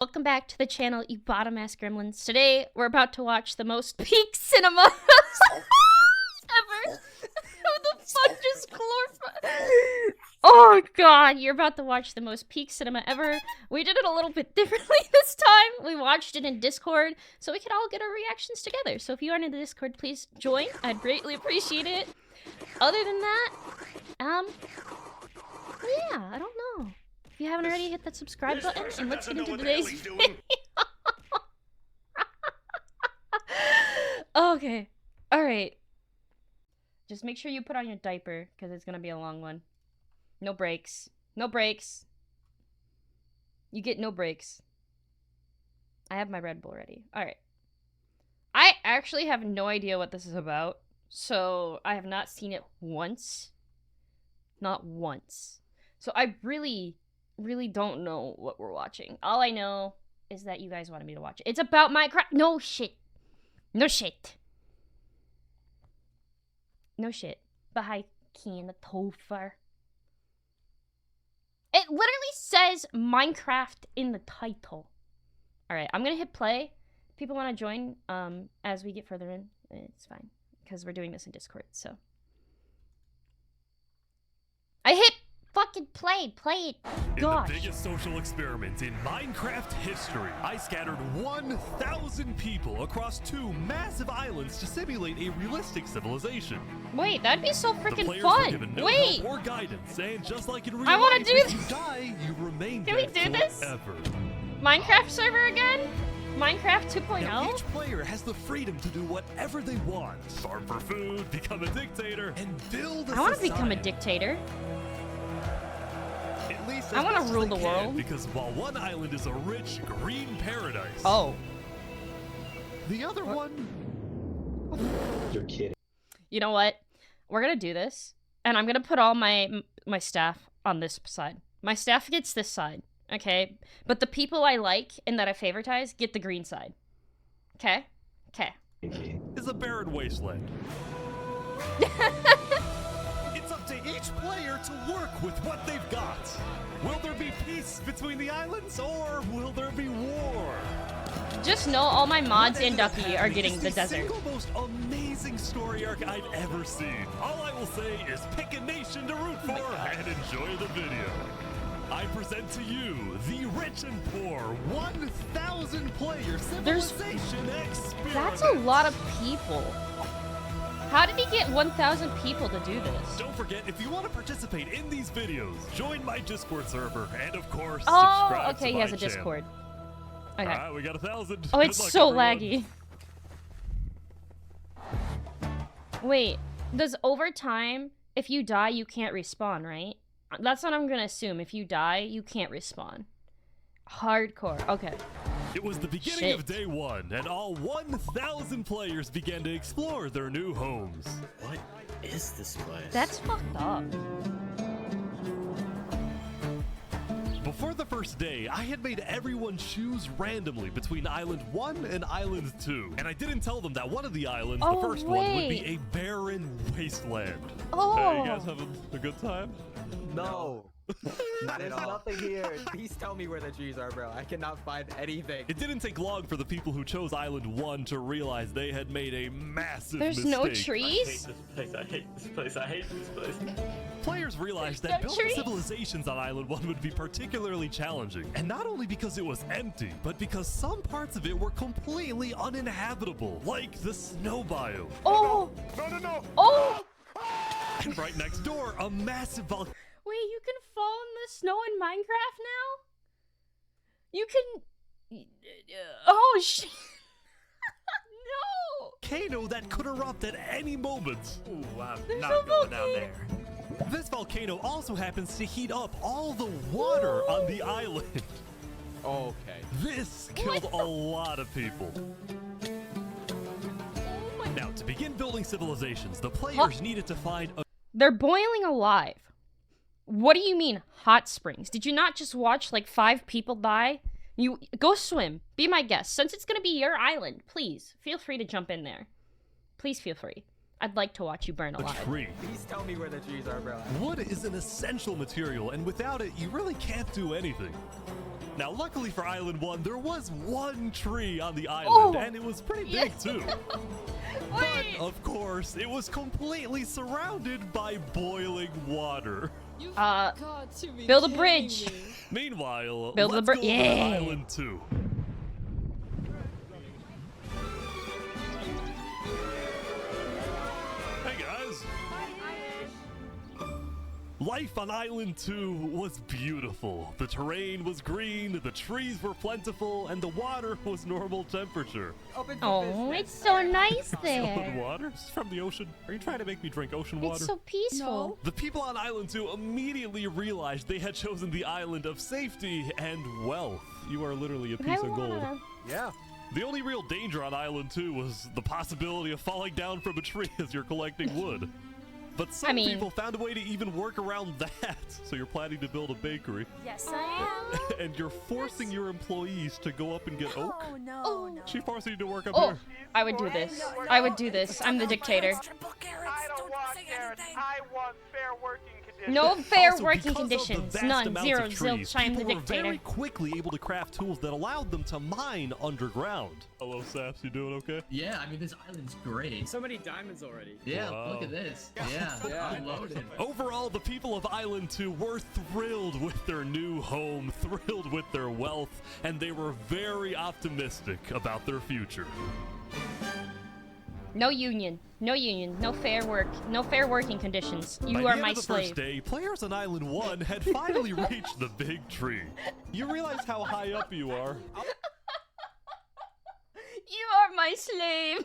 Welcome back to the channel, you bottom-ass gremlins. Today, we're about to watch the most peak cinema ever. Who the fuck just glorified? Oh god, you're about to watch the most peak cinema ever. We did it a little bit differently this time. We watched it in Discord, so we could all get our reactions together. So if you aren't in the Discord, please join. I'd greatly appreciate it. Other than that, yeah, I don't know. If you haven't already, hit that subscribe button, and let's get into today's video. Okay. Alright. Just make sure you put on your diaper, because it's gonna be a long one. No breaks. No breaks. You get no breaks. I have my Red Bull ready. Alright. I actually have no idea what this is about, so I have not seen it once. Not once. So I really don't know what we're watching. All I know is that you guys wanted me to watch it. It's about Minecraft. No shit. No shit. No shit. Bahai Keen Topher. It literally says Minecraft in the title. Alright, I'm gonna hit play. People want to join as we get further in. It's fine. Because we're doing this in Discord, so. I hit fucking play it. Gosh. In the biggest social experiment in Minecraft history, I scattered 1,000 people across 2 massive islands to simulate a realistic civilization. Wait, that'd be so freaking Were fun. given no Wait. help or guidance, and just like in real I want life, to do if this. you die, you remain Can we dead do this? forever. Minecraft server again? Minecraft 2.0? Now, each player has the freedom to do whatever they want. Farm for food, become a dictator, and build a I want to society. become a dictator. At least I want to rule the can, world. Because while one island is a rich green paradise, Oh. the other one. You're kidding. You know what? We're gonna do this, and I'm gonna put all my staff on this side. My staff gets this side, okay? But the people I like and that I favoritize get the green side. Okay? Okay. Is a barren wasteland. It's up to each player to work with what they've got. Will there be peace between the islands, or will there be war? Just know all my mods and Ducky are getting the desert. It's the single most amazing story arc I've ever seen. All I will say is pick a nation to root for and enjoy the video. I present to you the rich and poor 1,000 player civilization experiment. That's a lot of people. How did he get 1,000 people to do this? Don't forget, if you want to participate in these videos, join my Discord server, and of course, Oh, subscribe okay, to he my has a channel. Discord. Okay. Alright, we got 1,000. Oh, it's Good luck, so everyone. laggy. Wait, does over time, if you die, you can't respawn, right? That's what I'm gonna assume. If you die, you can't respawn. Hardcore. Okay. It was the beginning of day 1, and all 1,000 players began to explore their new homes. What is this place? That's fucked up. Before the first day, I had made everyone choose randomly between Island 1 and Island 2. And I didn't tell them that one of the islands, Oh, the first one, would be wait. a barren wasteland. Oh. Hey, you guys having a good time? No. Not at There's all. nothing here. Please tell me where the trees are, bro. I cannot find anything. It didn't take long for the people who chose Island 1 to realize they had made a massive There's mistake. no I hate trees? this place. I hate this place. I hate this place. Players realized There's that no building trees. civilizations on Island 1 would be particularly challenging. And not only because it was empty, but because some parts of it were completely uninhabitable, like the snow biome. Oh. No. Oh. And right next door, a massive volcano. Wait, you can fall in the snow in Minecraft now? You can... Oh, shit. No. Volcano that could erupt at any moment. Ooh, I'm There's not no going down volcano. there. This volcano also happens to heat up all the water on the island. Okay. This killed What a lot of people. Oh my... Now, to begin building civilizations, the players needed to find a They're boiling alive. What do you mean, hot springs? Did you not just watch, like, 5 people die? You go swim. Be my guest. Since it's gonna be your island, please, feel free to jump in there. Please feel free. I'd like to watch you burn A alive. tree. Please tell me where the trees are, bro. Wood is an essential material, and without it, you really can't do anything. Now, luckily for Island 1, there was one tree on the island, and it was pretty big too. But, of course, it was completely surrounded by boiling water. You've got to be build a kidding bridge. me. Meanwhile, Build a let's bri- go over to yeah. Island 2. Hey guys! Life on Island 2 was beautiful. The terrain was green, the trees were plentiful, and the water was normal temperature. Open for Oh, business. it's so nice Ocean there. water? It's from the ocean? Are you trying to make me drink ocean water? It's so peaceful. The people on Island 2 immediately realized they had chosen the island of safety and wealth. You are literally a I piece of gold. wanna. Yeah. The only real danger on Island 2 was the possibility of falling down from a tree as you're collecting wood. But some people found a way to even work around that. So you're planning to build a bakery, Yes, I am. and you're forcing your employees to go up and get oak? Oh, no, no. She forcing you to work up Oh, here? I would do this. I would do this. I'm the dictator. Triple carrots, I don't want carrots. I want fair working conditions. No fair Also, working because of the conditions. vast None. amounts Zero. of Zilch. trees, I'm the people were dictator. very quickly able to craft tools that allowed them to mine underground. Hello, Saps. You doing okay? Yeah, I mean, this island's great. So many diamonds already. Yeah, Wow. look at this. Yeah, I'm loaded. Overall, the people of Island 2 were thrilled with their new home, thrilled with their wealth, and they were very optimistic about their future. No union. No union. No fair work. No fair working conditions. By You the are end my of the slave. first day, players on Island 1 had finally reached the big tree. You realize how high up you are. You are my slave.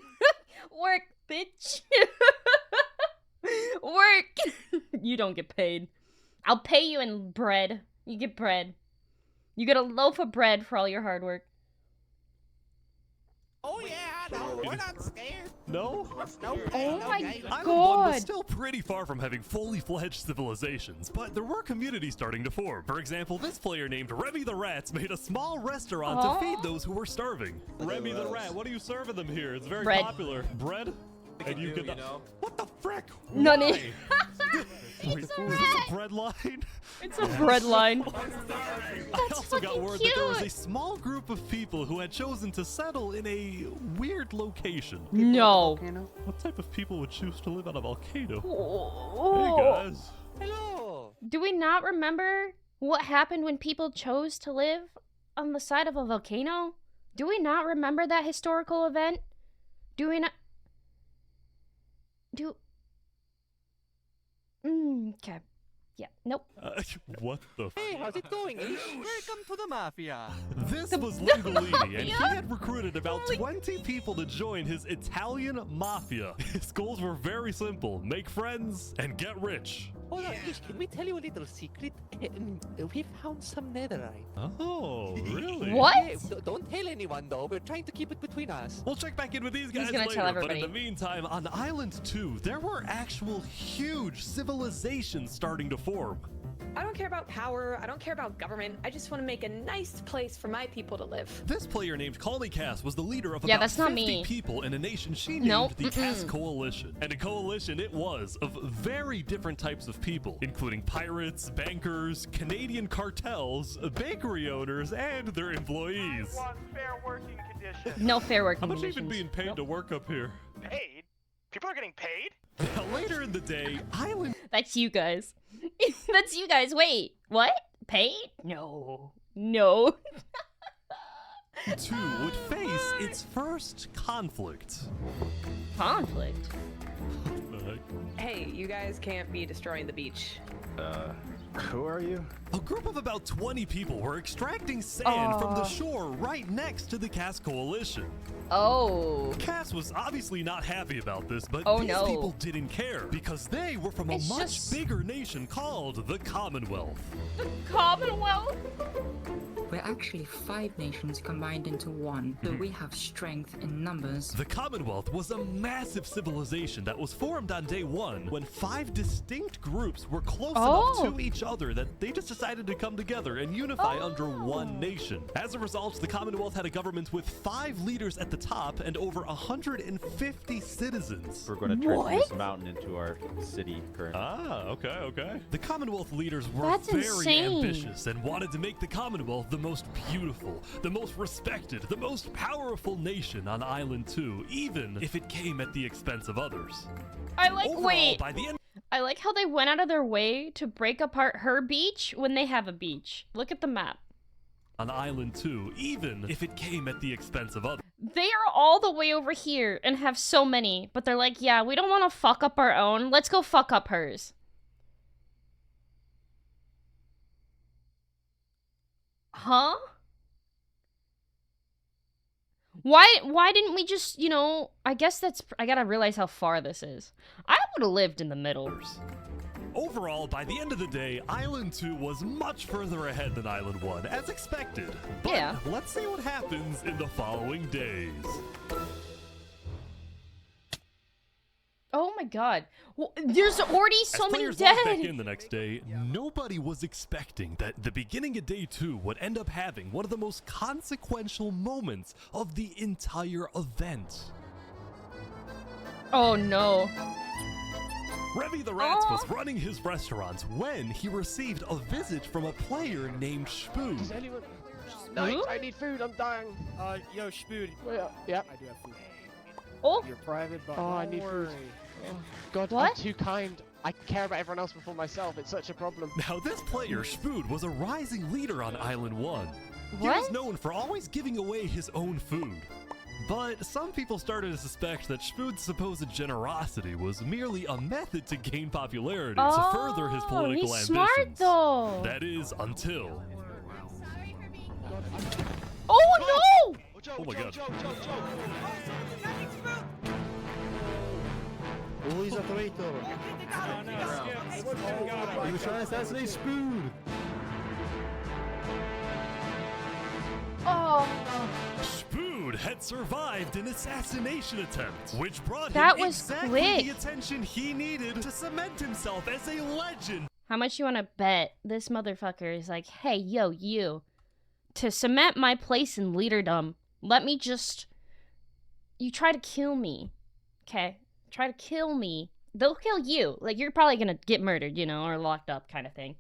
Work, bitch. Work. You don't get paid. I'll pay you in bread. You get bread. You get a loaf of bread for all your hard work. Oh yeah, no, we're not scared. No? Oh my Island 1 was god. still pretty far from having fully fledged civilizations, but there were communities starting to form. For example, this player named Remy the Rats made a small restaurant to feed those who were starving. Remy the Rat, what are you serving them here? It's very Bread. popular. Bread? And you could What the frick? None. Why? It's Wait, a is this rat. a bread line? It's a bread line. I also got fucking word that there was a cute. small group of people who had chosen to settle in a weird location. No. What type of people would choose to live on a volcano? Hey Oh. guys. Hello. Do we not remember what happened when people chose to live on the side of a volcano? Do we not remember that historical event? Do we not? Okay. Yeah. Nope. What the? Hey, how's it going, Ish? Welcome to the mafia. This was Lingolini, and he had recruited about 20 people to join his Italian mafia. His goals were very simple: make friends and get rich. Hold on, Ish, can we tell you a little secret? We found some netherite. Oh, really? What? Yeah, don't tell anyone though. We're trying to keep it between us. We'll check back in with these guys gonna later, tell but in everybody. the meantime, on Island 2, there were actual huge civilizations starting to form. I don't care about power. I don't care about government. I just want to make a nice place for my people to live. This player named Callie Cass was the leader of Yeah, about that's not 50 me. people in a nation she named Nope, the Cass Coalition. And a coalition it was of very different types of people, including pirates, bankers, Canadian cartels, bakery owners, and their employees. I want fair working conditions. No fair How working much are you conditions. even being paid to work up here? Paid? People are getting paid? Now, later in the day, Island That's you guys. That's you guys. Wait. What? Paid? No. No. 2 would face its first conflict. Conflict. What the heck? Hey, you guys can't be destroying the beach. Who are you? A group of about 20 people were extracting sand from the shore right next to the Cass Coalition. Oh. Cass was obviously not happy about this, but Oh, these no. people didn't care because they were from a It's much just- bigger nation called the Commonwealth. Commonwealth? We're actually 5 nations combined into one, so we have strength in numbers. The Commonwealth was a massive civilization that was formed on day 1 when 5 distinct groups were close enough to each other that they just decided to come together and unify under one nation. As a result, the Commonwealth had a government with 5 leaders at the top and over 150 citizens. We're going to turn this mountain into our city currently. Ah, okay. The Commonwealth leaders were That's very insane. ambitious and wanted to make the Commonwealth the most beautiful, the most respected, the most powerful nation on Island 2, even if it came at the expense of others. I like, Overall, wait. by the end I like how they went out of their way to break apart her beach when they have a beach. Look at the map. on Island 2, even if it came at the expense of others. They are all the way over here and have so many, but they're like, yeah, we don't want to fuck up our own. Let's go fuck up hers. Huh? Why didn't we just, you know, I guess that's, I gotta realize how far this is. I would have lived in the middle. Overall, by the end of the day, Island 2 was much further ahead than Island 1, as expected. But yeah. Let's see what happens in the following days. Oh my god. Well, there's already so many As players dead. logged back in the next day, nobody was expecting that the beginning of day 2 would end up having one of the most consequential moments of the entire event. Oh no. Revy the Rats was running his restaurant when he received a visit from a player named Spoon. Does anyone... Nice, I need food, I'm dying. Yo, Spoon. Yeah. I do have food. Oh. You're private, but Oh, I need food. Oh, God, What? I'm too kind. I care about everyone else before myself. It's such a problem. Now, this player, Spoon, was a rising leader on Island 1. He What? was known for always giving away his own food. But some people started to suspect that Spoon's supposed generosity was merely a method to gain popularity to further his political he's ambitions. smart though. That is, until... Oh no! Oh my god. Oh, he's a traitor. He was trying to assassinate Spoon. Oh. Spoon had survived an assassination attempt, which brought That him was exactly quick. the attention he needed to cement himself as a legend. How much you want to bet this motherfucker is like, hey, yo, you, to cement my place in leaderdom, let me just, you try to kill me, okay? Try to kill me. They'll kill you. Like, you're probably gonna get murdered, you know, or locked up kind of thing.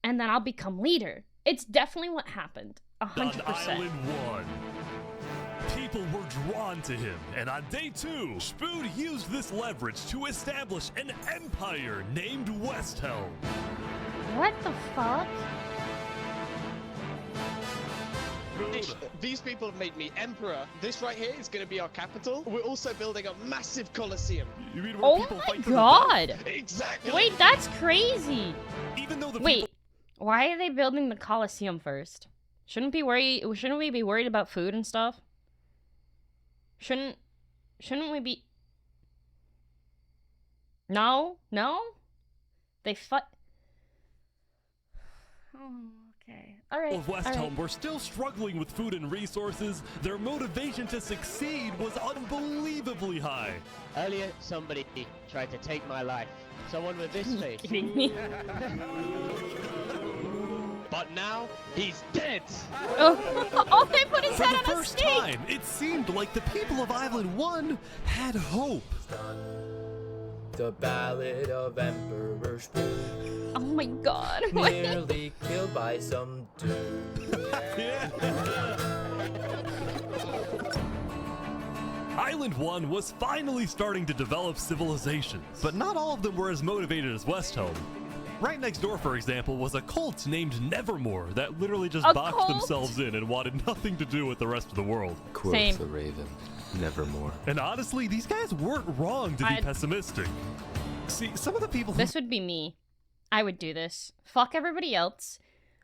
And then I'll become leader. It's definitely what happened. 100%. On Island 1, people were drawn to him, and on day 2, Spoon used this leverage to establish an empire named West Helm. What the fuck? These people have made me emperor. This right here is going to be our capital. We're also building a massive coliseum. You mean Oh my god! Exactly. Wait, that's crazy! Even though the Wait, why are they building the Colosseum first? Shouldn't we be worried about food and stuff? Shouldn't we be? No? They Oh, okay. Alright. Of West Helm were still struggling with food and resources. Their motivation to succeed was unbelievably high. Earlier, somebody tried to take my life. Someone with this face. Kidding me? But now, he's dead. Oh, they put his For head the on a first stake! time, it seemed like the people of Island 1 had hope. The Ballad of Emperor Spoon. Oh my god. Nearly killed by some dude. Island 1 was finally starting to develop civilizations, but not all of them were as motivated as West Helm. Right next door, for example, was a cult named Nevermore that literally just boxed themselves in and wanted nothing to do with the rest of the world. Quoth the raven, nevermore. And honestly, these guys weren't wrong to be pessimistic. See, some of the people This would be me. I would do this. Fuck everybody else.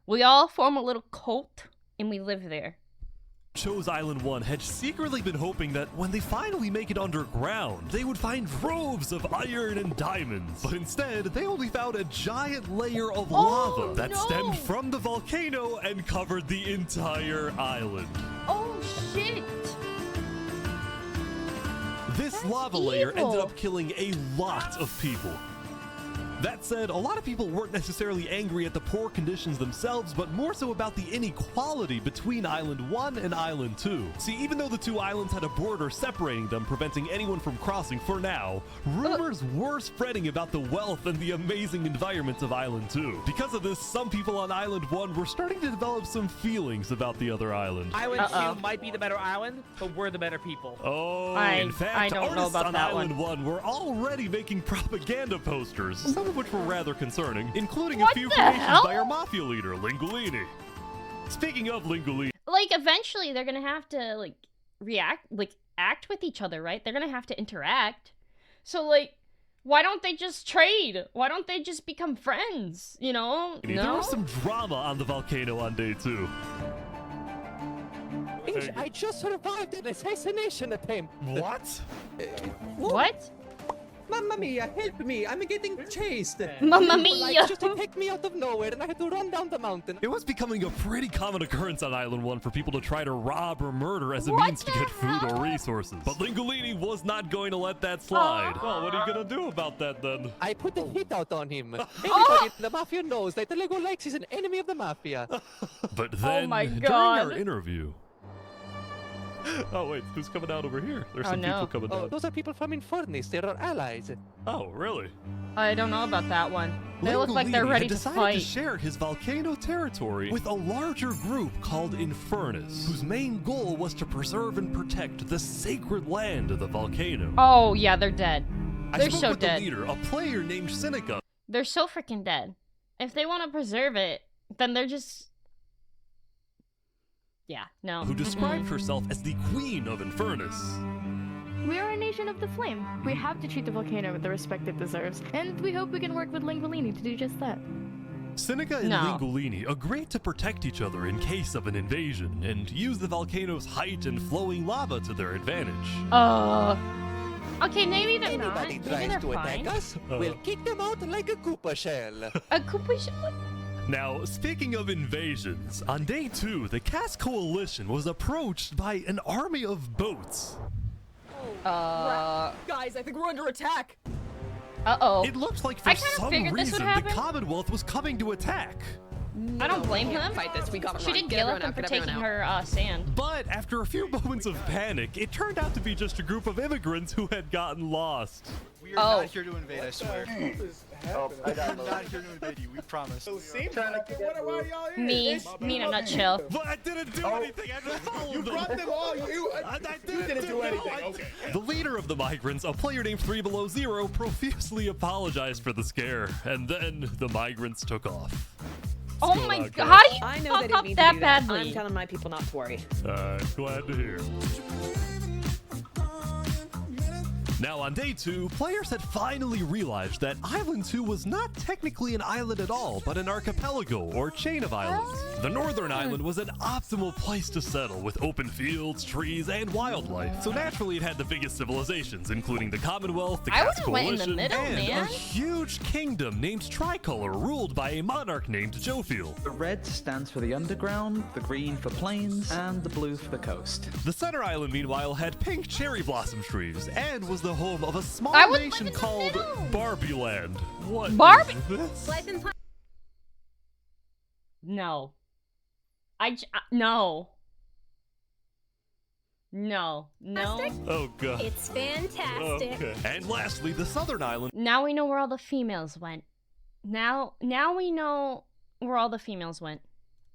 We all form a little cult, and we live there. chose Island 1 had secretly been hoping that when they finally make it underground, they would find troves of iron and diamonds. But instead, they only found a giant layer of lava that stemmed from the volcano and covered the entire island. Oh shit! This lava layer ended up killing a lot of people. That said, a lot of people weren't necessarily angry at the poor conditions themselves, but more so about the inequality between Island 1 and Island 2. See, even though the two islands had a border separating them, preventing anyone from crossing for now, rumors were spreading about the wealth and the amazing environments of Island 2. Because of this, some people on Island 1 were starting to develop some feelings about the other island. Island 2 might be the better island, but we're the better people. Oh, in fact, I don't know artists about on that Island 1 were already making propaganda posters, some of which were rather concerning, including a What few the creations hell? by our mafia leader, Lingolini. Speaking of Lingolini, Like, eventually they're gonna have to, like, act with each other, right? They're gonna have to interact. So, like, why don't they just trade? Why don't they just become friends? You know? there was some drama on the volcano on day 2. I just survived an assassination attempt. What? What? Mamma mia, help me! I'm getting chased! Mamma People, like, mia! just attacked me out of nowhere and I had to run down the mountain. It was becoming a pretty common occurrence on Island 1 for people to try to rob or murder as a What means to get food or resources. But Lingolini was not going to let that slide. Well, what are you going to do about that then? I put a hit out on him. Everybody in the mafia knows that the Lego Lex is an enemy of the mafia. But then, my during God. our interview... Oh, wait, who's coming out over here? There's some people coming Oh, out. those are people from Infernace. They're our allies. Oh, really? I don't know about that one. They look like they're Lingolini ready had to decided fight. to share his volcano territory with a larger group called Infernace, whose main goal was to preserve and protect the sacred land of the volcano. Oh, yeah, they're dead. I They're spoke so with dead. the leader, a player named Seneca. They're so freaking dead. If they want to preserve it, then they're just... Yeah, no. Who described herself as the Queen of Infernace. We are a nation of the flame. We have to treat the volcano with the respect it deserves, and we hope we can work with Lingolini to do just that. Seneca and No. Lingolini agreed to protect each other in case of an invasion and use the volcano's height and flowing lava to their advantage. Okay, maybe they're not. Anybody Maybe tries they're to fine. attack us, we'll kick them out like a Koopa shell. A Koopa shell? Now, speaking of invasions, on day 2, the Cass Coalition was approached by an army of boats. Guys, I think we're under attack. Uh-oh. It looks like for I kinda some figured this would reason the happen. Commonwealth was coming to attack. I don't blame him. Fight this. We gotta She run. didn't Get yell everyone at them out, for get taking everyone her sand. But after a few moments of panic, it turned out to be just a group of immigrants who had gotten lost. We are not here to invade, I swear. Oh, I got We're not here to invade you, we promise. Me in a nutshell. But I didn't do anything, I just followed them. brought them all, you didn't do anything, okay. The leader of the migrants, a player named 3 Below Zero, profusely apologized for the scare, and then the migrants took off. Oh going my on, god, guys? how do you I know fuck they up didn't mean that to do that. badly? I'm telling my people not to worry. Glad to hear. Now, on day 2, players had finally realized that Island 2 was not technically an island at all, but an archipelago, or chain of islands. The northern island was an optimal place to settle, with open fields, trees, and wildlife. So naturally, it had the biggest civilizations, including the Commonwealth, the I Cass would've went in the Coalition, middle, and man. a huge kingdom named Tricolor, ruled by a monarch named Jofiel. The red stands for the underground, the green for plains, and the blue for the coast. The center island, meanwhile, had pink cherry blossom trees, and was the home of a small I would nation live in the called middle. Barbie Land. What Barbie- is this? No. No. No. Oh god. It's fantastic. Okay. And lastly, the southern island Now we know where all the females went. Now we know where all the females went.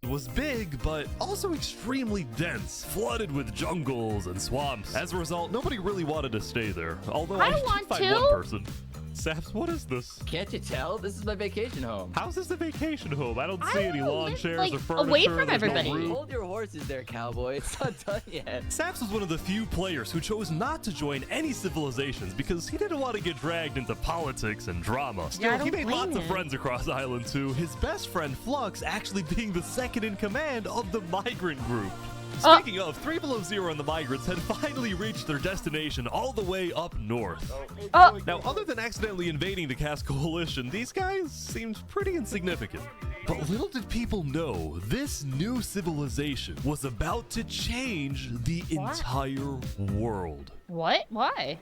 was big, but also extremely dense, flooded with jungles and swamps. As a result, nobody really wanted to stay there, although I I did want find to. one person. Saps, what is this? Can't you tell? This is my vacation home. How's this a vacation home? I don't see any wanna lawn live, chairs like, or furniture. away from there's no everybody. roof. Hold your horses there, cowboy. It's not done yet. Saps was one of the few players who chose not to join any civilizations because he didn't want to get dragged into politics and drama. Still, I he don't made lots blame of him. friends across Island 2, his best friend Flux actually being the second in command of the migrant group. Speaking of, 3 Below Zero and the migrants had finally reached their destination all the way up north. Now, other than accidentally invading the Cast Coalition, these guys seemed pretty insignificant. But little did people know, this new civilization was about to change the entire world. What? Why?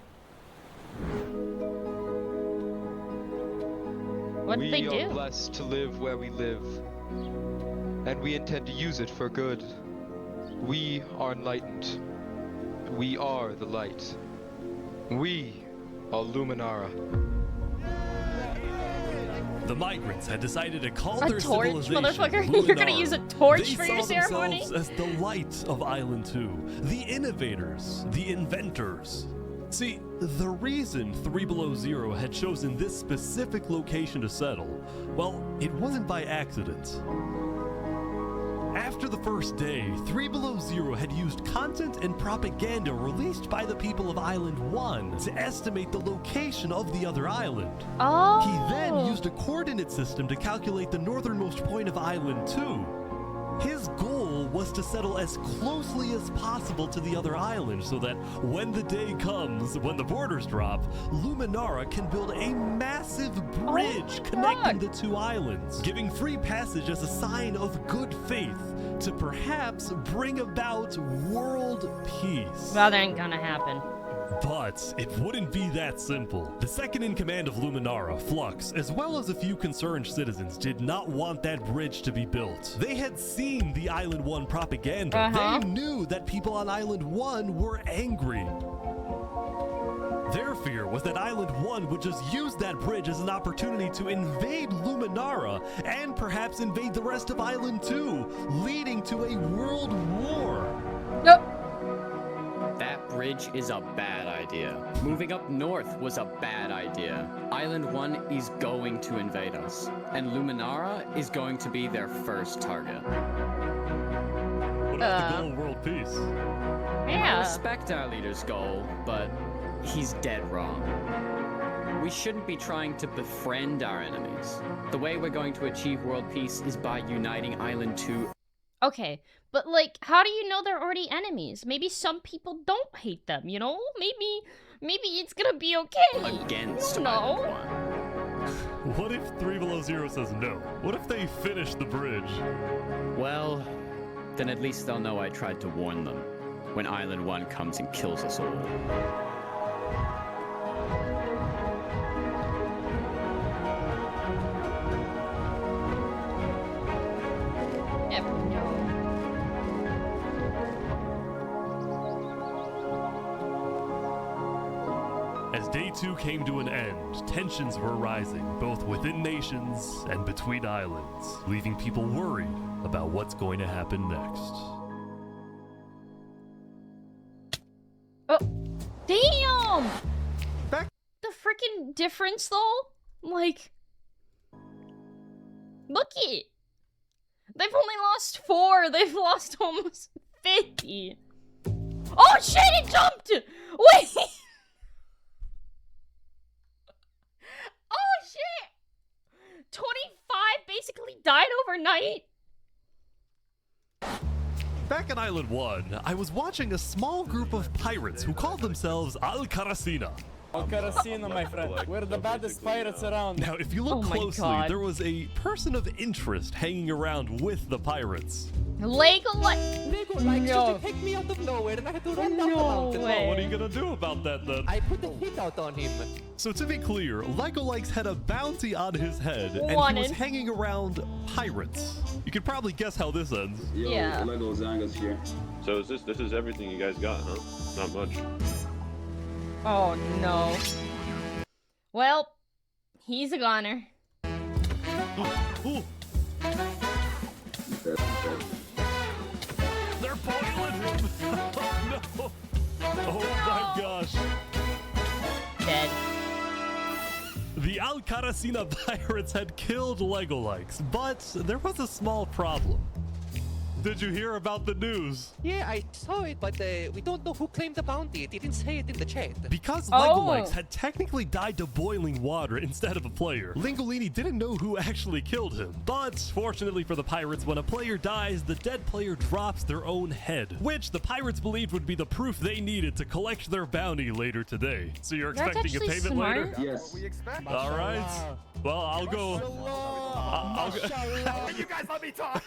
What did they do? We are blessed to live where we live, and we intend to use it for good. We are enlightened. We are the light. We are Luminara. The migrants had decided to call A their torch, civilization motherfucker? You're gonna Luminara. use a torch They for your saw ceremony? themselves as the light of Island 2, the innovators, the inventors. See, the reason 3 Below Zero had chosen this specific location to settle, well, it wasn't by accident. After the first day, 3 Below Zero had used content and propaganda released by the people of Island 1 to estimate the location of the other island. Oh. He then used a coordinate system to calculate the northernmost point of Island 2. His goal was to settle as closely as possible to the other island so that when the day comes, when the borders drop, Luminara can build a massive bridge connecting the two islands, giving free passage as a sign of good faith to perhaps bring about world peace. Well, that ain't gonna happen. But it wouldn't be that simple. The second in command of Luminara, Flux, as well as a few concerned citizens, did not want that bridge to be built. They had seen the Island 1 propaganda. They knew that people on Island 1 were angry. Their fear was that Island 1 would just use that bridge as an opportunity to invade Luminara and perhaps invade the rest of Island 2, leading to a world war. That bridge is a bad idea. Moving up north was a bad idea. Island 1 is going to invade us, and Luminara is going to be their first target. What about the goal of world peace? I respect our leader's goal, but he's dead wrong. We shouldn't be trying to befriend our enemies. The way we're going to achieve world peace is by uniting Island 2. Okay, but like, how do you know they're already enemies? Maybe some people don't hate them, you know? Maybe it's gonna be okay. Against no. Island 1. What if 3 Below Zero says no? What if they finish the bridge? Well, then at least they'll know I tried to warn them when Island 1 comes and kills us all. As day 2 came to an end, tensions were rising, both within nations and between islands, leaving people worried about what's going to happen next. Oh, damn! The freaking difference, though? Like, look it! They've only lost 4. They've lost almost 50. Oh shit! It jumped! Wait! Oh shit! 25 basically died overnight. Back at Island 1, I was watching a small group of pirates who called themselves Al-Karasina. Al-Karasina, my friend. We're the baddest pirates around. Now, if you look closely, there was a person of interest hanging around with the pirates. Lego likes to pick me out of nowhere and I had to run down the mountain. Well, what are you gonna do about that then? I put a hit out on him. So to be clear, Lego Likes had a bounty on his head and he was hanging around pirates. You could probably guess how this ends. Yo, Yeah. Lego Zanga's here. So is this is everything you guys got, huh? Not much. Oh no. Well, he's a goner. Ooh. They're boiling him! Oh no! Oh my gosh! Dead. The Al-Karasina pirates had killed Lego Likes, but there was a small problem. Did you hear about the news? Yeah, I saw it, but we don't know who claimed the bounty. It didn't say it in the chat. Because Legolikes had technically died to boiling water instead of a player, Lingolini didn't know who actually killed him. But fortunately for the pirates, when a player dies, the dead player drops their own head, which the pirates believed would be the proof they needed to collect their bounty later today. So you're expecting a payment later? Yes. We expect. All right. Well, I'll go. I'll go. You guys let me talk.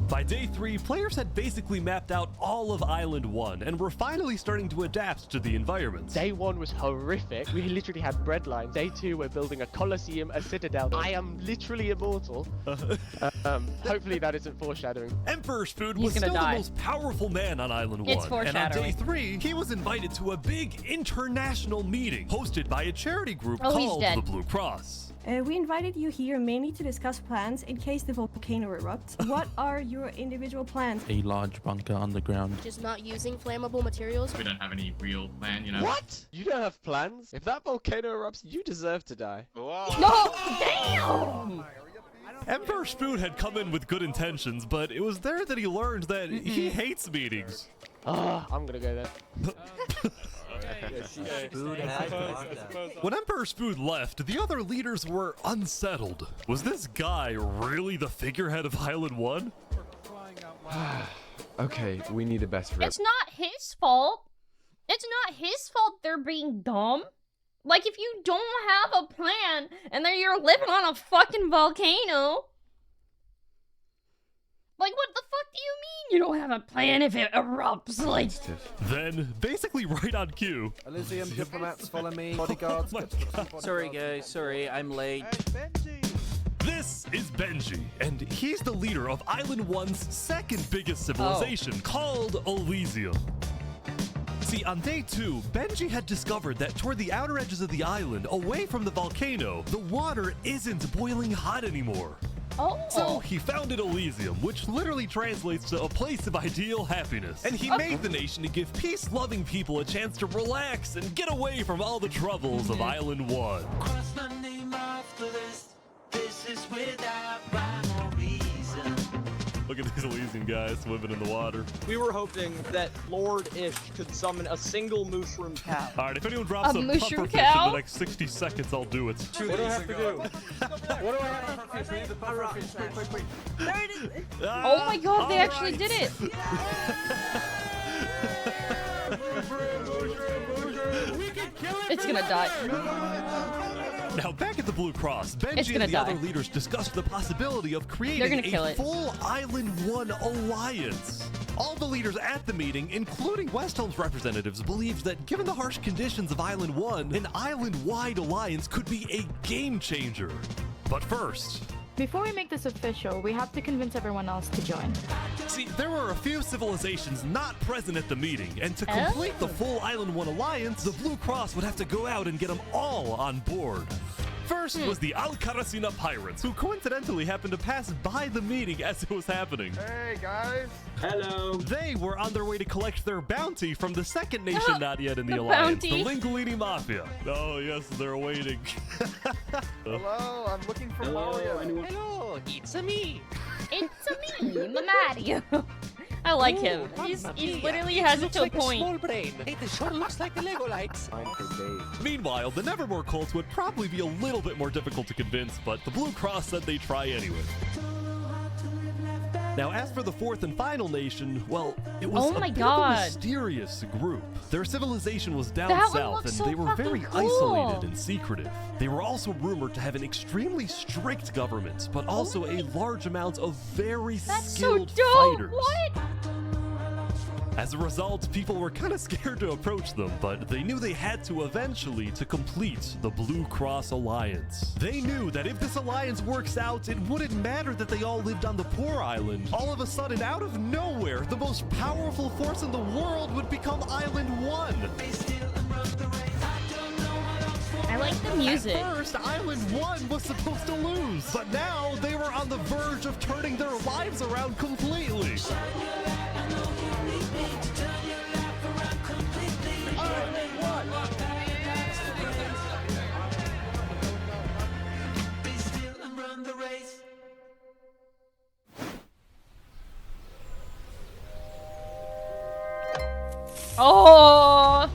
By day 3, players had basically mapped out all of Island 1 and were finally starting to adapt to the environment. Day 1 was horrific. We literally had bread lines. Day 2, we're building a coliseum, a citadel. I am literally immortal. Hopefully that isn't foreshadowing. Emperor Spoon was still the most powerful man on Island 1. It's foreshadowing. And on day 3, he was invited to a big international meeting hosted by a charity group called the Blue Cross. We invited you here mainly to discuss plans in case the volcano erupts. What are your individual plans? A large bunker underground. Just not using flammable materials. We don't have any real plan, you know. What? You don't have plans? If that volcano erupts, you deserve to die. No! Damn! Emperor Spoon had come in with good intentions, but it was there that he learned that he hates meetings. I'm gonna go there. When Emperor Spoon left, the other leaders were unsettled. Was this guy really the figurehead of Island 1? Okay, we need a best rip. It's not his fault. It's not his fault they're being dumb. Like, if you don't have a plan and then you're living on a fucking volcano, like, what the fuck do you mean you don't have a plan if it erupts? Like, then, basically right on cue. Elysium diplomats follow me. Bodyguards. Sorry, guys. Sorry, I'm late. This is Benji, and he's the leader of Island 1's second biggest civilization, called Elysium. See, on day 2, Benji had discovered that toward the outer edges of the island, away from the volcano, the water isn't boiling hot anymore. So he founded Elysium, which literally translates to a place of ideal happiness. And he made the nation to give peace-loving people a chance to relax and get away from all the troubles of Island 1. Cross my name off the list. This is without rhyme or reason. Look at these Elysium guys swimming in the water. We were hoping that Lord Ish could summon a single mushroom cow. All right, if anyone drops a mushroom pufferfish cow? in the next 60 seconds, I'll do it. What do I have to do? What do I have to do? We need the pufferfish. Quick. There it is. oh my god, they actually did it. It's gonna die. Now, back at the Blue Cross, Benji and the other leaders discussed the possibility of creating a full Island 1 alliance. All the leaders at the meeting, including West Helm's representatives, believed that given the harsh conditions of Island 1, an island-wide alliance could be a game changer. But first, Before we make this official, we have to convince everyone else to join. see, there were a few civilizations not present at the meeting, and to complete the full Island 1 alliance, the Blue Cross would have to go out and get them all on board. First was the Alcaracina Pirates, who coincidentally happened to pass by the meeting as it was happening. Hey, guys. Hello. They were on their way to collect their bounty from the second nation not yet in the alliance, the Lingolini Mafia. Oh, yes, they're waiting. Hello, I'm looking for Mario. Hello, it's me. It's me, Mario. I like him. He's literally has it to a like point. A small brain. It sure looks like the Lego lights. Meanwhile, the Nevermore cults would probably be a little bit more difficult to convince, but the Blue Cross said they'd try anyway. Now, as for the fourth and final nation, well, it was a bit of a mysterious group. Their civilization was down south, and they were very isolated and secretive. They were also rumored to have an extremely strict government, but also a large amount of very skilled fighters. What? As a result, people were kind of scared to approach them, but they knew they had to eventually to complete the Blue Cross Alliance. They knew that if this alliance works out, it wouldn't matter that they all lived on the poor island. All of a sudden, out of nowhere, the most powerful force in the world would become Island 1. I like the music. At first, Island 1 was supposed to lose, but now they were on the verge of turning their lives around completely. Oh!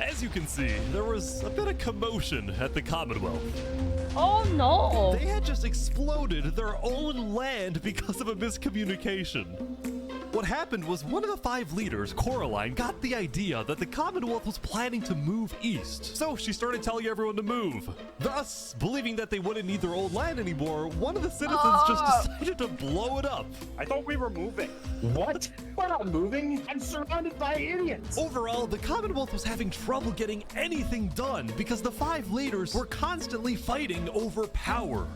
As you can see, there was a bit of commotion at the Commonwealth. Oh no! They had just exploded their own land because of a miscommunication. What happened was one of the 5 leaders, Coraline, got the idea that the Commonwealth was planning to move east. So she started telling everyone to move. Thus, believing that they wouldn't need their old land anymore, one of the citizens just decided to blow it up. I thought we were moving. What? We're not moving. I'm surrounded by idiots. Overall, the Commonwealth was having trouble getting anything done because the 5 leaders were constantly fighting over power.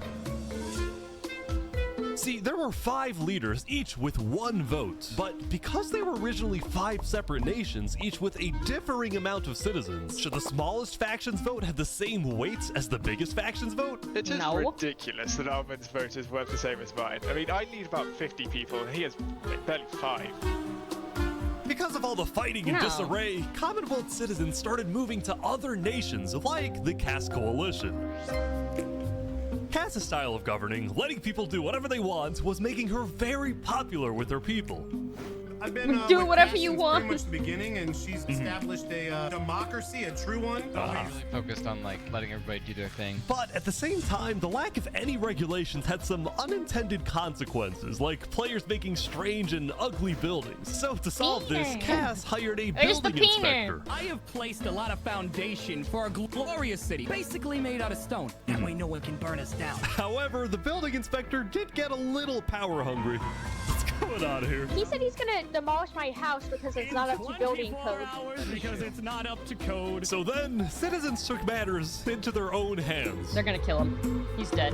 See, there were 5 leaders, each with 1 vote. But because they were originally 5 separate nations, each with a differing amount of citizens, should the smallest faction's vote have the same weight as the biggest faction's vote? It is ridiculous that Armin's vote is worth the same as mine. I mean, I need about 50 people, and he has barely 5. Because of all the fighting and disarray, Commonwealth citizens started moving to other nations like the Cass Coalition. Cass's style of governing, letting people do whatever they want, was making her very popular with her people. I've been do whatever you want. Pretty much the beginning, and she's established a democracy, a true one. Really focused on like letting everybody do their thing. But at the same time, the lack of any regulations had some unintended consequences, like players making strange and ugly buildings. So to solve this, Cass hired a building inspector. I have placed a lot of foundation for a glorious city, basically made out of stone. That way no one can burn us down. However, the building inspector did get a little power hungry. What's going on here? He said he's gonna demolish my house because it's not up to building code. Because it's not up to code. So then, citizens took matters into their own hands. They're gonna kill him. He's dead.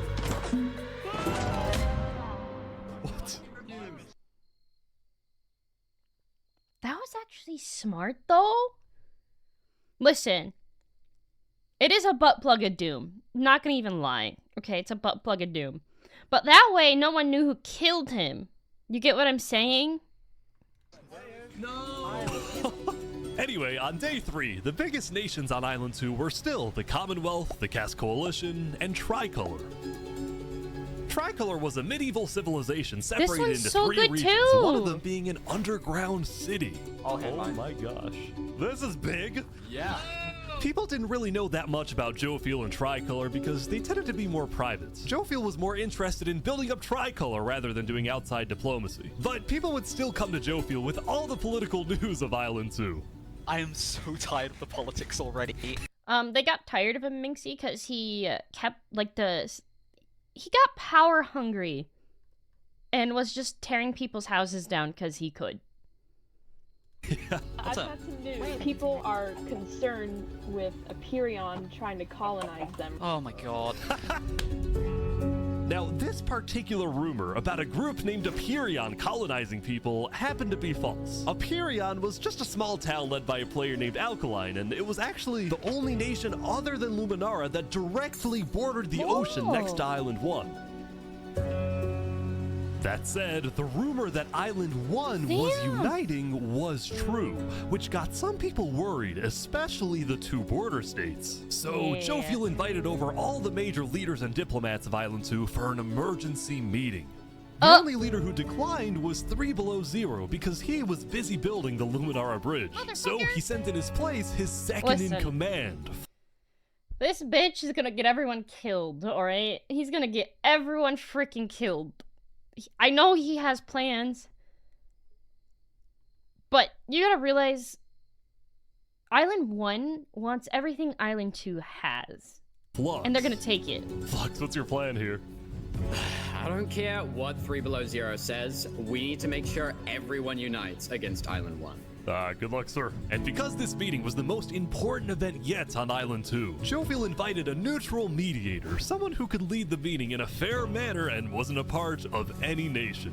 What? That was actually smart, though. Listen. It is a butt plug of doom. I'm not gonna even lie. Okay, it's a butt plug of doom. But that way, no one knew who killed him. You get what I'm saying? No! Anyway, on day 3, the biggest nations on Island 2 were still the Commonwealth, the Cass Coalition, and Tricolor. Tricolor was a medieval civilization separated into 3 regions, one of them being an underground city. Oh my gosh. This is big. Yeah. People didn't really know that much about Jofiel and Tricolor because they tended to be more private. Jofiel was more interested in building up Tricolor rather than doing outside diplomacy. But people would still come to Jofiel with all the political news of Island 2. I am so tired of the politics already. They got tired of him, Minxie, because he kept, like, he got power hungry and was just tearing people's houses down because he could. I've got some news. People are concerned with Aperion trying to colonize them. Oh my god. Now, this particular rumor about a group named Aperion colonizing people happened to be false. Aperion was just a small town led by a player named Alkaline, and it was actually the only nation other than Luminara that directly bordered the ocean next to Island 1. That said, the rumor that Island 1 was uniting was true, which got some people worried, especially the 2 border states. So Jofiel invited over all the major leaders and diplomats of Island 2 for an emergency meeting. The only leader who declined was 3 Below Zero because he was busy building the Luminara Bridge. So he sent in his place his second in command. This bitch is gonna get everyone killed, alright? He's gonna get everyone freaking killed. I know he has plans, but you gotta realize Island 1 wants everything Island 2 has. Flux. And they're gonna take it. Flux, what's your plan here? I don't care what 3 Below Zero says, we need to make sure everyone unites against Island 1. Good luck, sir. And because this meeting was the most important event yet on Island 2, Jofiel invited a neutral mediator, someone who could lead the meeting in a fair manner and wasn't a part of any nation.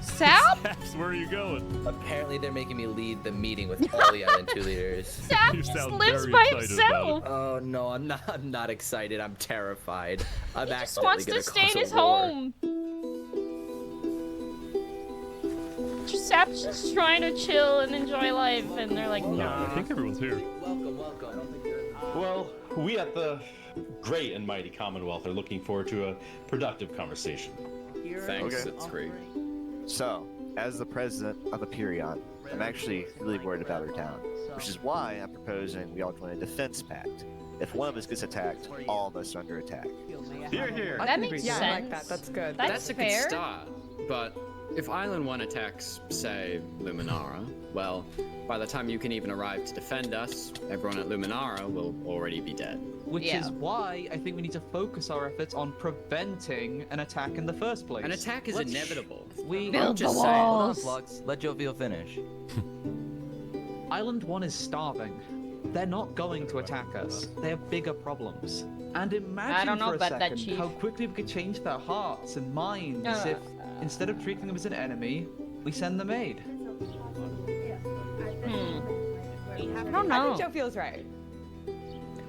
Saps? Saps, where are you going? Apparently they're making me lead the meeting with all the Island 2 leaders. Saps just lives by himself. Oh no, I'm not excited. I'm terrified. He just wants to stay in his home. Saps just trying to chill and enjoy life, and they're like, nah. I think everyone's here. Welcome. I don't think they're... Well, we at the great and mighty Commonwealth are looking forward to a productive conversation. Thanks, it's great. So, as the president of Aperion, I'm actually really worried about our town, which is why I'm proposing we all join a defense pact. If one of us gets attacked, all of us are under attack. Here, here. That makes sense. I like that. That's good. That's a fair. good start. But if Island 1 attacks, say, Luminara, well, by the time you can even arrive to defend us, everyone at Luminara will already be dead. Which is why I think we need to focus our efforts on preventing an attack in the first place. An attack is inevitable. We Build the just walls. Flux. Let Jovial finish. Island 1 is starving. They're not going to attack us. They have bigger problems. And imagine I don't know for a about that, second Chief. how quickly we could change their hearts and minds if, instead of treating them as an enemy, we send them aid. I don't know. I think Joe feels right.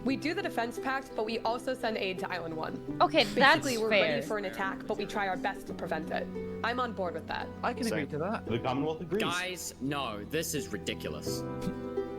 We do the defense pact, but we also send aid to Island 1. Okay, Basically, that's we're fair. ready for an attack, but we try our best to prevent it. I'm on board with that. I can agree to that. The Commonwealth agrees. Guys, no, this is ridiculous.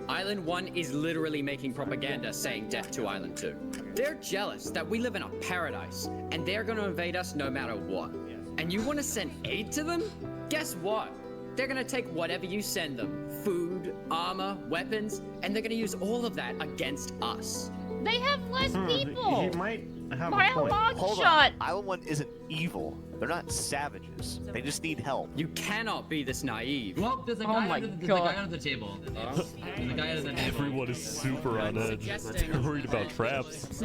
Island 1 is literally making propaganda saying death to Island 2. They're jealous that we live in a paradise, and they're gonna invade us no matter what. And you wanna send aid to them? Guess what? They're gonna take whatever you send them. Food, armor, weapons, and they're gonna use all of that against us. They have less people. He might have By a a point. long Hold shot. on, Island 1 isn't evil. They're not savages. They just need help. You cannot be this naive. Well, there's a guy, there's a guy under the table. There's a guy under the table. Everyone is super on edge. They're worried about traps.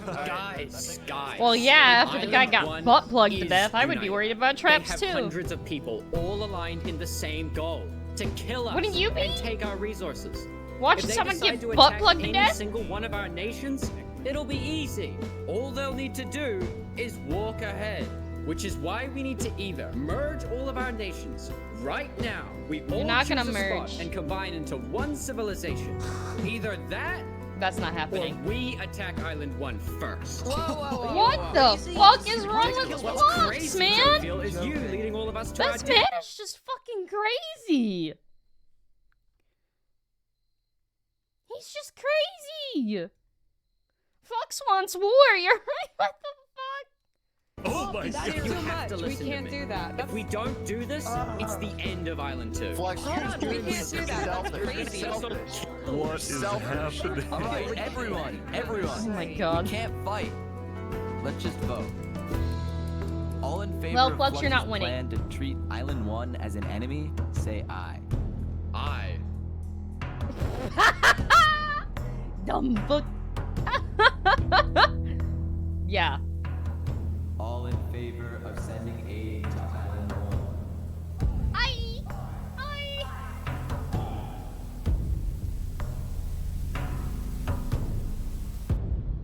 Guys. Well, yeah, after the guy Island got 1 butt plugged to is death, I would be united. worried about traps they have too. hundreds of people all aligned in the same goal. To kill us Wouldn't you be? and take our resources. Watching If they someone decide get to butt attack plugged to any death? single one of our nations, it'll be easy. All they'll need to do is walk ahead. Which is why we need to either merge all of our nations right now. We all not gonna choose a merge. spot and combine into one civilization. Either that. That's not happening. Or we attack Island 1 first. What the fuck is wrong with What's Flux, crazy, man? Jovial, is you leading all of us to our This death. man is just fucking crazy. He's just crazy. Flux wants war. You're right. What the fuck? Oh my That's god. You too have to much. We listen to can't me. do that. If we don't do this, it's the end of Island 2. Flux, Hold on, we can't do that. That's crazy. What is happening? Alright, everyone. Oh my god. We can't fight. Let's just vote. All in favor Well, of Flux, you're Flux's not winning. plan to treat Island 1 as an enemy, say aye. Aye. Dumb fuck. Yeah. All in favor of sending aid to Island 1. Aye.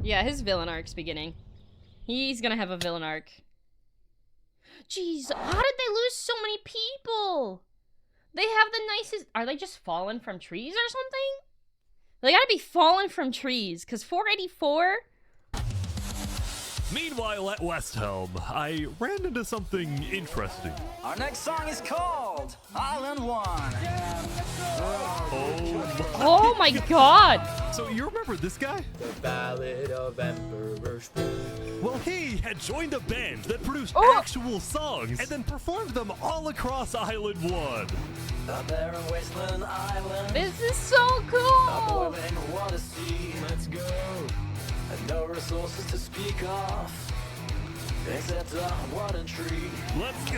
Yeah, his villain arc's beginning. He's gonna have a villain arc. Jeez, how did they lose so many people? They have the nicest... Are they just fallen from trees or something? They gotta be fallen from trees, because 484... Meanwhile, at West Helm, I ran into something interesting. Our next song is called Island 1. Oh my god! So you remember this guy? The Ballad of Emperor Spoon. Well, he had joined a band that produced actual songs and then performed them all across Island 1. Up there in Wasteland Island. This is so cool! Boiling water sea. Let's go. And no resources to speak of. Except a water tree. Let's go!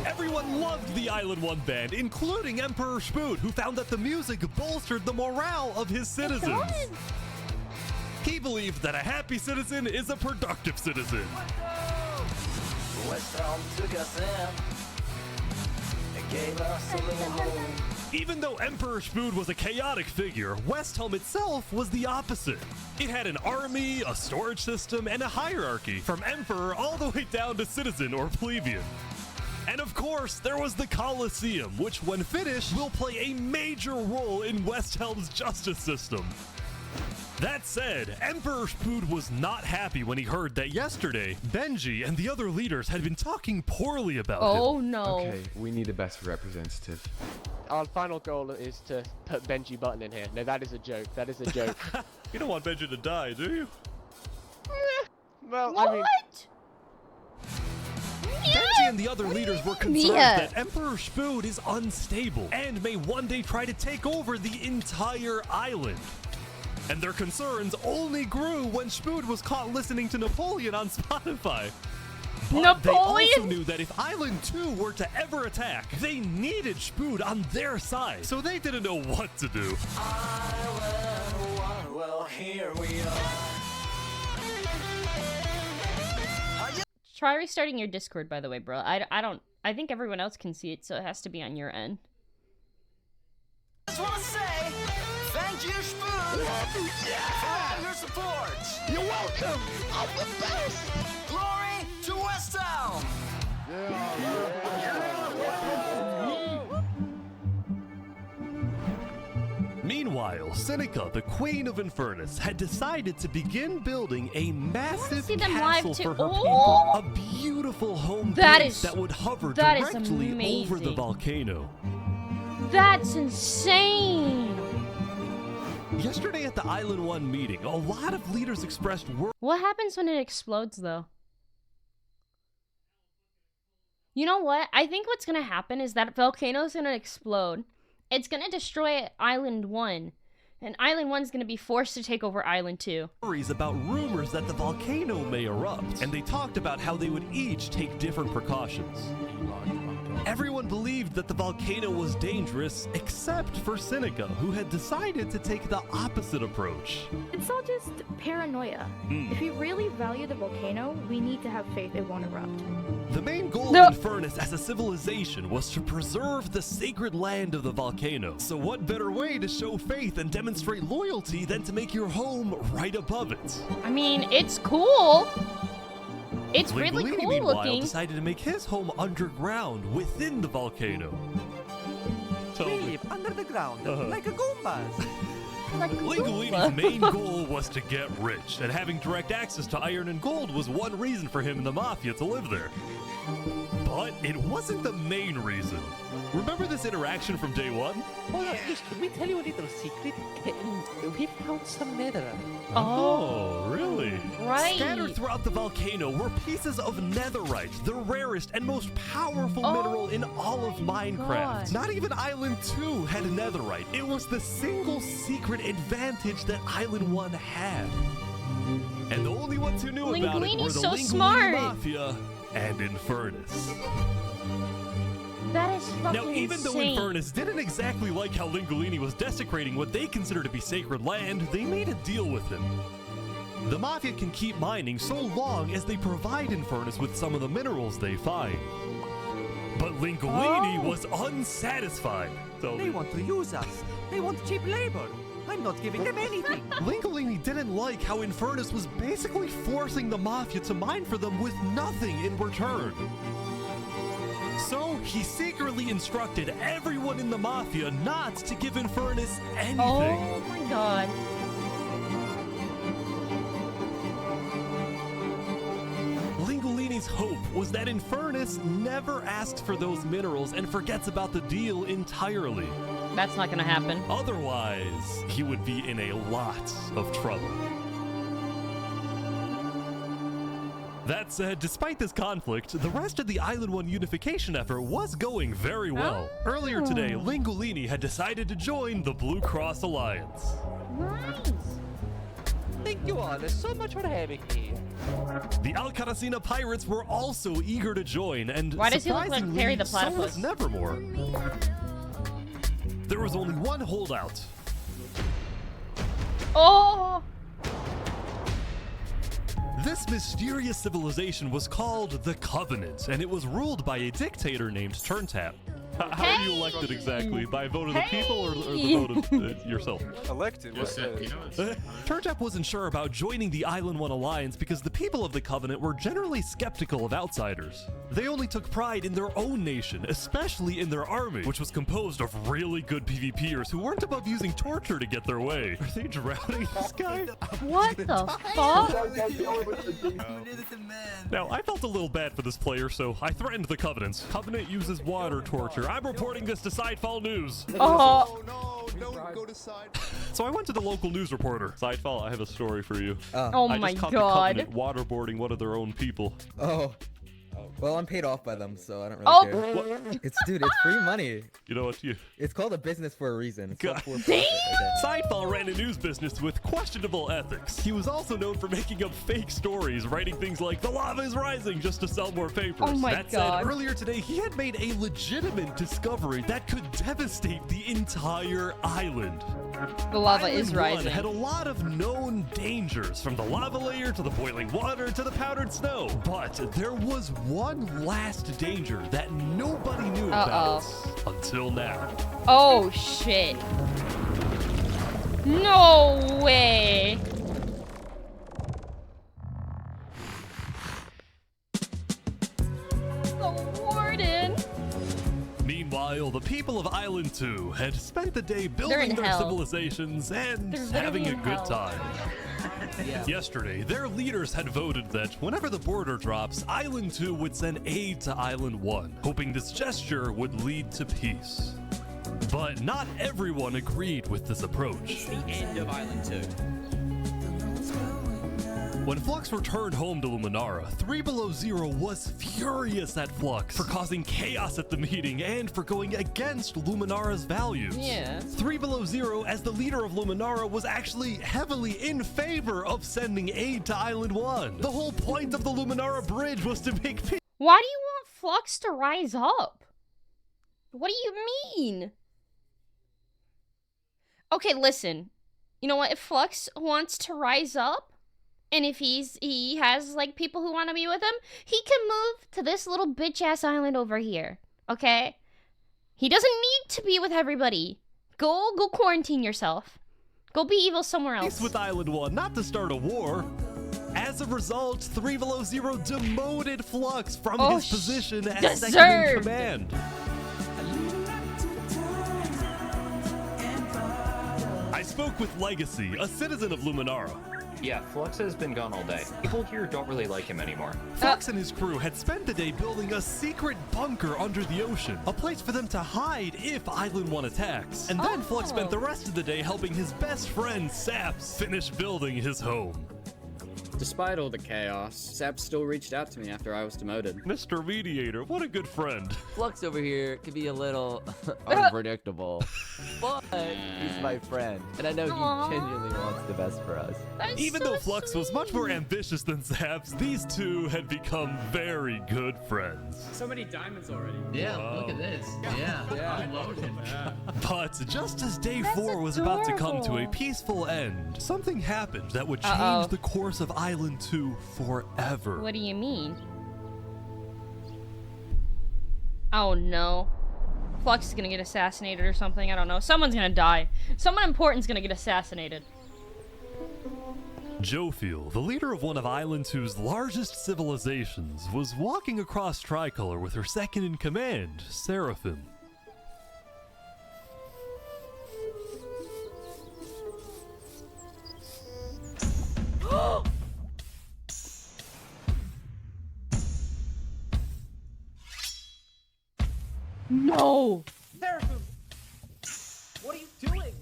Everyone loved the Island 1 band, including Emperor Spoon, who found that the music bolstered the morale of his citizens. He believed that a happy citizen is a productive citizen. West Helm took us in and gave us a little home. Even though Emperor Spoon was a chaotic figure, West Helm itself was the opposite. It had an army, a storage system, and a hierarchy, from Emperor all the way down to citizen or plebeian. And of course, there was the Colosseum, which when finished, will play a major role in West Helm's justice system. That said, Emperor Spood was not happy when he heard that yesterday, Benji and the other leaders had been talking poorly about him. Oh no. Okay, we need a best representative. Our final goal is to put Benji Button in here. No, that is a joke. That is a joke. You don't want Benji to die, do you? Well, What? I mean, Benji and the other leaders were concerned that Emperor Spood is unstable and may one day try to take over the entire island. And their concerns only grew when Spood was caught listening to Napoleon on Spotify. But they also knew that if Island 2 were to ever attack, they needed Spood on their side, so they didn't know what to do. Well, here we are. Try restarting your Discord, by the way, bro. I think everyone else can see it, so it has to be on your end. I just want to say thank you, Spoon, for all your support. You're welcome. I'm the best. Glory to West Helm. Meanwhile, Seneca, the Queen of Infernace, had decided to begin building a massive castle for her people. A beautiful home base that would hover directly over the volcano. That's insane! Yesterday at the Island 1 meeting, a lot of leaders expressed worry. What happens when it explodes, though? You know what? I think what's gonna happen is that volcano's gonna explode. It's gonna destroy Island 1. And Island 1's gonna be forced to take over Island 2. Worries about rumors that the volcano may erupt. And they talked about how they would each take different precautions. Everyone believed that the volcano was dangerous, except for Seneca, who had decided to take the opposite approach. It's all just paranoia. If we really value the volcano, we need to have faith it won't erupt. The main goal of Infernace as a civilization was to preserve the sacred land of the volcano. So what better way to show faith and demonstrate loyalty than to make your home right above it? I mean, it's cool. It's really Linguini, cool meanwhile, looking. decided to make his home underground within the volcano. Totally. Under the ground, like a Goombas. Linguini's main goal was to get rich, and having direct access to iron and gold was one reason for him and the Mafia to live there. But it wasn't the main reason. Remember this interaction from day one? Oh, yes, can we tell you a little secret? We found some netherite. Oh, really? Right. Scattered throughout the volcano were pieces of netherite, the rarest and most powerful mineral in all of Minecraft. Not even Island 2 had netherite. It was the single secret advantage that Island 1 had. And the only ones who knew about it were the Linguini Mafia and Infernace. That is fucking Now, even though insane. Infernace didn't exactly like how Linguini was desecrating what they consider to be sacred land, they made a deal with him. The Mafia can keep mining so long as they provide Infernace with some of the minerals they find. But Linguini was unsatisfied. They want to use us. They want cheap labor. I'm not giving them anything. Linguini didn't like how Infernace was basically forcing the Mafia to mine for them with nothing in return. So he secretly instructed everyone in the Mafia not to give Infernace anything. Oh my god. Linguini's hope was that Infernace never asks for those minerals and forgets about the deal entirely. That's not gonna happen. Otherwise, he would be in a lot of trouble. That said, despite this conflict, the rest of the Island 1 unification effort was going very well. Earlier today, Linguini had decided to join the Blue Cross Alliance. Nice. Thank you all so much for having me. The Alcaracina pirates were also eager to join, and Why does he look like surprisingly, Perry the so Platypus? was Nevermore. There was only one holdout. Oh! This mysterious civilization was called the Covenant, and it was ruled by a dictator named Turntap. How are you elected exactly? By a vote of the people or the vote of yourself? Elected? Turntap wasn't sure about joining the Island 1 Alliance because the people of the Covenant were generally skeptical of outsiders. They only took pride in their own nation, especially in their army, which was composed of really good PvPers who weren't above using torture to get their way. Are they drowning this guy? What the fuck? Now, I felt a little bad for this player, so I threatened the Covenant. Covenant uses water torture. I'm reporting this to Sidefall News. Oh. No, go to Side. So I went to the local news reporter. Sidefall, I have a story for you. Oh I my just caught god. the Covenant waterboarding one of their own people. Oh. Well, I'm paid off by them, so I don't really care. What? Dude, it's free money. You know what? It's called a business for a reason. It's not for Seinfeld ran a news business with questionable ethics. He was also known for making up fake stories, writing things like "the lava is rising" just to sell more papers. Oh my that God. said, earlier today he had made a legitimate discovery that could devastate the entire island. The lava Island is 1 rising. had a lot of known dangers, from the lava layer to the boiling water to the powdered snow. But there was one last danger that nobody knew about until now. Oh shit. No way. The warden. Meanwhile, the people of Island 2 had spent the day in building their hell. civilizations and They're having a literally in good hell. time. Yesterday, their leaders had voted that whenever the border drops, Island 2 would send aid to Island 1, hoping this gesture would lead to peace. But not everyone agreed with this approach. The end of Island 2. When Flux returned home to Luminara, 3 Below Zero was furious at Flux for causing chaos at the meeting and for going against Luminara's values. Yeah. 3 Below Zero, as the leader of Luminara, was actually heavily in favor of sending aid to Island 1. The whole point of the Luminara bridge was to make peace. Why do you want Flux to rise up? What do you mean? Okay, listen. You know what? If Flux wants to rise up, and if he has like people who want to be with him, he can move to this little bitch ass island over here. Okay? He doesn't need to be with everybody. Go quarantine yourself. Go be evil somewhere else. With Island 1, not to start a war. As a result, 3 Below Zero demoted Flux from his position as second in command. I spoke with Legacy, a citizen of Luminara. Yeah, Flux has been gone all day. People here don't really like him anymore. Flux and his crew had spent the day building a secret bunker under the ocean, a place for them to hide if Island 1 attacks. And then Flux spent the rest of the day helping his best friend, Saps, finish building his home. Despite all the chaos, Saps still reached out to me after I was demoted. Mr. Mediator, what a good friend. Flux over here can be a little unpredictable, but he's my friend, and I know he genuinely wants the best for us. Even though Flux was much more ambitious than Saps, these two had become very good friends. So many diamonds already. Yeah, look at this. Yeah. Unloaded. But just as day 4 was about to come to a peaceful end, something happened that would change the course of Island 2 forever. What do you mean? Oh no. Flux is gonna get assassinated or something, I don't know. Someone's gonna die. Someone important's gonna get assassinated. Jofiel, the leader of one of Island 2's largest civilizations, was walking across Tricolor with her second in command, Seraphim. No! Seraphim! What are you doing?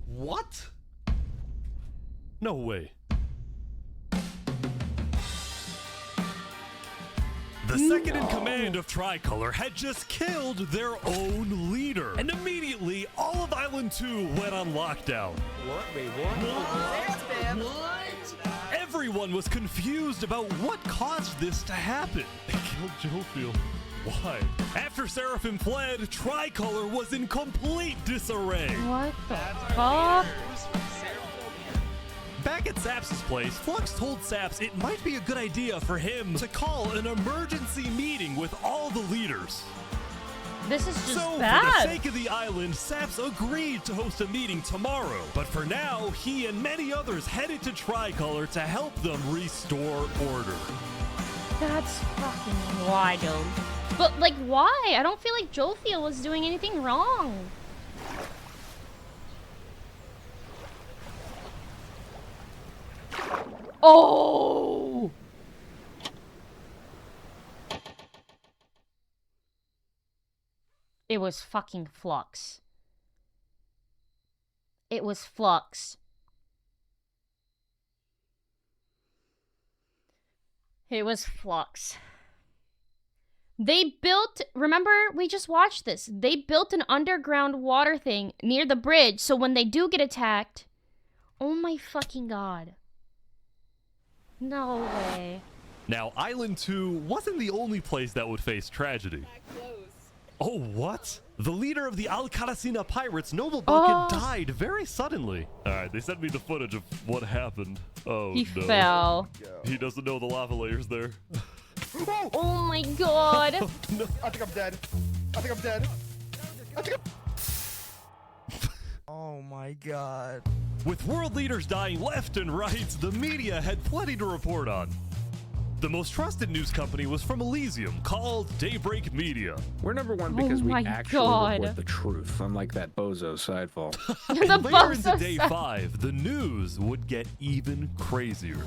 What? No way. The second in command of Tricolor had just killed their own leader. And immediately, all of Island 2 went on lockdown. What? Wait, what? Everyone was confused about what caused this to happen. They killed Jofiel. Why? After Seraphim fled, Tricolor was in complete disarray. What the fuck? Back at Saps' place, Flux told Saps it might be a good idea for him to call an emergency meeting with all the leaders. This is just so, bad. for the sake of the island, Saps agreed to host a meeting tomorrow. But for now, he and many others headed to Tricolor to help them restore order. That's fucking wild. But, like, why? I don't feel like Jofiel was doing anything wrong. Oh! It was fucking Flux. It was Flux. It was Flux. They built, remember, we just watched this. They built an underground water thing near the bridge, so when they do get attacked, oh my fucking god. No way. Now, Island 2 wasn't the only place that would face tragedy. Oh, what? The leader of the Al-Karasina pirates, Noble Bucket, died very suddenly. Alright, they sent me the footage of what happened. Oh, He no. fell. He doesn't know the lava layer's there. Oh my god. No. I think I'm dead. I think I'm dead. I think I'm... Oh my god. With world leaders dying left and right, the media had plenty to report on. The most trusted news company was from Elysium, called Daybreak Media. We're number one because we actually report the truth, unlike that bozo sidefall. Later into day 5, the news would get even crazier.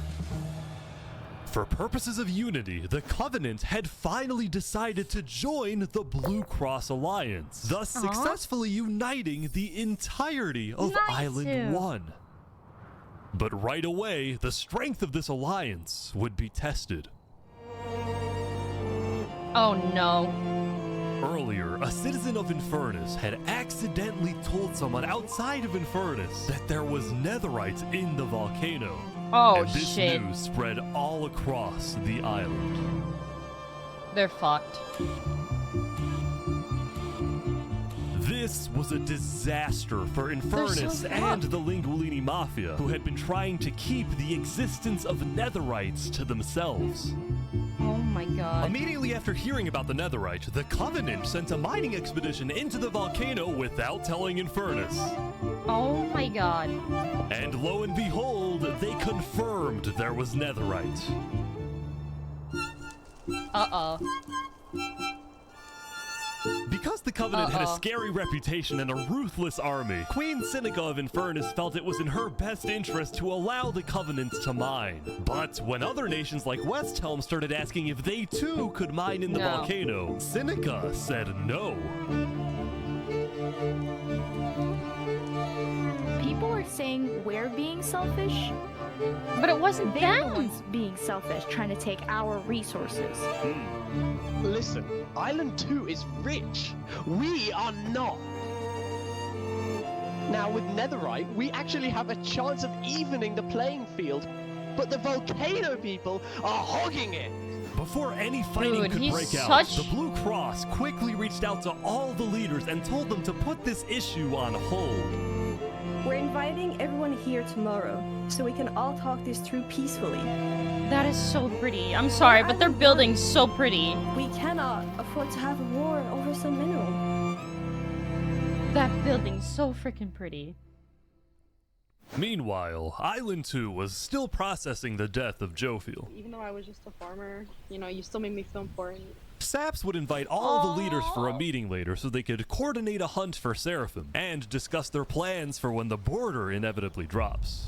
For purposes of unity, the Covenant had finally decided to join the Blue Cross Alliance, thus successfully uniting the entirety of Island 1. But right away, the strength of this alliance would be tested. Oh no. Earlier, a citizen of Infernace had accidentally told someone outside of Infernace that there was Netherite in the volcano. Oh and this shit. news spread all across the island. They're fucked. This was a disaster for Infernace and the Lingualini Mafia, who had been trying to keep the existence of Netherites to themselves. Oh my god. Immediately after hearing about the Netherite, the Covenant sent a mining expedition into the volcano without telling Infernace. Oh my god. And lo and behold, they confirmed there was Netherite. Uh-oh. Because the Covenant had a scary reputation and a ruthless army, Queen Seneca of Infernace felt it was in her best interest to allow the Covenant to mine. But when other nations like West Helm started asking if they too could mine in the volcano, Seneca said no. People are saying we're being selfish, but it wasn't They're the ones being selfish, trying to take our resources. Listen, Island 2 is rich. We are not. Now with Netherite, we actually have a chance of evening the playing field, but the volcano people are hogging it. Before any fighting could break out, the Blue Cross quickly reached out to all the leaders and told them to put this issue on hold. We're inviting everyone here tomorrow, so we can all talk this through peacefully. That is so pretty. I'm sorry, but their building's so pretty. We cannot afford to have a war over some mineral. That building's so freaking pretty. Meanwhile, Island 2 was still processing the death of Jofiel. Even though I was just a farmer, you know, you still made me feel important. Saps would invite all the leaders for a meeting later so they could coordinate a hunt for Seraphim and discuss their plans for when the border inevitably drops.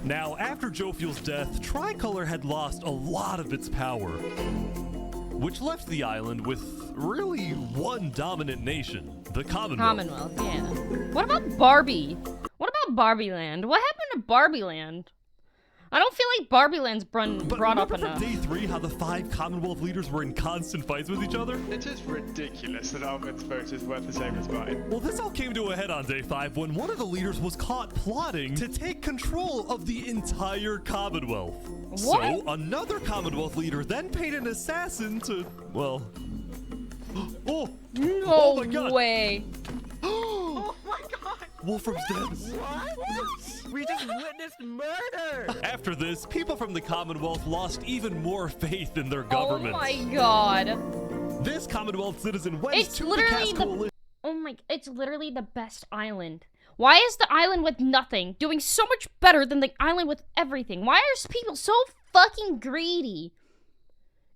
Now, after Jofiel's death, Tricolor had lost a lot of its power, which left the island with really one dominant nation, the Commonwealth. Yeah. What about Barbie? What about Barbie Land? What happened to Barbie Land? I don't feel like Barbie Land's brought up enough. Day 3, how the 5 Commonwealth leaders were in constant fights with each other? It is ridiculous that Almond's vote is worth the same as mine. Well, this all came to a head on day 5 when one of the leaders was caught plotting to take control of the entire Commonwealth. What? So, another Commonwealth leader then paid an assassin to, well... No my God. way. Oh my god! Wolfram's dead. What? We just witnessed murder! After this, people from the Commonwealth lost even more faith in their government. Oh my god. This Commonwealth citizen went It's to the literally cast coalition. it's literally the best island. Why is the island with nothing doing so much better than the island with everything? Why are people so fucking greedy?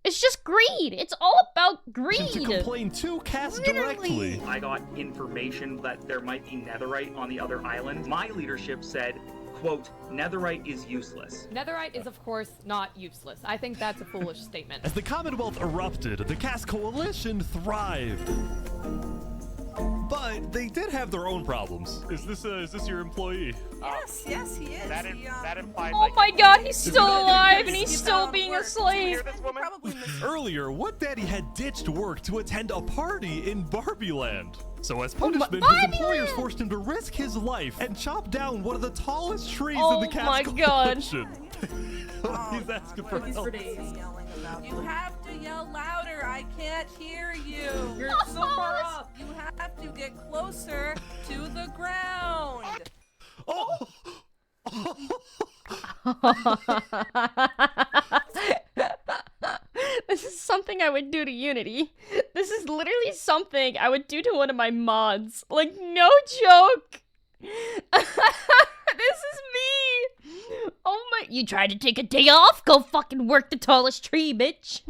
It's just greed. It's all about greed. To complain to cast directly. I got information that there might be netherite on the other island. My leadership said, quote, netherite is useless. Netherite is, of course, not useless. I think that's a foolish statement. As the Commonwealth erupted, the cast coalition thrived. But But they did have their own problems. Is this your employee? Yes, he is. That implies. Oh my god, he's still alive and he's still being a slave. Earlier, What Daddy had ditched work to attend a party in Barbie Land. So as punishment, his employers forced him to risk his life and chop down one of the tallest trees in the cat's collection. He's asking for help. You have to yell louder. I can't hear you. You're so far up. You have to get closer to the ground. Oh. This is something I would do to Unity. This is literally something I would do to one of my mods. Like, no joke. This is me. Oh my, you tried to take a day off? Go fucking work the tallest tree, bitch.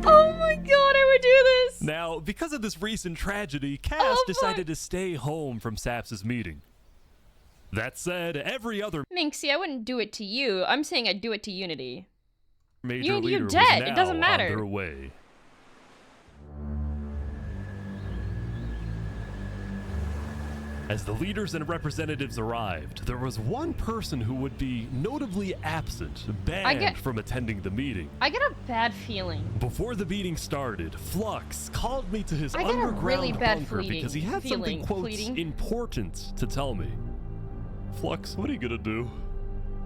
Oh my god, I would do this. Now, because of this recent tragedy, Cass decided to stay home from Saps' meeting. That said, every other Minxie, I wouldn't do it to you. I'm saying I'd do it to Unity. major You're leader dead. was It doesn't now on matter. their way. As the leaders and representatives arrived, there was one person who would be notably absent, banned from attending the meeting. I get a bad feeling. Before the meeting started, Flux called me to his I get a underground really bad bunker because he had something, quote, important to tell me. Flux, what are you gonna do?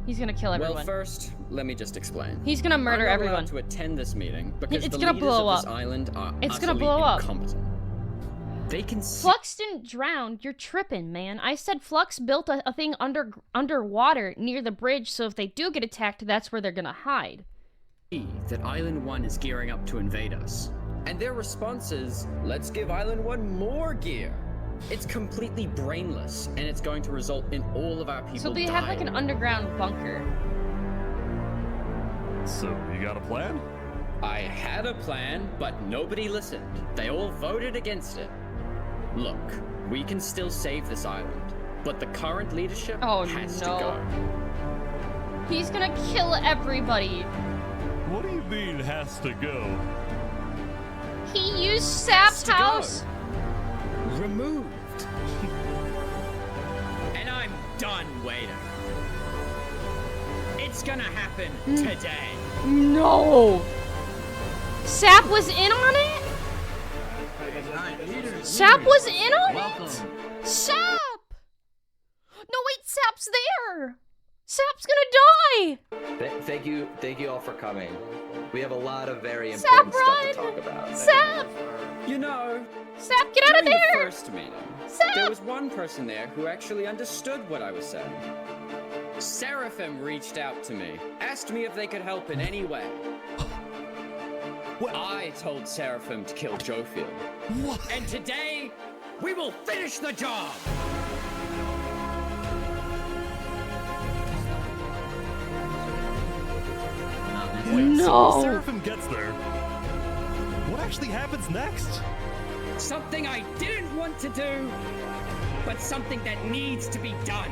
He's gonna kill everyone. Well, first, let me just explain. He's gonna murder I'm not everyone. allowed to attend this meeting because It's the gonna leaders blow of this up. island are It's gonna utterly blow up. incompetent. They can see. Flux didn't drown. You're tripping, man. I said Flux built a thing underwater near the bridge, so if they do get attacked, that's where they're gonna hide. That Island 1 is gearing up to invade us. And their response is, let's give Island 1 more gear. It's completely brainless, and it's going to result in all of our people So they dying. have like an underground bunker. So, you got a plan? I had a plan, but nobody listened. They all voted against it. Look, we can still save this island, but the current leadership has to go. He's gonna kill everybody. What do you mean, has to go? He used Sap's house. Removed. And I'm done waiting. It's gonna happen today. No. Sap was in on it? Sap was in on it? Sap! No, wait, Sap's there! Sap's gonna die! Thank you all for coming. We have a lot of very Sap, important stuff run! to talk about. Sap! You know, Sap, get out of during there! the first meeting, Sap! there was one person there who actually understood what I was saying. Seraphim reached out to me, asked me if they could help in any way. I told Seraphim to kill Jofield. And today, we will finish the job! Wait, so No. Seraphim gets there. What actually happens next? Something I didn't want to do, but something that needs to be done.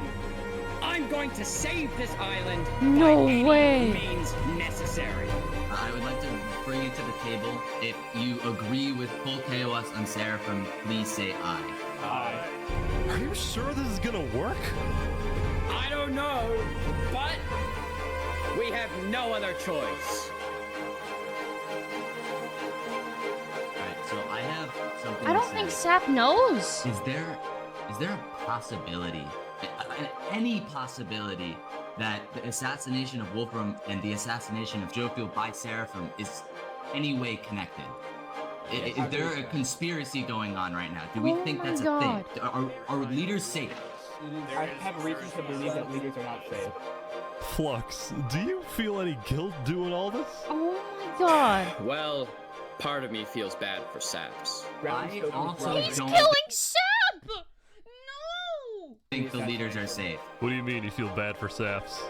I'm going to save this island No by any way. means necessary. I would like to bring you to the table. If you agree with full KOS on Seraphim, please say aye. Aye. Are you sure this is gonna work? I don't know, but we have no other choice. Alright, so I have something I don't to think say. Sap knows. Is there a possibility, any possibility, that the assassination of Wolfram and the assassination of Jofield by Seraphim is any way connected? Is there a conspiracy going on right now? Do we think that's a thing? Are leaders safe? I have reason to believe that leaders are not safe. Flux, do you feel any guilt doing all this? Oh my god. Well, part of me feels bad for Saps. I also He's don't killing Sap! No! think the leaders are safe. What do you mean you feel bad for Saps?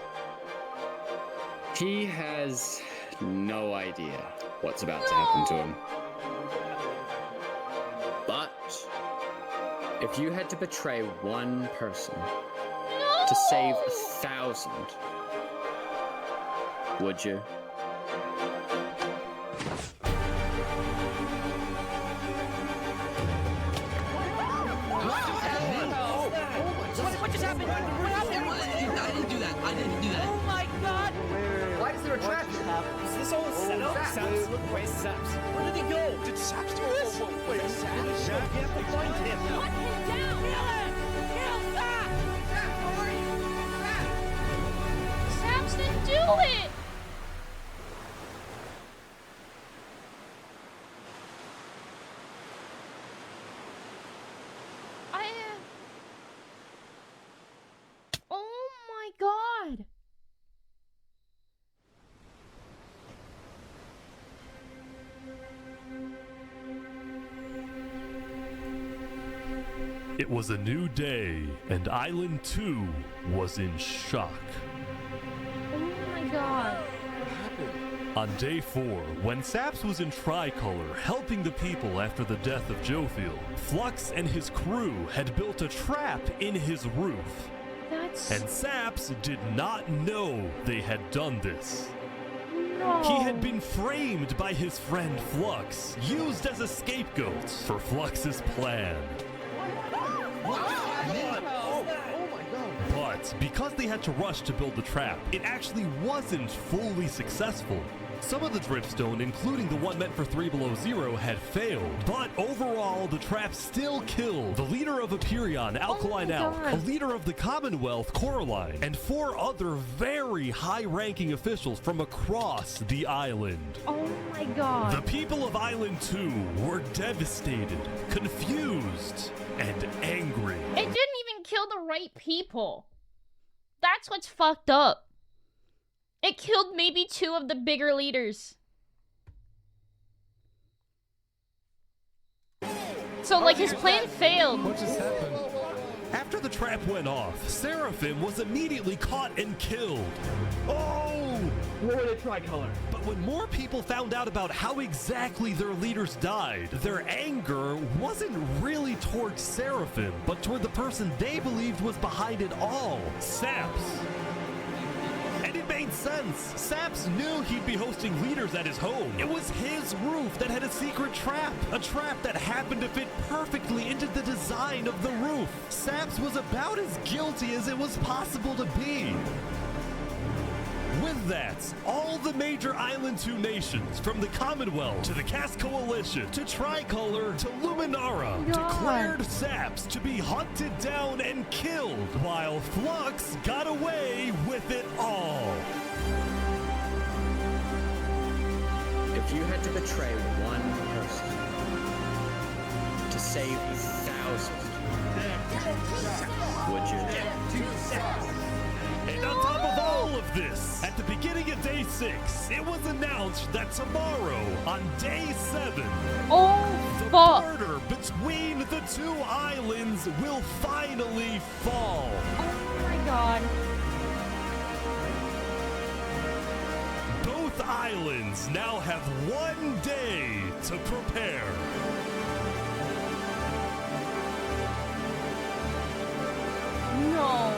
He has no idea what's about to happen to him. But if you had to betray one person to save 1,000, would you? did he do that? Oh my god! Why is there a trap? Is this all a setup? Saps? Where's Saps? Where did he go? Did Saps do this? Wait, Saps? You have to find him. Hunt him down! Kill him! Kill Saps! Saps, where are you? Saps! Saps didn't do it! Oh my god! It was a new day, and Island 2 was in shock. Oh my god. On day 4, when Saps was in Tricolor helping the people after the death of Jofield, Flux and his crew had built a trap in his roof. And Saps did not know they had done this. No. He had been framed by his friend Flux, used as a scapegoat for Flux's plan. But because they had to rush to build the trap, it actually wasn't fully successful. Some of the dripstone, including the one meant for 3 Below Zero, had failed. But overall, the trap still killed the leader of Aperion, Alkaline Alk, a leader of the Commonwealth, Coraline, and 4 other very high-ranking officials from across the island. Oh my god. The people of Island 2 were devastated, confused, and angry. It didn't even kill the right people. That's what's fucked up. It killed maybe 2 of the bigger leaders. So, like, his plan failed. What just happened? After the trap went off, Seraphim was immediately caught and killed. Oh! What were they Tricolor? But when more people found out about how exactly their leaders died, their anger wasn't really towards Seraphim, but toward the person they believed was behind it all, Saps. And it made sense. Saps knew he'd be hosting leaders at his home. It was his roof that had a secret trap. A trap that happened to fit perfectly into the design of the roof. Saps was about as guilty as it was possible to be. With that, all the major Island 2 nations, from the Commonwealth to the Cast Coalition to Tricolor to Luminara, declared Saps to be hunted down and killed, while Flux got away with it all. If you had to betray one person to save thousands, would you? And on top of all of this, at the beginning of day 6, it was announced that tomorrow, on day 7, the border between the 2 islands will finally fall. Oh my god. Both islands now have 1 day to prepare. No.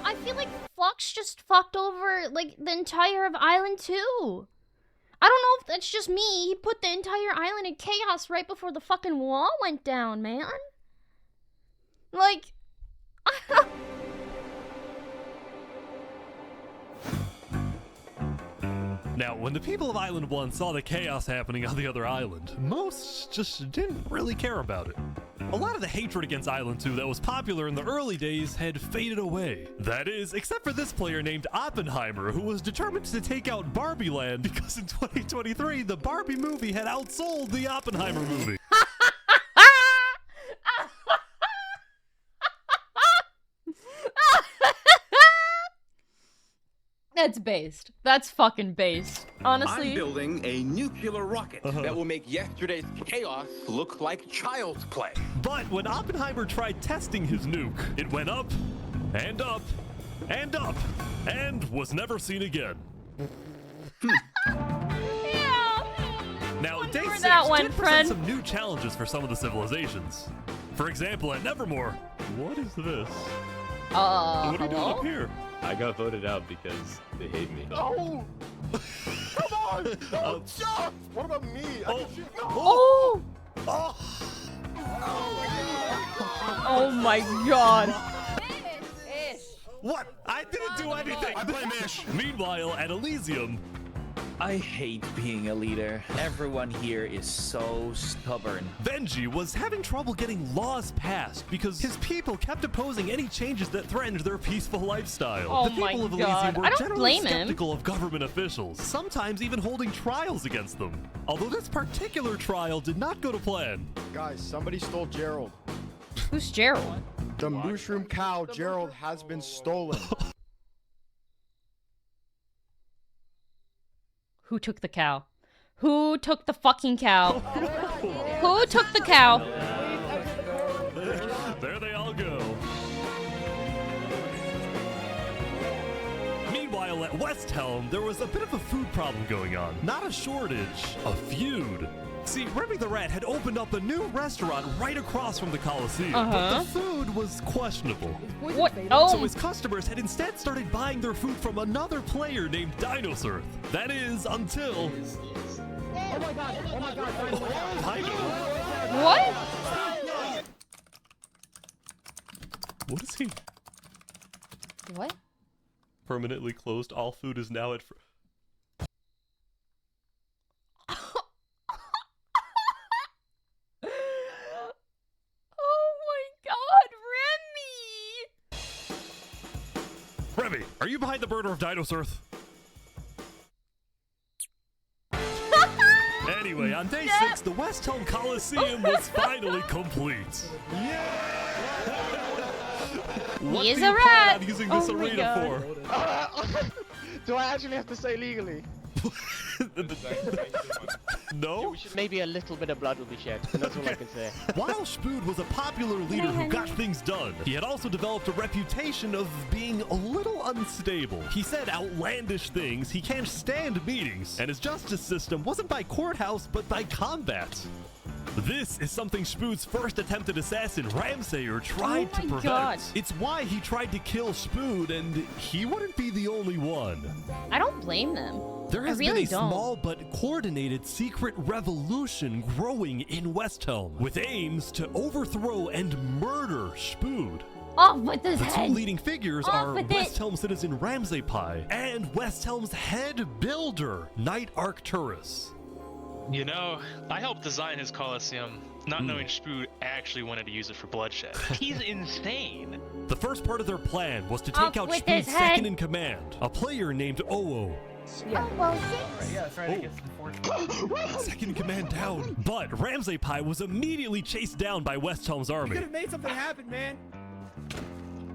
I feel like Flux just fucked over, like, the entire of Island 2. I don't know if that's just me. He put the entire island in chaos right before the fucking wall went down, man. Like... Now, when the people of Island 1 saw the chaos happening on the other island, most just didn't really care about it. A lot of the hatred against Island 2 that was popular in the early days had faded away. That is, except for this player named Oppenheimer, who was determined to take out Barbie Land because in 2023, the Barbie movie had outsold the Oppenheimer movie. That's based. That's fucking based. Honestly. I'm building a nuclear rocket that will make yesterday's chaos look like child's play. But when Oppenheimer tried testing his nuke, it went up, and up, and up, and was never seen again. Now, day 6 did present some new challenges for some of the civilizations. For example, at Nevermore, what is this? What are you doing up here? I got voted out because they hate me. No! Come on! Don't jump! What about me? I can shoot. No! Oh! Oh my god. What? I didn't do anything. I blame Ish. Meanwhile, at Elysium, I hate being a leader. Everyone here is so stubborn. Benji was having trouble getting laws passed because his people kept opposing any changes that threatened their peaceful lifestyle. Oh The people my of God. Elysium were I don't generally blame him. skeptical of government officials, sometimes even holding trials against them. Although this particular trial did not go to plan. Guys, somebody stole Gerald. Who's Gerald? The mushroom cow, Gerald, has been stolen. Who took the cow? Who took the fucking cow? Who took the cow? There they all go. Meanwhile, at West Helm, there was a bit of a food problem going on. Not a shortage, a feud. See, Remy the Rat had opened up a new restaurant right across from the Coliseum, but the food was questionable. What? Oh. So his customers had instead started buying their food from another player named Dinosaur. That is, until... Oh my god, oh my god, What? What is he? What? Permanently closed. All food is now at... Remy, are you behind the murder of Dinosaur? Anyway, on day 6, the West Helm Coliseum was finally complete. What He is do you a plan rat. on using this Oh my arena God. for? Do I actually have to say legally? No? Maybe a little bit of blood will be shed, and that's all I can say. While Spood was a popular leader who got things done, he had also developed a reputation of being a little unstable. He said outlandish things, he can't stand meetings, and his justice system wasn't by courthouse, but by combat. This is something Spood's first attempted assassin, Ramsayer, tried to prevent. God. It's why he tried to kill Spood, and he wouldn't be the only one. I don't blame them. There has I really been a don't. small but coordinated secret revolution growing in West Helm, with aims to overthrow and murder Spood. Off with his The head. two leading figures Off are with West it. Helm citizen Ramsay and West Helm's head builder, Knight Arcturus. You know, I helped design his Coliseum, not knowing Spood actually wanted to use it for bloodshed. He's insane. The first part of their plan was to take Off out with Spood's his head. second in command, a player named Oo. Oh, well, Yeah, that's right. I guess the Second in command down. But Ramsay was immediately chased down by West Helm's You army. could have made something happen, man.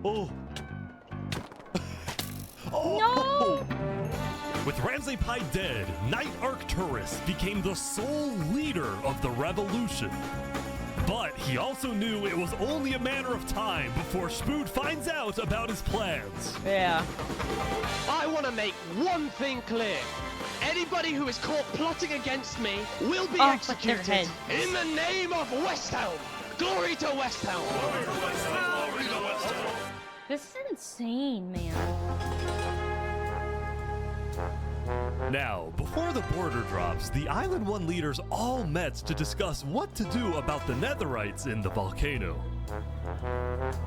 Oh. No! With Ramsay dead, Knight Arcturus became the sole leader of the revolution. But he also knew it was only a matter of time before Spood finds out about his plans. Yeah. I want to make one thing clear. Anybody who is caught plotting against me will be Off with their executed heads. in the name of West Helm. Glory to West Helm. This is insane, man. Now, before the border drops, the Island 1 leaders all met to discuss what to do about the Netherites in the volcano.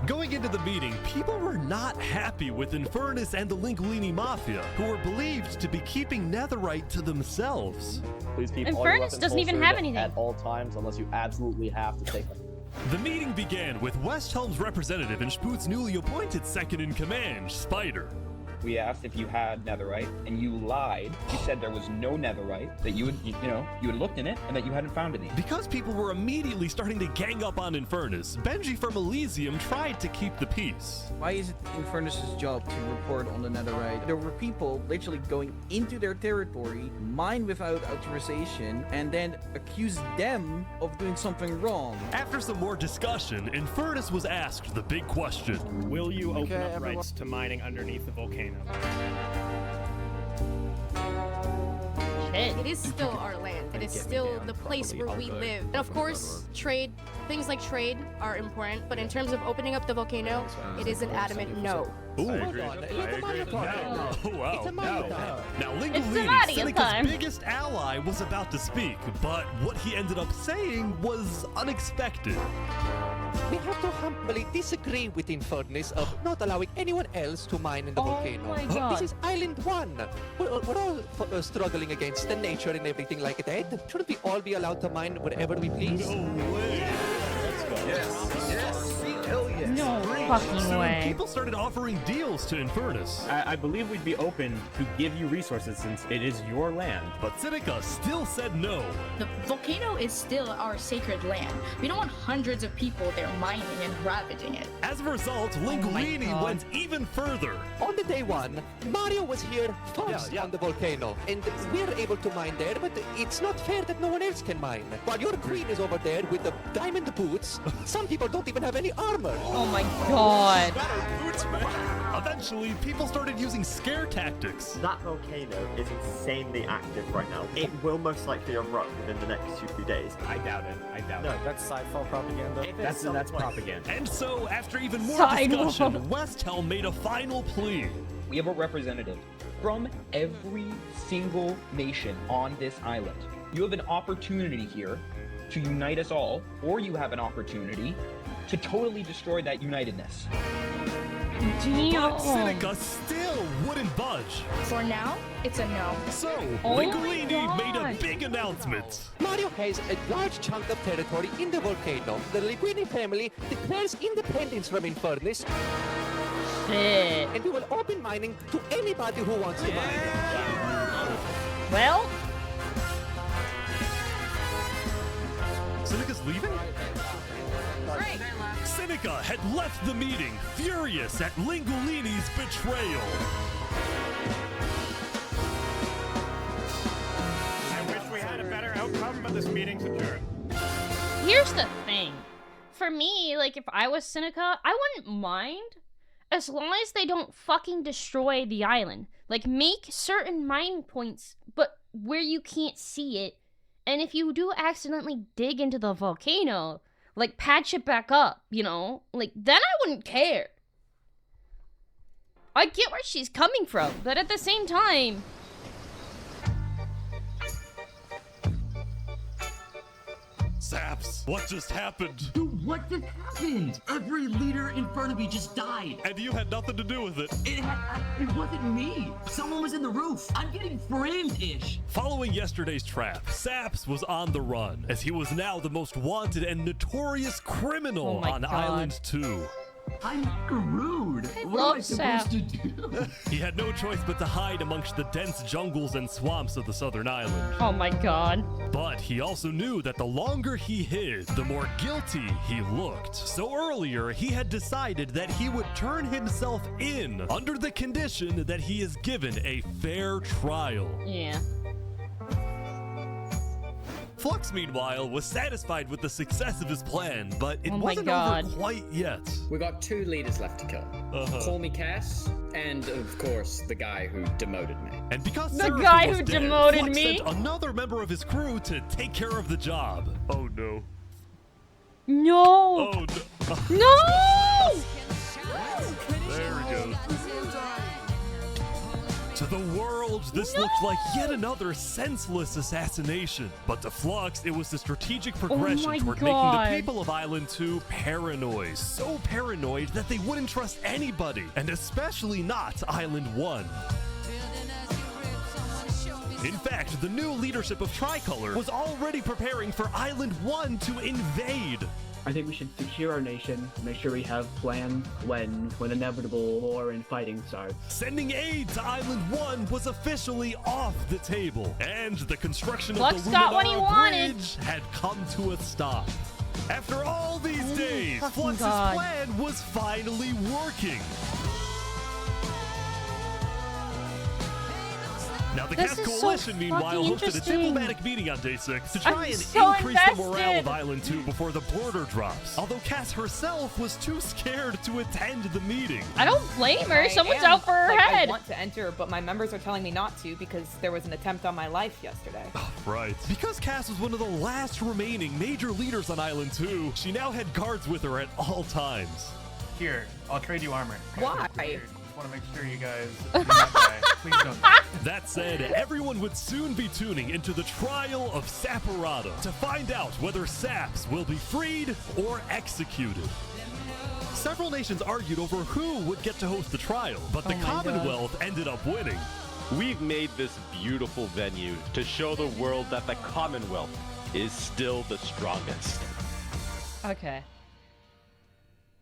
Going into the meeting, people were not happy with Infernace and the Linguini Mafia, who were believed to be keeping Netherite to themselves. Please keep all your Infernace weapons doesn't even holstered have anything. at all times unless you absolutely have to take them. The meeting began with West Helm's representative and Spood's newly appointed second-in-command, Spider. We asked if you had netherite, and you lied. You said there was no netherite, that you had looked in it, and that you hadn't found any. Because people were immediately starting to gang up on Infernace, Benji from Elysium tried to keep the peace. Why is it Infernace's job to report on the netherite? There were people literally going into their territory, mine without authorization, and then accuse them of doing something wrong. After some more discussion, Infernace was asked the big question. Will you open up rights to mining underneath the volcano? Shit. It is still our land. It is still the place where we live. And of course, trade, things like trade are important, but in terms of opening up the volcano, it is an adamant no. Ooh. I agree. Oh, wow. Now, It's Linguini, Tomatia Seneca's time. biggest ally, was about to speak, but what he ended up saying was unexpected. We have to humbly disagree with Infernace of not allowing anyone else to mine in the volcano. my God. This is Island 1. We're all struggling against the nature and everything like that. Shouldn't we all be allowed to mine wherever we please? No way. Hell yes. No fucking Soon, way. people started offering deals to Infernace. I believe we'd be open to give you resources since it is your land. But Seneca still said no. The volcano is still our sacred land. We don't want hundreds of people there mining and ravaging it. As a result, Linguini went even further. On the day one, Mario was here first on the volcano, and we're able to mine there, but it's not fair that no one else can mine. While your queen is over there with the diamond boots, some people don't even have any armor. Oh my god. Boots, man. Eventually, people started using scare tactics. That volcano is insanely active right now. It will most likely erupt within the next 2 days. I doubt it. I doubt No, it. that's sci-fi propaganda. That's propaganda. And so, after even more Sidewalk. discussion, West Helm made a final plea. We have a representative from every single nation on this island. You have an opportunity here to unite us all, or you have an opportunity to totally destroy that unitedness. But Seneca still wouldn't budge. For now, it's a no. So, Oh my Linguini made a God. big announcement. Mario has a large chunk of territory in the volcano. The Linguini family declares independence from Infernace, Shit. and we will open mining to anybody who wants to mine. Well, Seneca's leaving? Great. Seneca had left the meeting, furious at Linguini's betrayal. I wish we had a better outcome, but this meeting's adjourned. here's the thing. For me, like, if I was Seneca, I wouldn't mind as long as they don't fucking destroy the island. Like, make certain mining points, but where you can't see it. And if you do accidentally dig into the volcano, like, patch it back up, you know? Like, then I wouldn't care. I get where she's coming from, but at the same time... Saps, what just happened? Dude, what just happened? Every leader in front of me just died. And you had nothing to do with it. It wasn't me. Someone was in the roof. I'm getting framed-ish. Following yesterday's trap, Saps was on the run, as he was now the most wanted and notorious criminal on Island 2. I'm screwed. What love am I supposed Sap. to do? He had no choice but to hide amongst the dense jungles and swamps of the southern island. Oh my god. But he also knew that the longer he hid, the more guilty he looked. So earlier, he had decided that he would turn himself in under the condition that he is given a fair trial. Yeah. Flux, meanwhile, was satisfied with the success of his plan, but it Oh my wasn't God. over quite yet. We got 2 leaders left to kill. Call me Cass, and of course, the guy who demoted me. And because The Seraphim guy was who dead, demoted Flux me? sent another member of his crew to take care of the job. Oh no. No! Oh no. No! There he goes. To the world, this looked like yet another senseless assassination. But to Flux, it was a strategic progression my toward God. making the people of Island 2 paranoid. So paranoid that they wouldn't trust anybody, and especially not Island 1. In fact, the new leadership of Tricolor was already preparing for Island 1 to invade. I think we should secure our nation, make sure we have plans when inevitable war and fighting starts. Sending aid to Island 1 was officially off the table, and the construction Flux of the got what he Luminara wanted. Bridge had come to a stop. After all these days, fucking Flux's God. plan was finally working. Now, the This Gas is so Coalition, meanwhile, fucking hosted a interesting. diplomatic meeting on day 6 to try I'm and so increase the morale invested. of Island 2 before the border drops. Although Cass herself was too scared to attend the meeting. I don't blame her. I Someone's am, out for her like, I head. want to enter, but my members are telling me not to because there was an attempt on my life yesterday. Right. Because Cass was one of the last remaining major leaders on Island 2, she now had guards with her at all times. Here, I'll trade you armor. Why? Just want to make sure you guys do not die. Please don't. That said, everyone would soon be tuning into the trial of Saparata to find out whether Saps will be freed or executed. Several nations argued over who would get to host the trial, but the Commonwealth ended up winning. We've made this beautiful venue to show the world that the Commonwealth is still the strongest. Okay.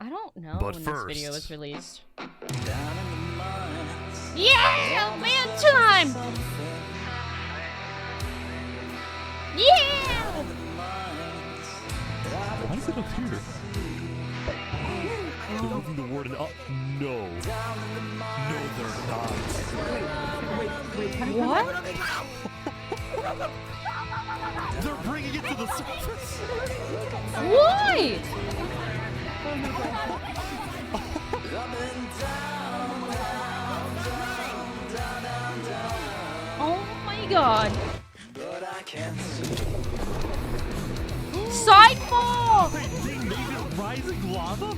I don't know But when first, this video was released. Yeah! Man time! Yeah! Why is it up here? They're moving the warden up. No. No, they're not. What? They're bringing it to the surface. Why? Oh my god. Sideball! They made it rising lava?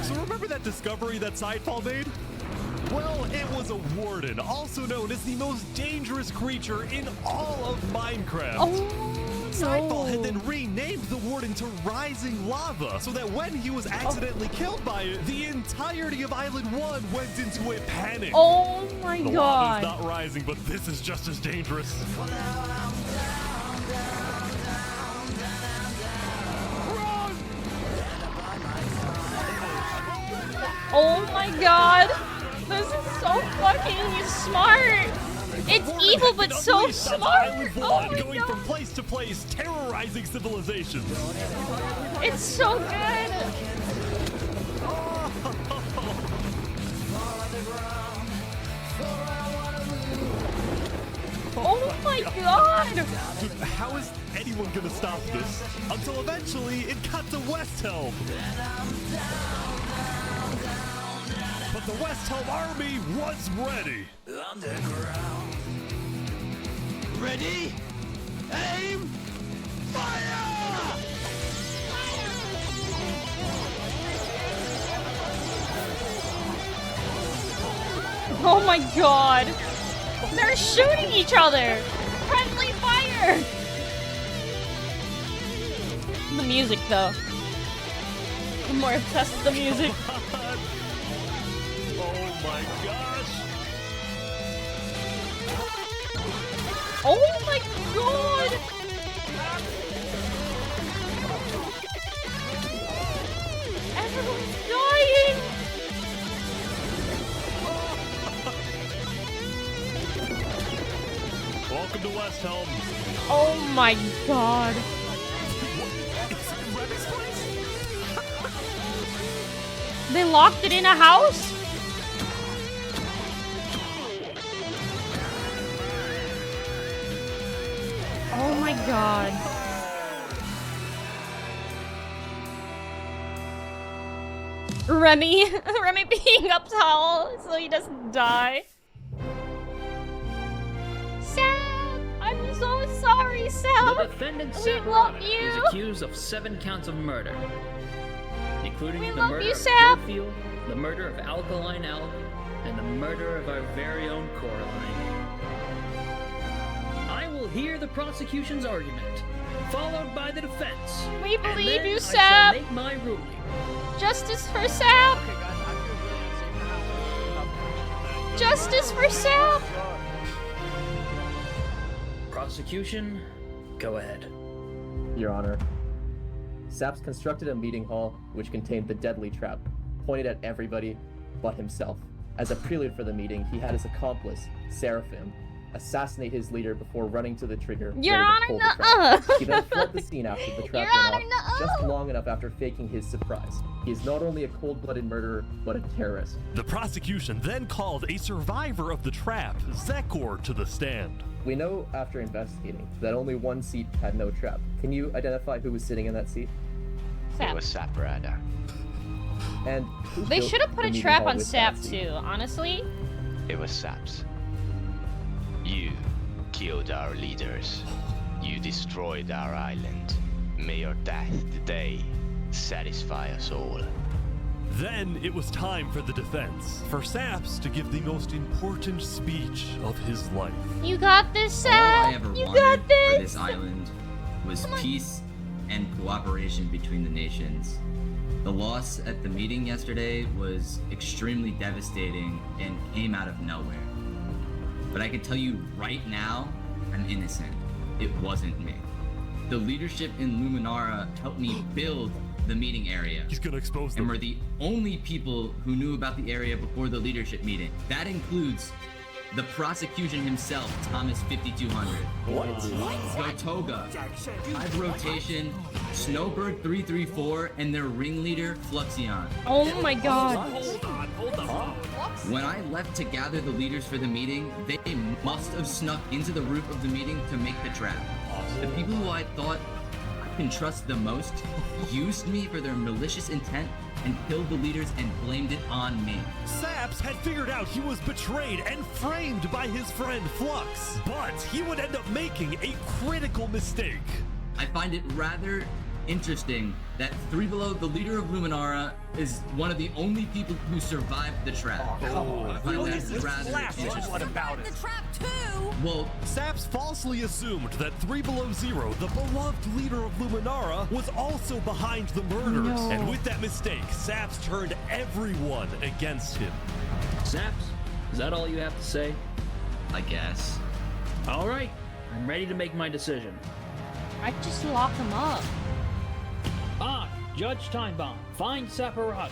So remember that discovery that Sidefall made? Well, it was a warden, also known as the most dangerous creature in all of Minecraft. Oh, Sidefall had then renamed the warden to Rising Lava, so that when he was accidentally killed by it, the entirety of Island 1 went into a panic. Oh my the god. lava's not rising, but this is just as dangerous. Oh my god. This is so fucking smart. It's evil but so smart. Oh my going from place to place, terrorizing civilizations. It's so good. Oh my god. Dude, how is anyone gonna stop this? Until eventually it cut to West Helm. But the West Helm army was ready. Ready? Aim! Fire! Oh my god. They're shooting each other. Friendly fire. The music though. I'm more obsessed with the music. Oh my gosh. Oh my god. Everyone's dying. Welcome to West Helm. Oh my god. They locked it in a house? Oh my god. Remy being up tall so he doesn't die. Sap! I'm so sorry, Sap! The defendant, We love Saparata, you! is accused of 7 counts of murder, including We the love murder you, of Sap! Jofiel, the murder of Alkaline Elk, and the murder of our very own Coraline. I will hear the prosecution's argument, followed by the defense. We and believe then you, I Sap! shall make my ruling. Justice for Sap! Justice for Sap! Prosecution, go ahead. Your Honor, Saps constructed a meeting hall which contained the deadly trap, pointed at everybody but himself. As a prelude for the meeting, he had his accomplice, Seraphim, assassinate his leader before running to the trigger. Your ready to Honor, pull the trap. nuh-uh. He then fled the scene after the trap Your went Honor, off, nuh-uh. just long enough after faking his surprise. He is not only a cold-blooded murderer, but a terrorist. The prosecution then called a survivor of the trap, Zekor, to the stand. We know after investigating that only one seat had no trap. Can you identify who was sitting in that seat? Sap. It was Saparata. And who They built should have put the a meeting trap hall on with Sap that seat? too, honestly. It was Saps. You killed our leaders. You destroyed our island. May your death today satisfy us all. Then it was time for the defense, for Saps to give the most important speech of his life. You got this, All I Sap. ever You wanted got for this. this island was peace and cooperation between the nations. The loss at the meeting yesterday was extremely devastating and came out of nowhere. But I can tell you right now, I'm innocent. It wasn't me. The leadership in Luminara helped me build the meeting area. He's gonna expose them. And we're the only people who knew about the area before the leadership meeting. That includes the prosecution himself, Thomas 5200. What? Gotoga, Hive Rotation, Snowbird 334, and their ringleader, Fluxion. Oh my god. Hold on. When I left to gather the leaders for the meeting, they must have snuck into the roof of the meeting to make the trap. The people who I thought I can trust the most used me for their malicious intent and killed the leaders and blamed it on me. Saps had figured out he was betrayed and framed by his friend Flux, but he would end up making a critical mistake. I find it rather interesting that Three Below, the leader of Luminara, is one of the only people who survived the trap. I find that rather interesting. What about it? The trap too. Well, Saps falsely assumed that 3 Below Zero, the beloved leader of Luminara, was also behind the murders. No. And with that mistake, Saps turned everyone against him. Saps, is that all you have to say? I guess. All right, I'm ready to make my decision. I just lock him up. I, Judge Timebomb, find Saparado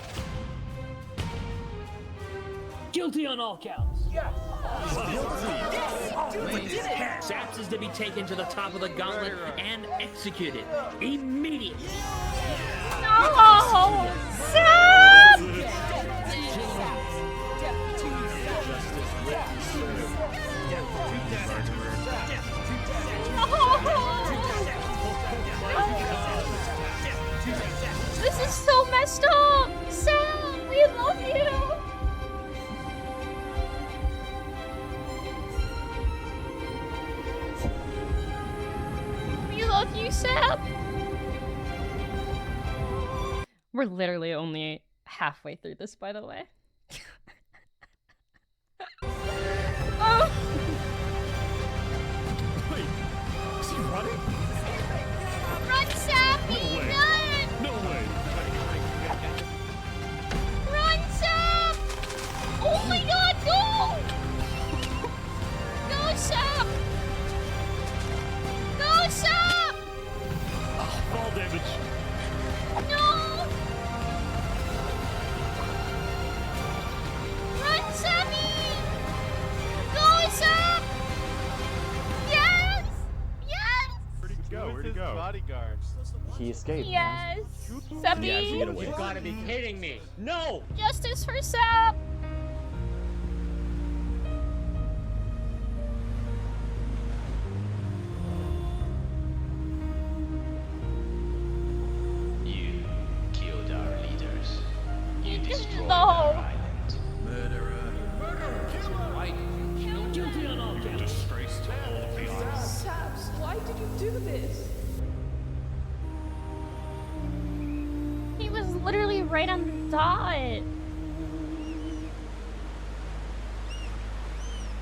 guilty on all counts. Yes. Saps is to be taken to the top of the gauntlet and executed immediately. No! Sap! This is so messed up! Sam, we love you! We love you, Sam! We're literally only halfway through this, by the way. Oh! Wait, is he running? Run, Sappy! No way. Run! No way. Run, Sap! Oh my god, go! Go, Sap! Go, Sap! Oh, fall damage. No! Run, Sappy! Go, Sap! Yes! Yes! Where'd he go? Where'd he go? Bodyguards. He escaped. Yes! Sappy! You've got to be kidding me. No! Justice for Sap! You killed our leaders. You destroyed No. our island. Guilty on all counts. Disgrace to all of the island. Saps, why did you do this? He was literally right on the dot.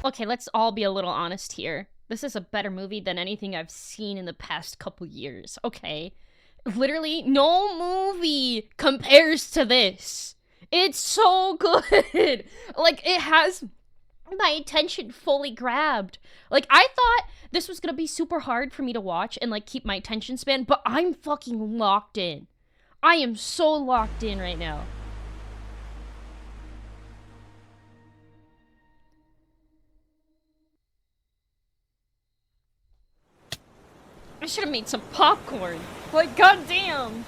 Okay, let's all be a little honest here. This is a better movie than anything I've seen in the past couple years, okay? Literally, no movie compares to this. It's so good. Like, it has my attention fully grabbed. Like, I thought this was gonna be super hard for me to watch and, like, keep my attention span, but I'm fucking locked in. I am so locked in right now. I should have made some popcorn. Like, goddamn.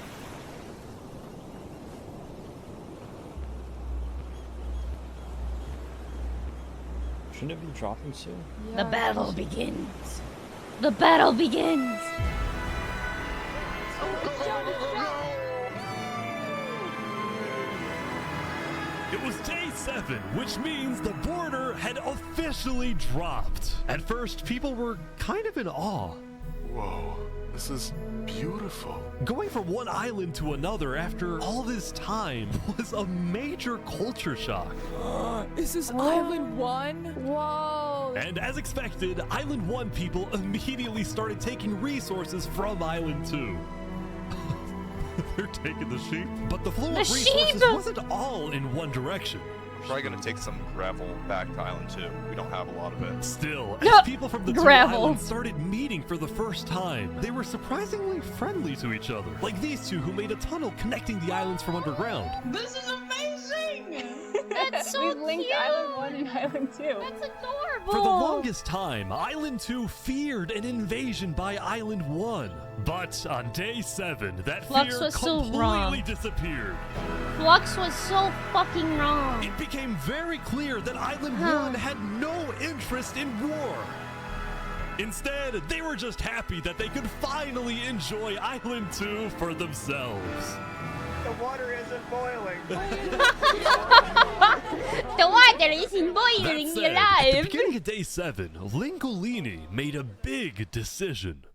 Shouldn't it be dropping soon? The battle begins. The battle begins. It was day 7, which means the border had officially dropped. At first, people were kind of in awe. Whoa. This is beautiful. Going from one island to another after all this time was a major culture shock. Is this Island 1? Whoa. And as expected, Island 1 people immediately started taking resources from Island 2. They're taking the sheep. But the flow of resources wasn't all in one direction. Probably gonna take some gravel back to Island 2. We don't have a lot of it. Still, as people from the two islands started meeting for the first time, they were surprisingly friendly to each other. Like these two who made a tunnel connecting the islands from underground. This is amazing! That's so We've linked cute. Island 1 and Island 2. That's adorable. For the longest time, Island 2 feared an invasion by Island 1. But on day 7, that Flux fear was so completely wrong. disappeared. Flux was so fucking wrong. It became very clear that Island 1 had no interest in war. Instead, they were just happy that they could finally enjoy Island 2 for themselves. The water isn't boiling. The water isn't boiling, That you're said, at the alive. beginning of day 7, Lingolini made a big decision.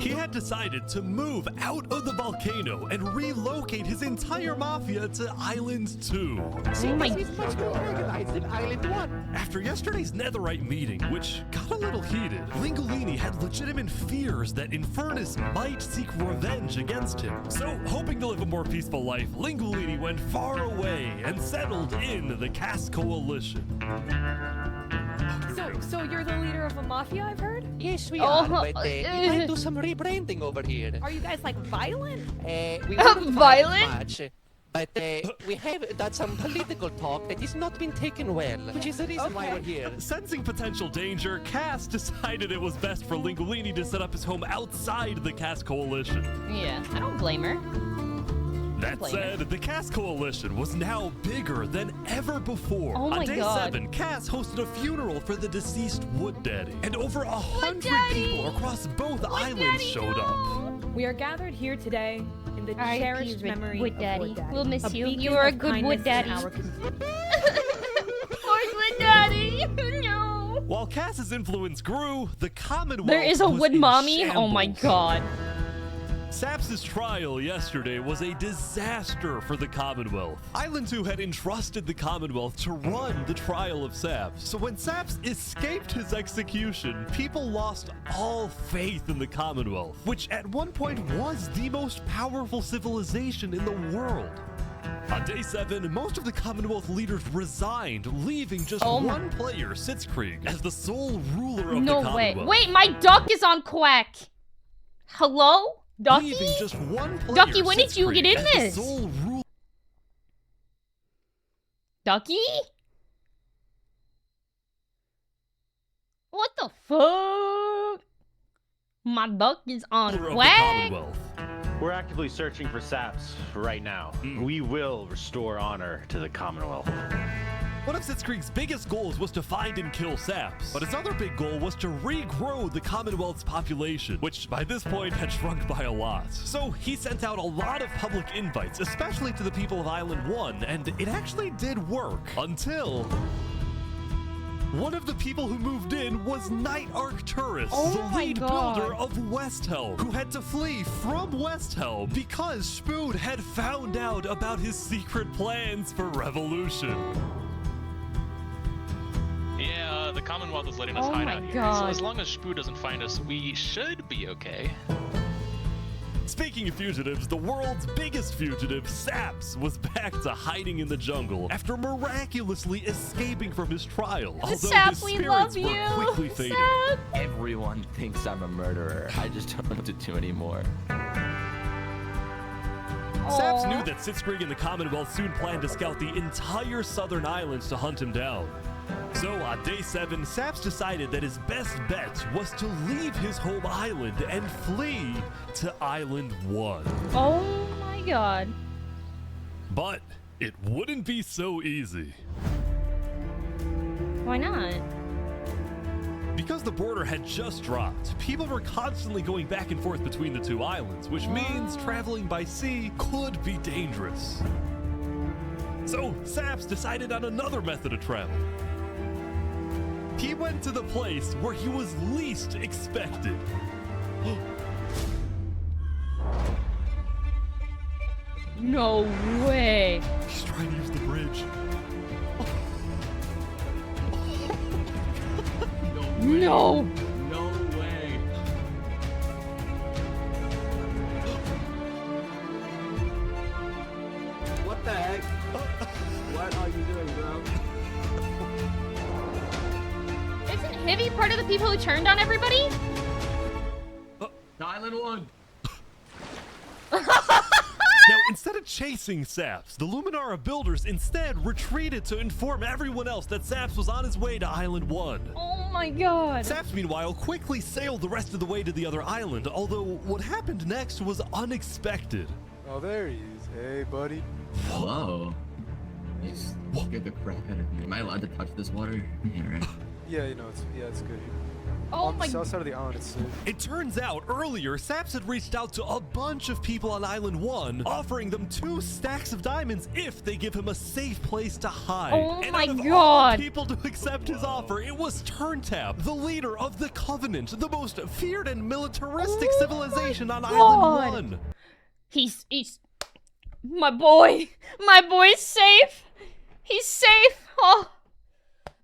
He had decided to move out of the volcano and relocate his entire mafia to Island 2. See, this is much more organized than Island 1. After yesterday's Netherite meeting, which got a little heated, Lingolini had legitimate fears that Infernace might seek revenge against him. So, hoping to live a more peaceful life, Lingolini went far away and settled in the Caste Coalition. So you're the leader of a mafia, I've heard? Yes, we are, but we might do some rebranding over here. Are you guys like violent? We wouldn't Violent? much, but we have done some political talk that has not been taken well, which is the reason why we're here. Sensing potential danger, Cass decided it was best for Lingolini to set up his home outside the Cass Coalition. Yeah, I don't blame her. That said, the Cass Coalition was now bigger than ever before. Oh my On day God. 7, Cass hosted a funeral for the deceased Wood Daddy, and over 100 people across both islands showed up. We are gathered here today in the R.I.P. cherished memory Wood of Daddy. Wood Daddy. We'll miss you. beacon You were a of good Wood kindness in Daddy. our community. Poor Wood Daddy. No. While Cass's influence grew, the Commonwealth There is a was wood in mommy? Oh my shambles. god. Saps' trial yesterday was a disaster for the Commonwealth. Island 2 had entrusted the Commonwealth to run the trial of Saps. So when Saps escaped his execution, people lost all faith in the Commonwealth, which at one point was the most powerful civilization in the world. On day 7, most of the Commonwealth leaders resigned, leaving just one player, Sitzkrieg, as the sole ruler of the No Commonwealth. way. Wait, my duck is on quack. Hello? Ducky? Leaving just one player, Ducky, when did you Sitzkrieg, get in as the this? sole ruler. Ducky? What the fuck? My duck is on of the quack. Commonwealth. We're actively searching for Saps right now. We will restore honor to the Commonwealth. One of Sitzkrieg's biggest goals was to find and kill Saps, but his other big goal was to regrow the Commonwealth's population, which by this point had shrunk by a lot. So he sent out a lot of public invites, especially to the people of Island 1, and it actually did work, until one of the people who moved in was Night Arcturus, the lead builder of West Helm, who had to flee from West Helm because Spood had found out about his secret plans for revolution. Yeah, the Commonwealth is letting us hide out here. So as long as Spoo doesn't find us, we should be okay. Speaking of fugitives, the world's biggest fugitive, Saps, was back to hiding in the jungle after miraculously escaping from his trial. Although Sap, his we spirits love were you. quickly fading. Sap. Everyone thinks I'm a murderer. I just don't know what to do anymore. Saps knew that Sitzkrieg and the Commonwealth soon planned to scout the entire southern islands to hunt him down. So on day 7, Saps decided that his best bet was to leave his home island and flee to Island 1. Oh my god. But it wouldn't be so easy. Why not? Because the border had just dropped, people were constantly going back and forth between the two islands, which means traveling by sea could be dangerous. So Saps decided on another method of travel. He went to the place where he was least expected. No way. He's trying to use the bridge. No. No way. What the heck? What are you doing, bro? Isn't Heavy part of the people who turned on everybody? Island 1. Now, instead of chasing Saps, the Luminara builders instead retreated to inform everyone else that Saps was on his way to Island 1. Oh my god. Saps, meanwhile, quickly sailed the rest of the way to the other island, although what happened next was unexpected. Oh, there he is. Hey, buddy. Hello. You scared the crap out of me. Am I allowed to touch this water? Yeah, right. Yeah, you know, it's good. Oh on my... the south side of the island, it's safe. It turns out earlier, Saps had reached out to a bunch of people on Island 1, offering them 2 stacks of diamonds if they give him a safe place to hide. Oh and my out of god. all people to accept his offer, it was Turntap, the leader of the Covenant, the most feared and militaristic civilization on Island 1. He's my boy's safe. He's safe. Oh,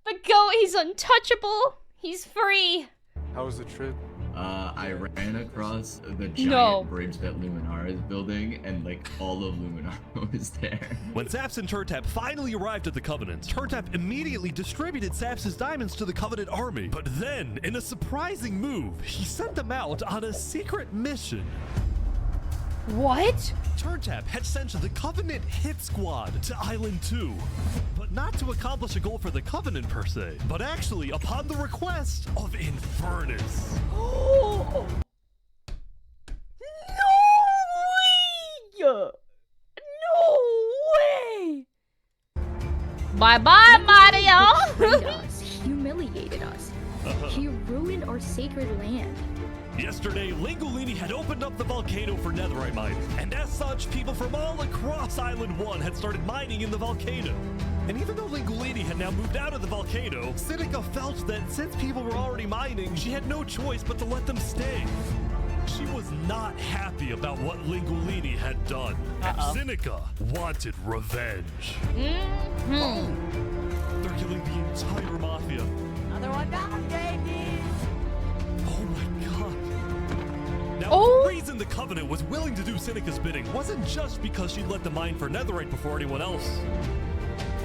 the goat, he's untouchable. He's free. How was the trip? I ran across the giant bridge that Luminara is building, and like all of Luminara was there. When Saps and Turntap finally arrived at the Covenant, Turntap immediately distributed Saps' diamonds to the Covenant army. But then, in a surprising move, he sent them out on a secret mission. What? Turntap had sent the Covenant hit squad to Island 2, but not to accomplish a goal for the Covenant per se, but actually upon the request of Infernace. Oh. No way! Bye-bye, Mario! He humiliated us. He ruined our sacred land. Yesterday, Lingolini had opened up the volcano for Netherite mining, and as such, people from all across Island 1 had started mining in the volcano. And even though Lingolini had now moved out of the volcano, Sinica felt that since people were already mining, she had no choice but to let them stay. She was not happy about what Lingolini had done, and Sinica wanted revenge. Oh, they're killing the entire mafia. Another one down, baby! Oh my god. Now, the reason the Covenant was willing to do Sinica's bidding wasn't just because she let them mine for Netherite before anyone else,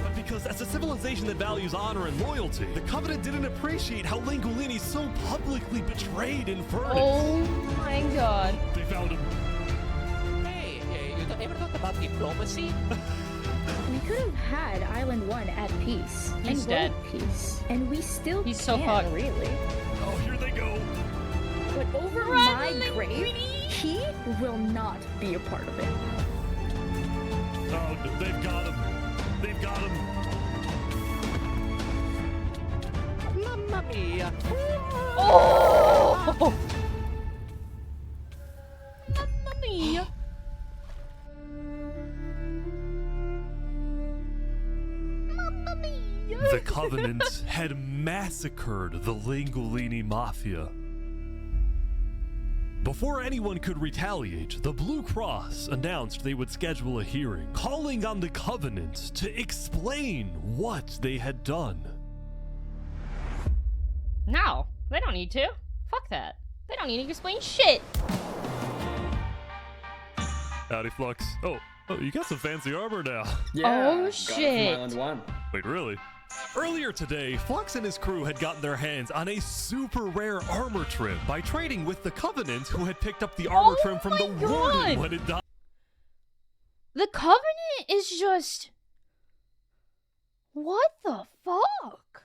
but because as a civilization that values honor and loyalty, the Covenant didn't appreciate how Lingolini so publicly betrayed Infernace. Oh my god. They found him. Hey, you ever thought about diplomacy? We could have had Island 1 at peace. He's and dead. world peace. And we still He's can, so fucked. really. Oh, here they go. But over my grave, he will not be a part of it. Oh, they've got him. They've got him. Mamma mia! Oh! Mamma mia! Mamma mia! The Covenant had massacred the Lingolini Mafia. Before anyone could retaliate, the Blue Cross announced they would schedule a hearing, calling on the Covenant to explain what they had done. No, they don't need to. Fuck that. They don't need to explain shit. Howdy, Flux. Oh, you got some fancy armor now. Oh, shit. Island 1. Wait, really? Earlier today, Flux and his crew had gotten their hands on a super rare armor trim by trading with the Covenant, who had picked up the armor trim from the Warden when it died. The Covenant is just... What the fuck?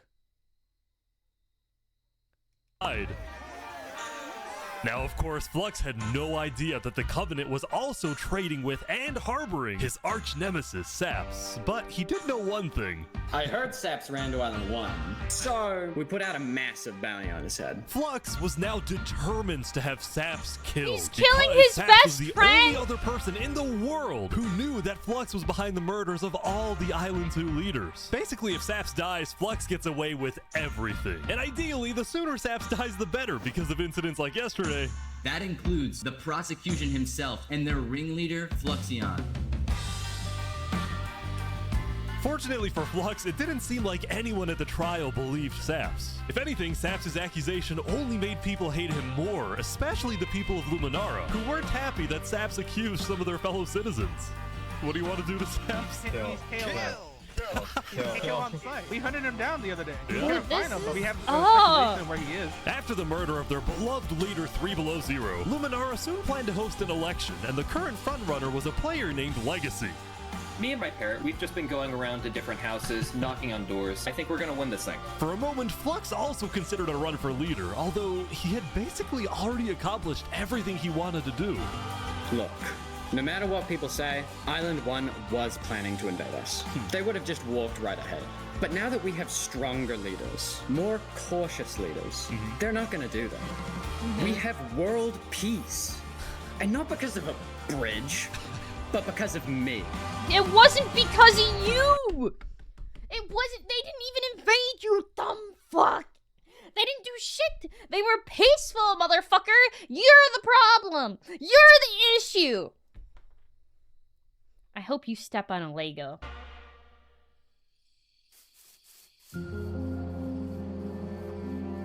Now, of course, Flux had no idea that the Covenant was also trading with and harboring his arch nemesis, Saps. But he did know one thing. I heard Saps ran to Island 1, so we put out a massive bounty on his head. Flux was now determined to have Saps killed. He's killing his Saps best was the friend! only other person in the world who knew that Flux was behind the murders of all the Island 2 leaders. Basically, if Saps dies, Flux gets away with everything. And ideally, the sooner Saps dies, the better, because of incidents like yesterday. That includes the prosecution himself and their ringleader, Fluxion. Fortunately for Flux, it didn't seem like anyone at the trial believed Saps. If anything, Saps' accusation only made people hate him more, especially the people of Luminara, who weren't happy that Saps accused some of their fellow citizens. What do you want to do to Saps? Kill on site. We hunted him down the other day. Yeah. We couldn't find him, but we have Oh. where he is. After the murder of their beloved leader 3 Below Zero, Luminara soon planned to host an election, and the current frontrunner was a player named Legacy. Me and my parrot, we've just been going around to different houses, knocking on doors. I think we're gonna win this thing. For a moment, Flux also considered a run for leader, although he had basically already accomplished everything he wanted to do. Look, no matter what people say, Island 1 was planning to invade us. They would have just walked right ahead. But now that we have stronger leaders, more cautious leaders, they're not gonna do that. We have world peace. And not because of a bridge, but because of me. It wasn't because of you! It wasn't, they didn't even invade, you dumb fuck! They didn't do shit! They were peaceful, motherfucker! You're the problem! You're the issue! I hope you step on a Lego.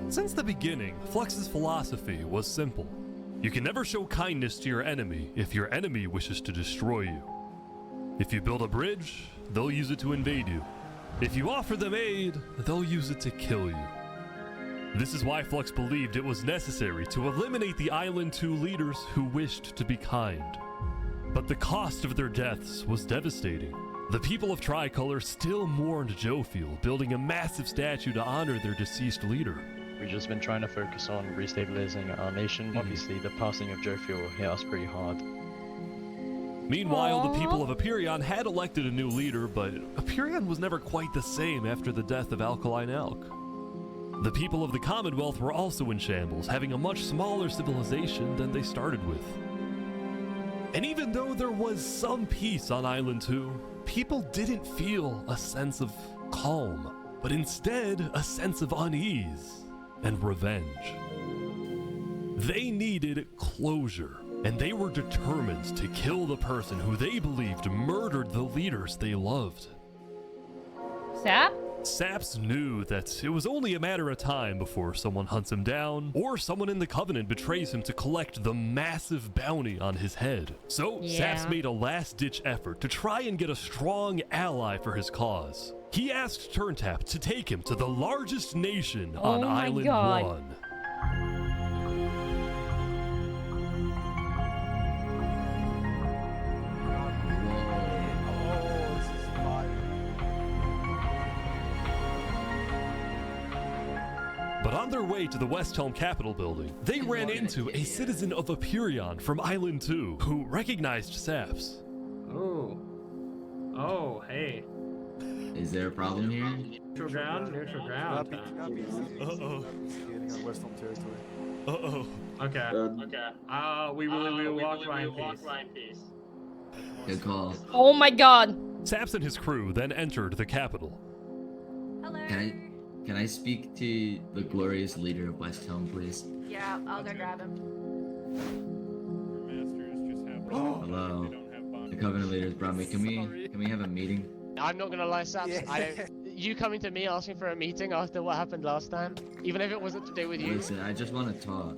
Since the beginning, Flux's philosophy was simple. You can never show kindness to your enemy if your enemy wishes to destroy you. If you build a bridge, they'll use it to invade you. If you offer them aid, they'll use it to kill you. This is why Flux believed it was necessary to eliminate the Island 2 leaders who wished to be kind. But the cost of their deaths was devastating. The people of Tricolor still mourned Jofiel, building a massive statue to honor their deceased leader. We've just been trying to focus on restabilizing our nation. Obviously, the passing of Jofiel hit us pretty hard. Meanwhile, the people of Aperion had elected a new leader, but Aperion was never quite the same after the death of Alkaline Elk. The people of the Commonwealth were also in shambles, having a much smaller civilization than they started with. And even though there was some peace on Island 2, people didn't feel a sense of calm, but instead a sense of unease and revenge. They needed closure, and they were determined to kill the person who they believed murdered the leaders they loved. Sap? Saps knew that it was only a matter of time before someone hunts him down, or someone in the Covenant betrays him to collect the massive bounty on his head. So Saps made a last-ditch effort to try and get a strong ally for his cause. He asked Turntap to take him to the largest nation on Island 1. But on their way to the West Helm Capitol building, they ran into a citizen of Aperion from Island 2 who recognized Saps. Oh. Oh, hey. Is there a problem here? Neutral ground? Neutral ground. Uh-oh. Skating on West Helm territory. Uh-oh. Okay. Okay. We will walk by in peace. Good call. Oh my god. Saps and his crew then entered the capital. Can I speak to the glorious leader of West Helm, please? Yeah, I'll go grab him. Hello. The Covenant leaders brought me. Can we have a meeting? I'm not gonna lie, Saps. You coming to me asking for a meeting after what happened last time, even if it wasn't to do with you. Listen, I just want to talk.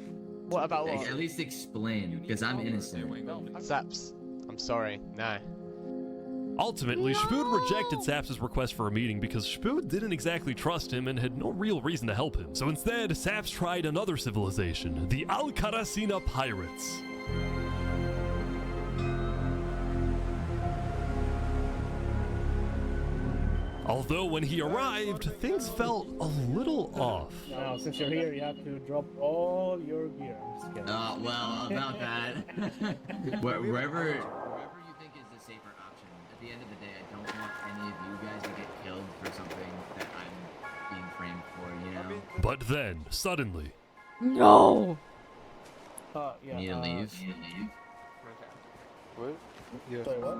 What about what? At least explain, because I'm innocent. Saps, I'm sorry. No. Ultimately, Spood rejected Saps' request for a meeting because Spood didn't exactly trust him and had no real reason to help him. So instead, Saps tried another civilization, the Alcaracina Pirates. Although when he arrived, things felt a little off. Now, since you're here, you have to drop all your gear. I'm just kidding. Well, about that. Wherever you think is the safer option. At the end of the day, I don't want any of you guys to get killed for something that I'm being framed for, you know? But then, suddenly... No! Yeah, Need to leave? What? Yeah. Sorry, what?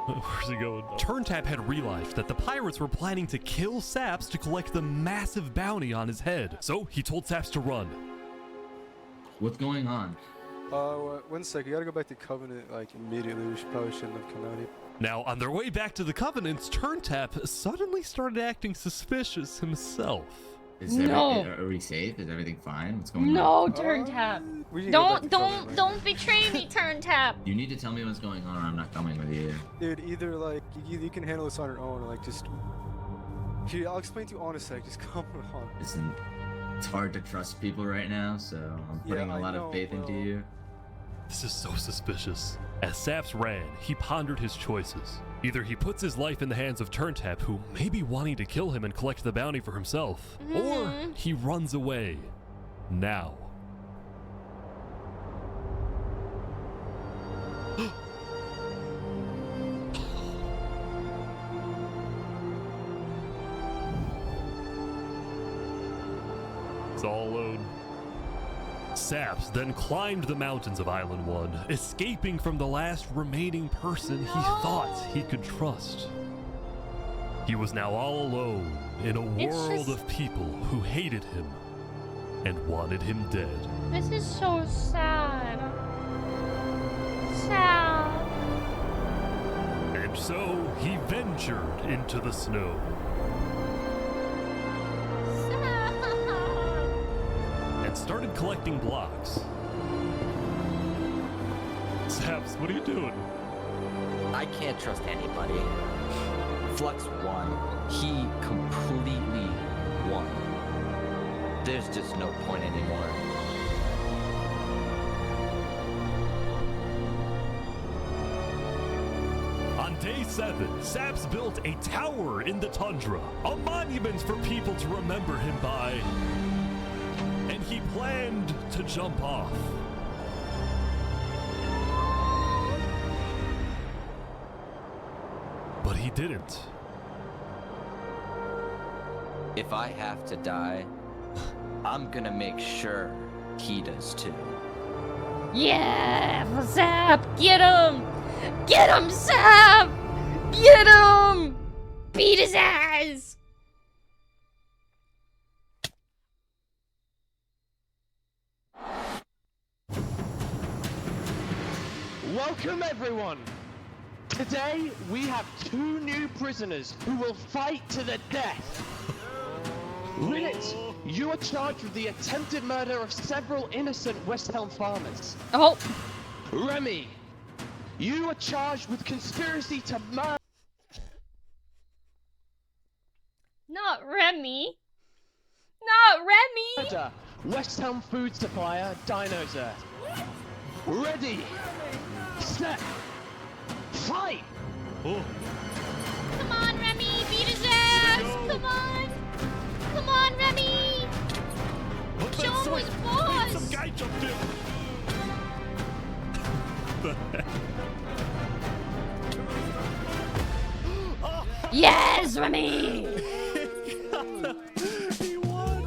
Where's he going? Turntap had realized that the pirates were planning to kill Saps to collect the massive bounty on his head. So he told Saps to run. What's going on? 1 sec. You gotta go back to Covenant like immediately. We probably shouldn't have come out here. Now, on their way back to the Covenants, Turntap suddenly started acting suspicious himself. Are we safe? Is everything fine? What's going on? No, Turntap. Don't betray me, Turntap. You need to tell me what's going on or I'm not coming with you. Dude, either like you can handle this on your own or like just... Here, I'll explain to you in a sec. Just come on. Listen, it's hard to trust people right now, so I'm putting a lot of faith into you. This is so suspicious. As Saps ran, he pondered his choices. Either he puts his life in the hands of Turntap, who may be wanting to kill him and collect the bounty for himself, or he runs away. Now. It's all alone. Saps then climbed the mountains of Island 1, escaping from the last remaining person he thought he could trust. He was now all alone in a world of people who hated him and wanted him dead. This is so sad. Sad. And so he ventured into the snow. And started collecting blocks. Saps, what are you doing? I can't trust anybody. Flux won. He completely won. There's just no point anymore. On day 7, Saps built a tower in the tundra, a monument for people to remember him by. And he planned to jump off. But he didn't. If I have to die, I'm gonna make sure he does too. Yeah, Sap, get him! Get him, Sap! Get him! Beat his ass! Welcome everyone! Today we have 2 new prisoners who will fight to the death. Linnet, you are charged with the attempted murder of several innocent West Helm farmers. Oh! Remy, you are charged with conspiracy to murder. Not Remy! Not Remy! West Helm food supplier, Dinosaur. Ready, set, fight! Oh. Come on, Remy, beat his ass! Come on! Come on, Remy! Show him his boss! Some guy jumped in! The heck? Yes, Remy! He won!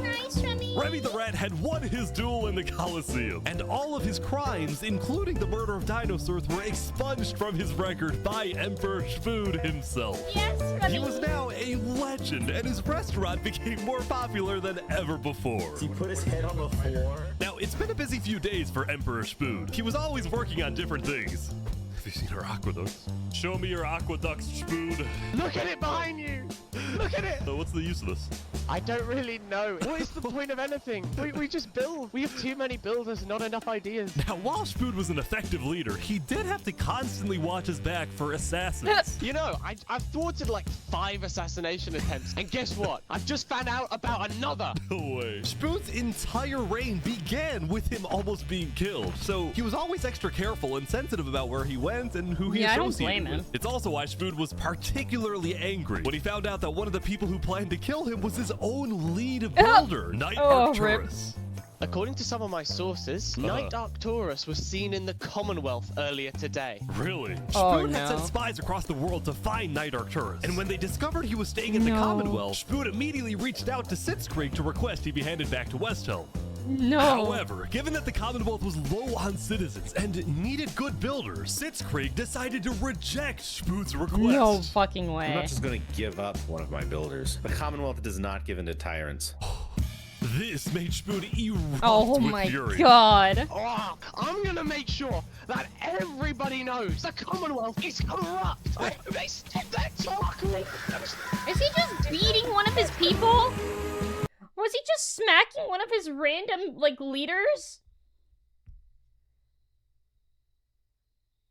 Nice, Remy! Remy the Rat had won his duel in the Coliseum, and all of his crimes, including the murder of dinosaurs, were expunged from his record by Emperor Spood himself. Yes, Remy! He was now a legend, and his restaurant became more popular than ever before. He put his head on the floor. Now, it's been a busy few days for Emperor Spood. He was always working on different things. Have you seen our aqueducts? Show me your aqueducts, Spood. Look at it behind you! Look at it! So what's the use of this? I don't really know. What is the point of anything? We just build. We have too many builders, not enough ideas. Now, while Spood was an effective leader, he did have to constantly watch his back for assassins. You know, I've thwarted like 5 assassination attempts, and guess what? I've just found out about another. No way. Spood's entire reign began with him almost being killed, so he was always extra careful and sensitive about where he went and who he associated with. It's also why Spood was particularly angry when he found out that one of the people who planned to kill him was his own lead builder, Knight Arcturus. According to some of my sources, Knight Arcturus was seen in the Commonwealth earlier today. Really? Spood had sent spies across the world to find Knight Arcturus, and when they discovered he was staying in the Commonwealth, Spood immediately reached out to Sitzkrieg to request he be handed back to West Helm. No. However, given that the Commonwealth was low on citizens and needed good builders, Sitzkrieg decided to reject Spood's request. No fucking way. I'm not just going to give up one of my builders. The Commonwealth does not give in to tyrants. This made Spood erupt my with fury. God. Oh, I'm gonna make sure that everybody knows the Commonwealth is corrupt. They're talking. Is he just beating one of his people? Was he just smacking one of his random, like, leaders?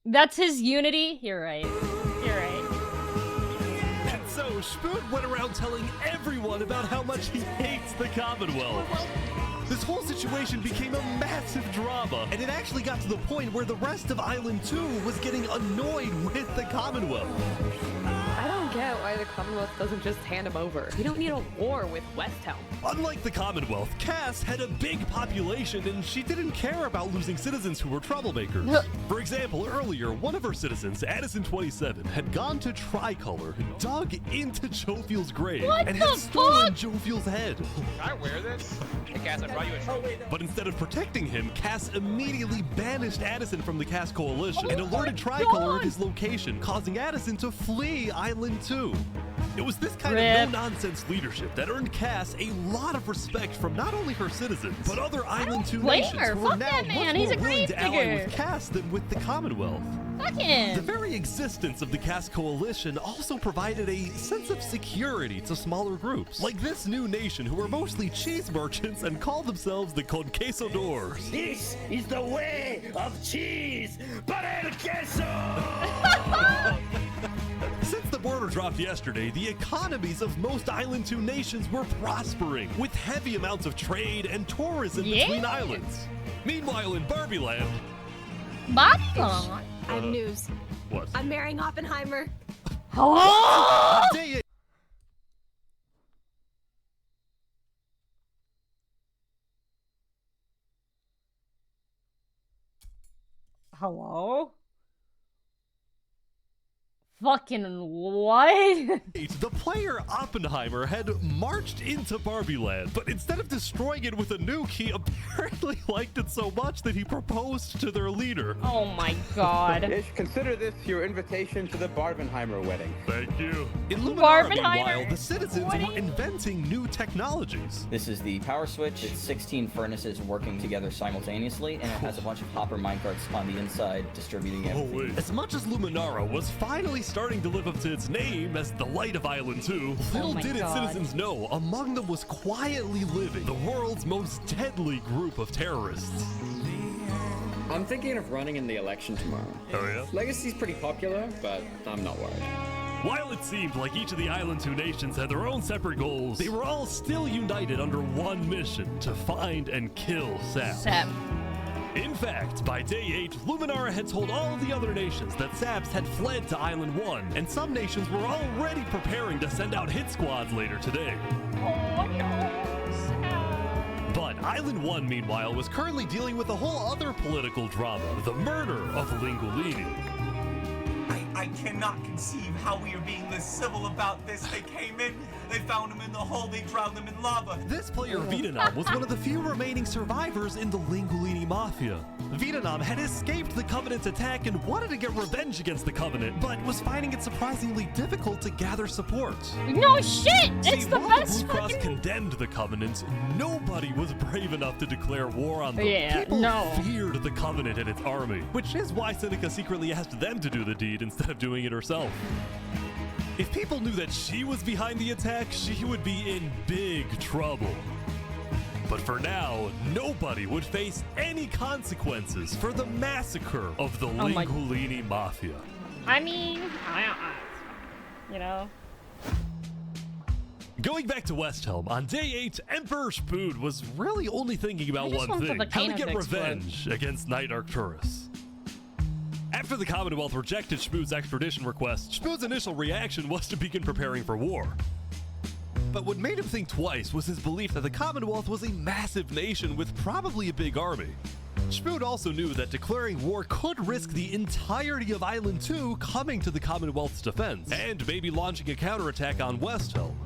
That's his unity? You're right. You're right. And so, Spood went around telling everyone about how much he hates the Commonwealth. This whole situation became a massive drama, and it actually got to the point where the rest of Island 2 was getting annoyed with the Commonwealth. I don't get why the Commonwealth doesn't just hand him over. We don't need a war with West Helm. Unlike the Commonwealth, Cass had a big population and she didn't care about losing citizens who were troublemakers. For example, earlier, one of her citizens, Addison27, had gone to Tricolor, dug into Jophiel's grave, and had stolen Jophiel's head. Can I wear this? Hey Cass, I brought you a trophy. But instead of protecting him, Cass immediately banished Addison from the Cass Coalition and alerted Tricolor of his location, causing Addison to flee Island 2. It was this kind of no-nonsense leadership that earned Cass a lot of respect from not only her citizens, but other Island 2 nations who are now much more willing to ally with Cass than with the Commonwealth. Fuck him. The very existence of the Cass Coalition also provided a sense of security to smaller groups, like this new nation who are mostly cheese merchants and call themselves the Conquistadors. This is the way of cheese, but el queso! Since the border dropped yesterday, the economies of most Island 2 nations were prospering, with heavy amounts of trade and tourism between islands. Meanwhile, in Barbieland... Barbieland? I have news. What? I'm marrying Oppenheimer. Hello? Hello? Fucking what? The player Oppenheimer had marched into Barbieland, but instead of destroying it with a nuke, he apparently liked it so much that he proposed to their leader. Oh my god. Ish, consider this your invitation to the Barbenheimer wedding. Thank you. In Luminara, meanwhile, the citizens were inventing new technologies. This is the power switch. It's 16 furnaces working together simultaneously, and it has a bunch of hopper minecarts on the inside distributing everything. As much as Luminara was finally starting to live up to its name as the light of Island 2, little did its citizens know among them was quietly living the world's most deadly group of terrorists. I'm thinking of running in the election tomorrow. Oh yeah? Legacy's pretty popular, but I'm not worried. While it seemed like each of the Island 2 nations had their own separate goals, they were all still united under one mission: to find and kill Saps. In fact, by day 8, Luminara had told all of the other nations that Saps had fled to Island 1, and some nations were already preparing to send out hit squads later today. But Island 1, meanwhile, was currently dealing with a whole other political drama: the murder of Linguini. I cannot conceive how we are being this civil about this. They came in, they found him in the hole, they drowned him in lava. This player, Vietnam, was one of the few remaining survivors in the Linguini Mafia. Vietnam had escaped the Covenant's attack and wanted to get revenge against the Covenant, but was finding it surprisingly difficult to gather support. No shit! It's the best Blue Cross condemned the Covenant, nobody was brave enough to declare war on them. People feared the Covenant and its army, which is why Seneca secretly asked them to do the deed instead of doing it herself. If people knew that she was behind the attack, she would be in big trouble. But for now, nobody would face any consequences for the massacre of the Linguini Mafia. I mean, you know. Going back to West Helm, on day 8, Emperor Spood was really only thinking about one thing: how to get revenge against Knight Arcturus. After the Commonwealth rejected Spood's extradition request, Spood's initial reaction was to begin preparing for war. But what made him think twice was his belief that the Commonwealth was a massive nation with probably a big army. Spood also knew that declaring war could risk the entirety of Island 2 coming to the Commonwealth's defense, and maybe launching a counterattack on West Helm.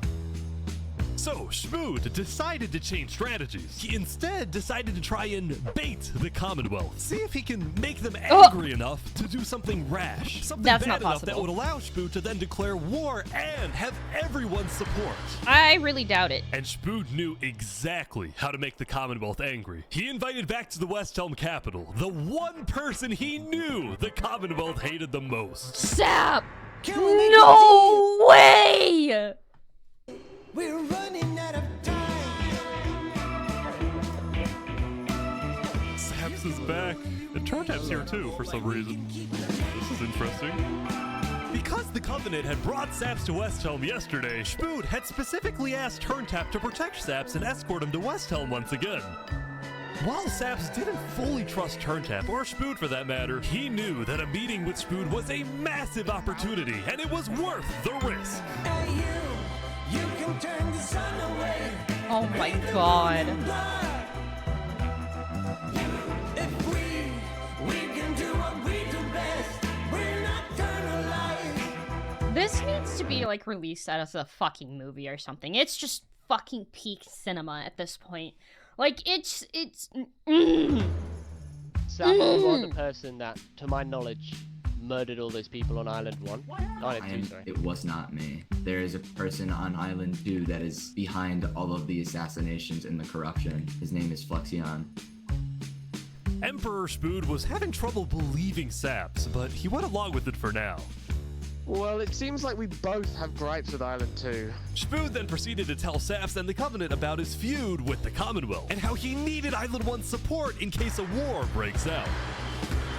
So, Spood decided to change strategies. He instead decided to try and bait the Commonwealth. See if he can make them angry enough to do something rash. Something bad enough that would allow Spood to then declare war and have everyone's support. I really doubt it. And Spood knew exactly how to make the Commonwealth angry. He invited back to the West Helm capital the one person he knew the Commonwealth hated the most. Sap! No way! We're running out of time. Saps is back. And Turntap's here too for some reason. This is interesting. Because the Covenant had brought Saps to West Helm yesterday, Spood had specifically asked Turntap to protect Saps and escort him to West Helm once again. While Saps didn't fully trust Turntap, or Spood for that matter, he knew that a meeting with Spood was a massive opportunity, and it was worth the risk. You can turn the sun away. Oh my god. If we can do what we do best. We're not gonna lie. This needs to be like released as a fucking movie or something. It's just fucking peak cinema at this point. Like it's Sam, you are the person that, to my knowledge, murdered all those people on Island 1. Island 2, sorry. It was not me. There is a person on Island 2 that is behind all of the assassinations and the corruption. His name is Fluxion. Emperor Spood was having trouble believing Saps, but he went along with it for now. Well, it seems like we both have gripes with Island 2. Spood then proceeded to tell Saps and the Covenant about his feud with the Commonwealth, and how he needed Island 1's support in case a war breaks out.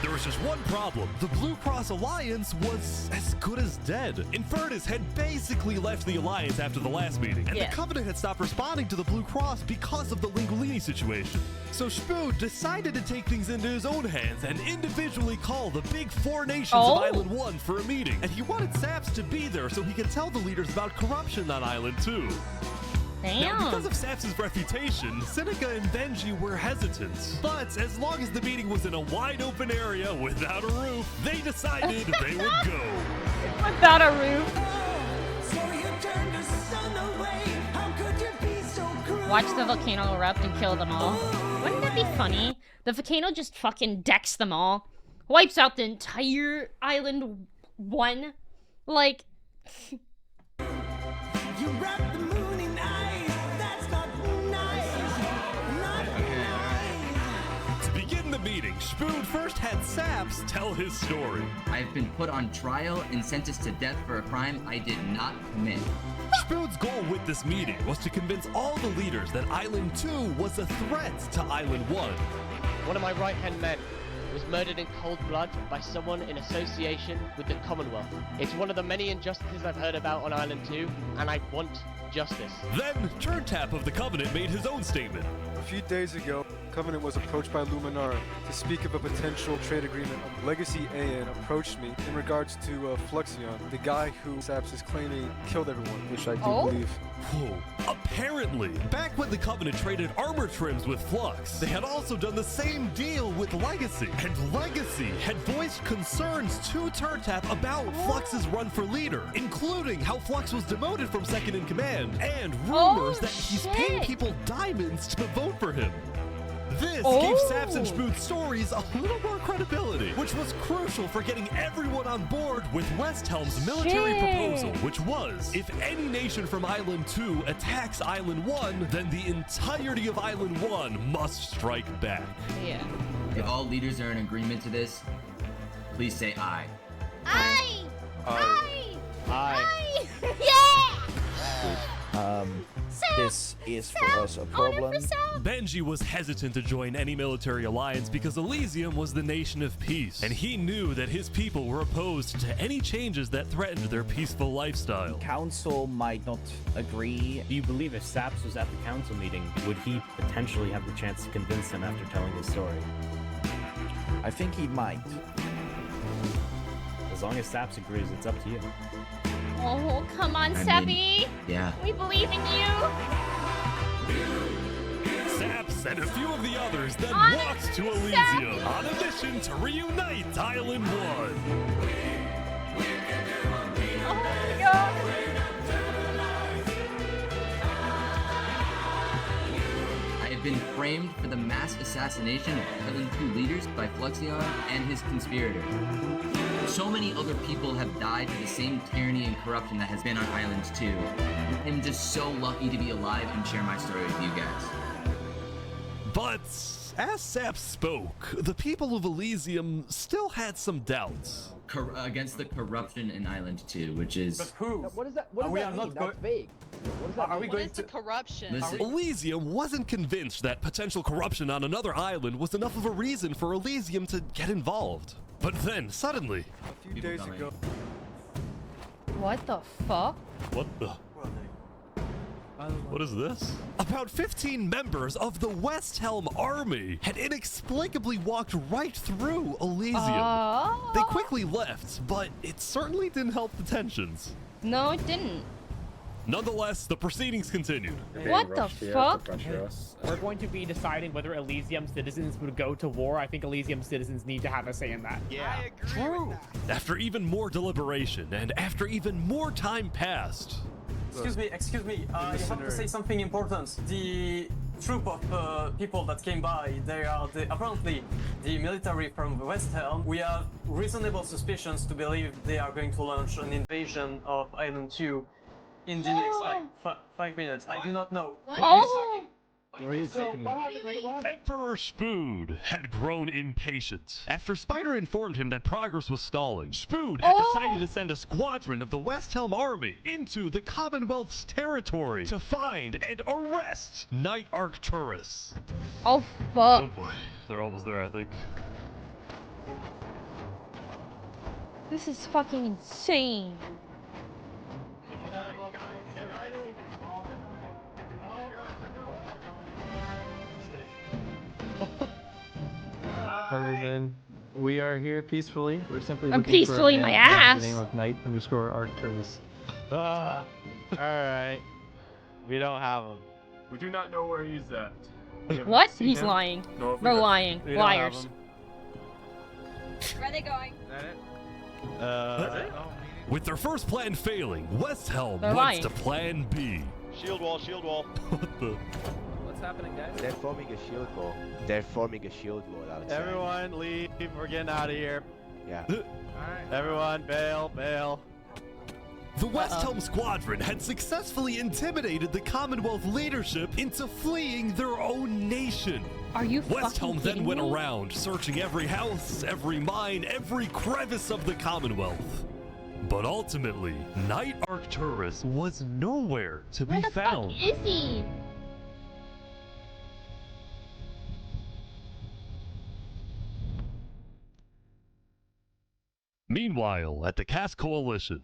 There was just one problem. The Blue Cross Alliance was as good as dead. Infernace had basically left the Alliance after the last meeting, and the Covenant had stopped responding to the Blue Cross because of the Linguini situation. So Spood decided to take things into his own hands and individually call the big 4 nations of Island 1 for a meeting. And he wanted Saps to be there so he could tell the leaders about corruption on Island 2. Now, because of Saps' reputation, Seneca and Benji were hesitant. But as long as the meeting was in a wide open area without a roof, they decided they would go. Without a roof. Watch the volcano erupt and kill them all. Wouldn't that be funny? The volcano just fucking decks them all. Wipes out the entire Island 1. Like... You wrap the moon in ice. That's not nice. Not nice. To begin the meeting, Spood first had Saps tell his story. I've been put on trial and sentenced to death for a crime I did not commit. Spood's goal with this meeting was to convince all the leaders that Island 2 was a threat to Island 1. One of my right-hand men was murdered in cold blood by someone in association with the Commonwealth. It's one of the many injustices I've heard about on Island 2, and I want justice. Then, Turntap of the Covenant made his own statement. A few days ago, Covenant was approached by Luminara to speak of a potential trade agreement. Legacy AN approached me in regards to Fluxion, the guy who Saps is claiming killed everyone, which I do believe. Whoa. Apparently, back when the Covenant traded armor trims with Flux, they had also done the same deal with Legacy. And Legacy had voiced concerns to Turntap about Flux's run for leader, including how Flux was demoted from second in command, and rumors that he's paying people diamonds to vote for him. This gave Saps and Spood's stories a little more credibility, which was crucial for getting everyone on board with West Helm's military proposal, which was, if any nation from Island 2 attacks Island 1, then the entirety of Island 1 must strike back. Yeah. If all leaders are in agreement to this, please say aye. Aye! Aye. This is for us a problem. Benji was hesitant to join any military alliance because Elysium was the nation of peace, and he knew that his people were opposed to any changes that threatened their peaceful lifestyle. Council might not agree. Do you believe if Saps was at the council meeting, would he potentially have the chance to convince him after telling his story? I think he might. As long as Saps agrees, it's up to you. Oh, come on, Seppi. Yeah. We believe in you. Saps and a few of the others then walked to Elysium on a mission to reunite Island 1. Oh my god. I have been framed for the mass assassination of Island 2 leaders by Fluxion and his conspirator. So many other people have died to the same tyranny and corruption that has been on Island 2. I'm just so lucky to be alive and share my story with you guys. But as Saps spoke, the people of Elysium still had some doubts. Against the corruption in Island 2, which is... But who? What is that? What does we that are mean? not That's vague. What does that mean? going to corruption? Listen, Elysium wasn't convinced that potential corruption on another island was enough of a reason for Elysium to get involved. But then, suddenly... A few days ago... What the fuck? What the... What is this? About 15 members of the West Helm army had inexplicably walked right through Elysium. They quickly left, but it certainly didn't help the tensions. No, it didn't. Nonetheless, the proceedings continued. What the fuck? We're going to be deciding whether Elysium citizens would go to war. I think Elysium citizens need to have a say in that. Yeah, I agree with that. After even more deliberation and after even more time passed... Excuse me, you have to say something important. The troop of people that came by, they are apparently the military from West Helm. We have reasonable suspicions to believe they are going to launch an invasion of Island 2 in the next 5 minutes. I do not know. Oh! Emperor Spood had grown impatient. After Spider informed him that progress was stalling, Spood had decided to send a squadron of the West Helm army into the Commonwealth's territory to find and arrest Knight Arcturus. Oh fuck. Oh boy, they're almost there, I think. This is fucking insane. Then we are here peacefully. We're simply I'm looking peacefully for my the ass. name of Knight_Arcturus. Alright. We don't have him. We do not know where he's at. What? He's lying. They're lying. We don't have Liars. him. Where are they going? With their first plan failing, West Helm They're went lying. to plan B. Shield wall, shield wall. What the? What's happening, guys? They're forming a shield wall. They're forming a shield wall outside. Everyone leave. We're getting out of here. Yeah. Everyone bail, bail. The West Helm squadron had successfully intimidated the Commonwealth leadership into fleeing their own nation. Are you West Helm then went me? around, searching every house, every mine, every crevice of the Commonwealth. But ultimately, Knight Arcturus was nowhere to be found. Where the fuck is he? Meanwhile, at the Caste Coalition,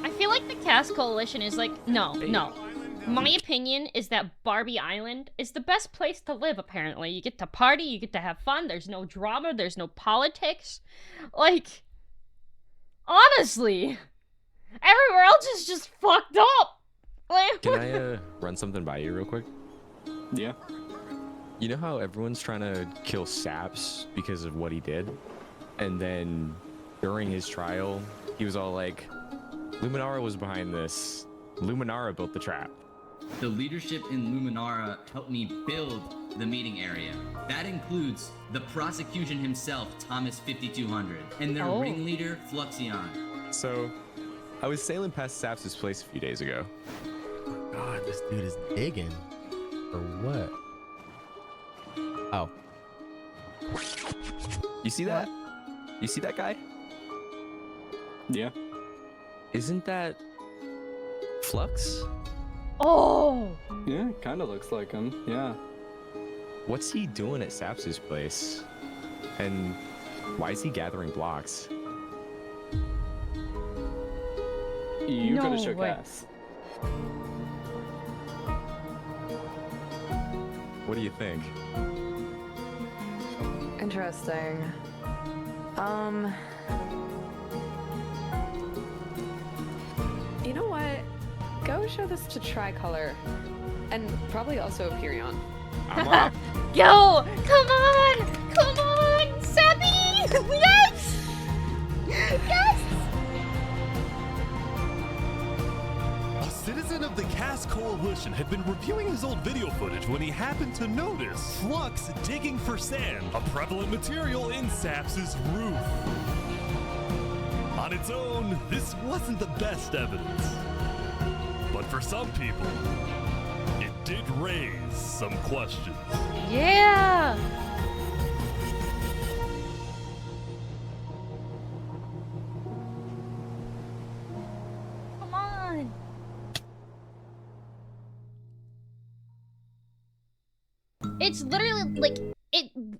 I feel like the Caste Coalition is like, no. My opinion is that Barbie Island is the best place to live, apparently. You get to party, you get to have fun, there's no drama, there's no politics. Like, honestly, everywhere else is just fucked up. Like, Can I run something by you real quick? Yeah. You know how everyone's trying to kill Saps because of what he did? And then during his trial, he was all like, Luminara was behind this. Luminara built the trap. The leadership in Luminara helped me build the meeting area. That includes the prosecution himself, Thomas 5200, and their ringleader, Fluxion. So, I was sailing past Saps' place a few days ago. God, this dude is digging. For what? Oh. You see that? You see that guy? Yeah. Isn't that Flux? Oh! Yeah, kind of looks like him. Yeah. What's he doing at Saps's place? And why is he gathering blocks? You could have shook way. ass. What do you think? Interesting. You know what? Go show this to Tricolor. And probably also Hyperion. I'm up. Yo! Come on! Come on! Sappy! Yes! Yes! A citizen of the Cast Coalition had been reviewing his old video footage when he happened to notice Flux digging for sand, a prevalent material in Saps' roof. On its own, this wasn't the best evidence. But for some people, it did raise some questions. Yeah! Come on! It's literally like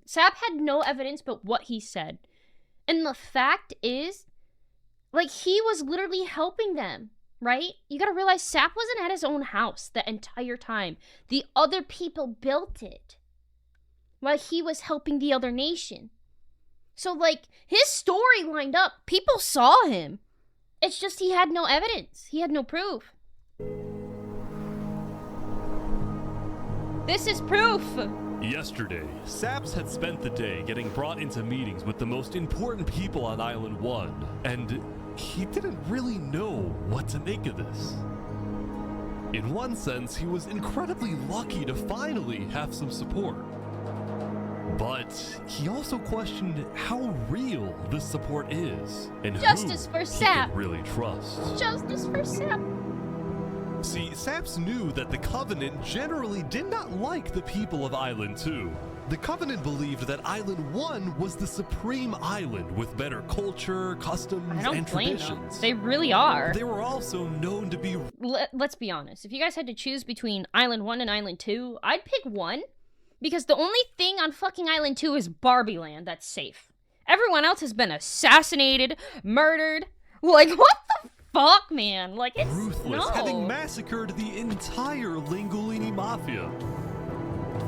Sap had no evidence but what he said. And the fact is, like, he was literally helping them, right? You gotta realize Sap wasn't at his own house the entire time. The other people built it while he was helping the other nation. So, like, his story lined up. People saw him. It's just he had no evidence. He had no proof. This is proof! Yesterday, Saps had spent the day getting brought into meetings with the most important people on Island 1, and he didn't really know what to make of this. In one sense, he was incredibly lucky to finally have some support. But he also questioned how real this support is, and Justice who for he Sap. could really trust. Justice for Sap. See, Saps knew that the Covenant generally did not like the people of Island 2. The Covenant believed that Island 1 was the supreme island with better culture, customs, I don't and blame traditions. them. They really are. They were also known to be... Let's be honest. If you guys had to choose between Island 1 and Island 2, I'd pick 1. Because the only thing on fucking Island 2 is Barbie Land that's safe. Everyone else has been assassinated, murdered. Like, what the fuck, man? Like, it's ruthless, no. having massacred the entire Lingolini Mafia.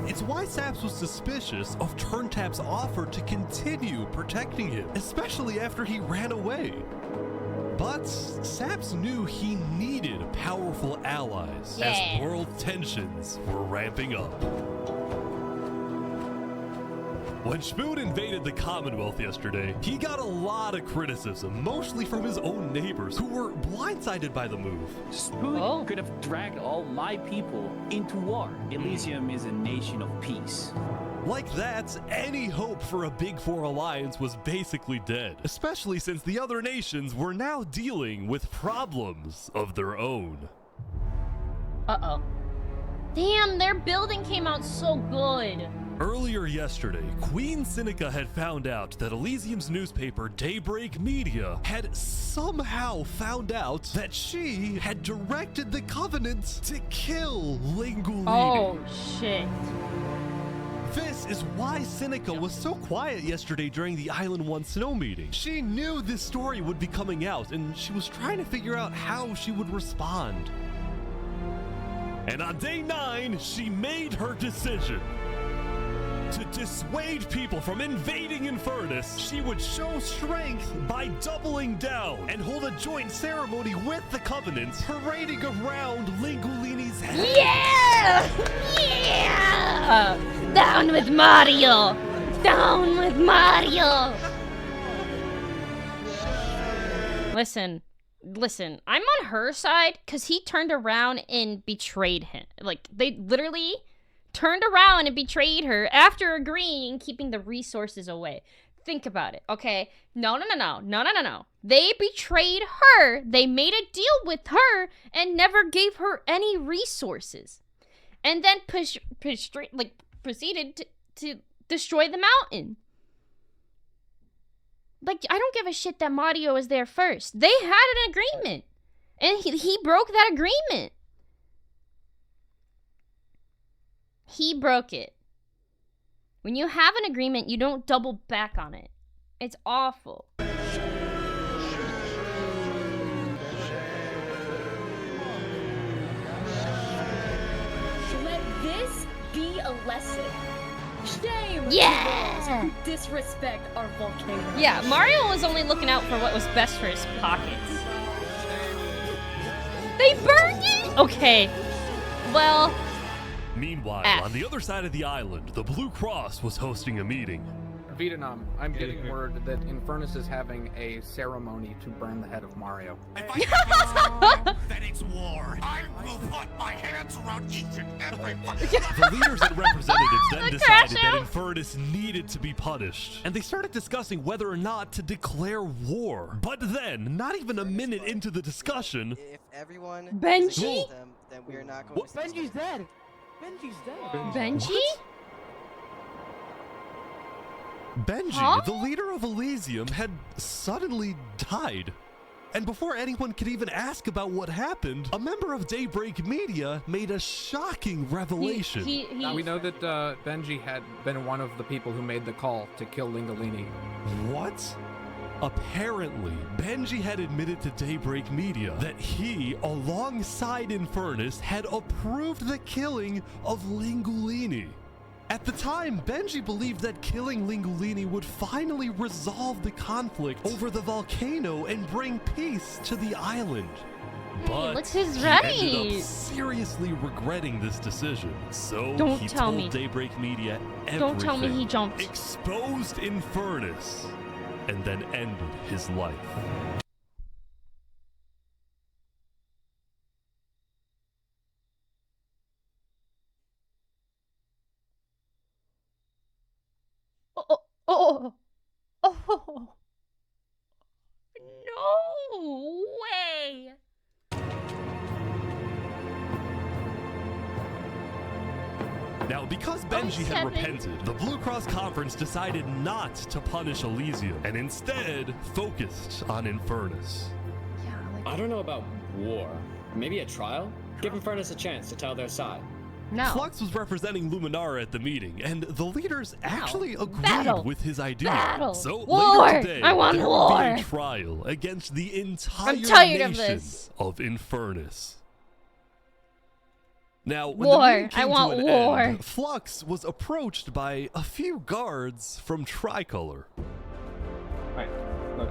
It's why Saps was suspicious of Turntap's offer to continue protecting him, especially after he ran away. But Saps knew he needed powerful allies as world tensions were ramping up. When Spoon invaded the Commonwealth yesterday, he got a lot of criticism, mostly from his own neighbors, who were blindsided by the move. Spoon could have dragged all my people into war. Elysium is a nation of peace. Like that, any hope for a Big Four alliance was basically dead, especially since the other nations were now dealing with problems of their own. Uh-oh. Damn, their building came out so good. Earlier yesterday, Queen Seneca had found out that Elysium's newspaper Daybreak Media had somehow found out that she had directed the Covenant to kill Lingolini. Oh, shit. This is why Seneca was so quiet yesterday during the Island 1 Snow meeting. She knew this story would be coming out, and she was trying to figure out how she would respond. And on day 9, she made her decision. To dissuade people from invading Infernace, she would show strength by doubling down and hold a joint ceremony with the Covenant, parading around Lingolini's head. Yeah! Yeah! Down with Mario! Down with Mario! Listen, I'm on her side because he turned around and betrayed him. Like, they literally turned around and betrayed her after agreeing, keeping the resources away. Think about it, okay? No. They betrayed her. They made a deal with her and never gave her any resources. And then proceeded to destroy the mountain. Like, I don't give a shit that Mario was there first. They had an agreement. And he broke that agreement. He broke it. When you have an agreement, you don't double back on it. It's awful. Let this be a lesson. Shame Yeah! to those who disrespect our volcano. Yeah, Mario was only looking out for what was best for his pockets. They burned it? Okay. Well. Meanwhile, on the other side of the island, the Blue Cross was hosting a meeting. Vietnam, I'm getting word that Infernace is having a ceremony to burn the head of Mario. Then it's war. I will put my hands around each and every The leaders and representatives then decided that Infernace needed to be punished, and they started discussing whether or not to declare war. But then, not even a minute into the discussion, If everyone Benji? them, then we are not going to Benji's dead. Benji's dead. Benji? Benji, Huh? the leader of Elysium, had suddenly died. And before anyone could even ask about what happened, a member of Daybreak Media made a shocking revelation. We know that Benji had been one of the people who made the call to kill Lingolini. What? Apparently, Benji had admitted to Daybreak Media that he, alongside Infernace, had approved the killing of Lingolini. At the time, Benji believed that killing Lingolini would finally resolve the conflict over the volcano and bring peace to the island. But what's his he ended right? up seriously regretting this decision. So Don't he tell told me. Daybreak Media everything. Don't tell me he jumped. Exposed Infernace, and then ended his life. Oh. No way. Now, because Benji had 07. repented, the Blue Cross Conference decided not to punish Elysium and instead focused on Infernace. I don't know about war. Maybe a trial? Give Infernace a chance to tell their side. No. Flux was representing Luminara at the meeting, and the leaders actually agreed Battle. with his idea. Battle. So War. later today, I want there war. will be a trial against the entire I'm tired of nation this. of Infernace. Now, when War. the meeting came I want to an war. end, Flux was approached by a few guards from Tricolor. Right, look.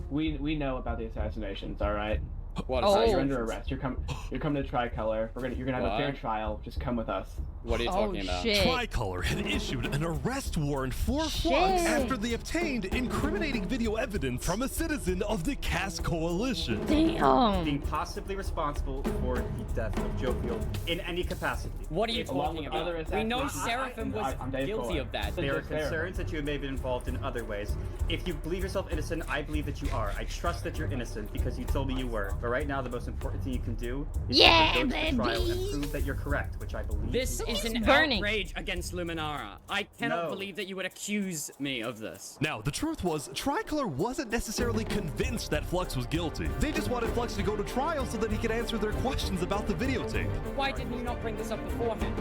We know about the assassinations, all right? What You're assassinations? under arrest. You're coming to Tricolor. You're gonna have a fair What? trial. Just come with us. What are you talking about? Tricolor had issued an arrest warrant for Flux after they obtained incriminating video evidence from a citizen of the Cass Coalition. Damn. Being possibly responsible for the death of Jovial in any capacity. What are you Along talking with about? other We know assassinations. Seraphim was guilty of that. There are concerns that you may have been involved in other ways. If you believe yourself innocent, I believe that you are. I trust that you're innocent because you told me you were. But right now, the most important thing you can do is Yeah, to go to the trial baby. and prove that you're correct, which I believe. This you is are. an outrage against Luminara. I cannot No. believe that you would accuse me of this. Now, the truth was, Tricolor wasn't necessarily convinced that Flux was guilty. They just wanted Flux to go to trial so that he could answer their questions about the videotape. Why didn't you not bring this up beforehand?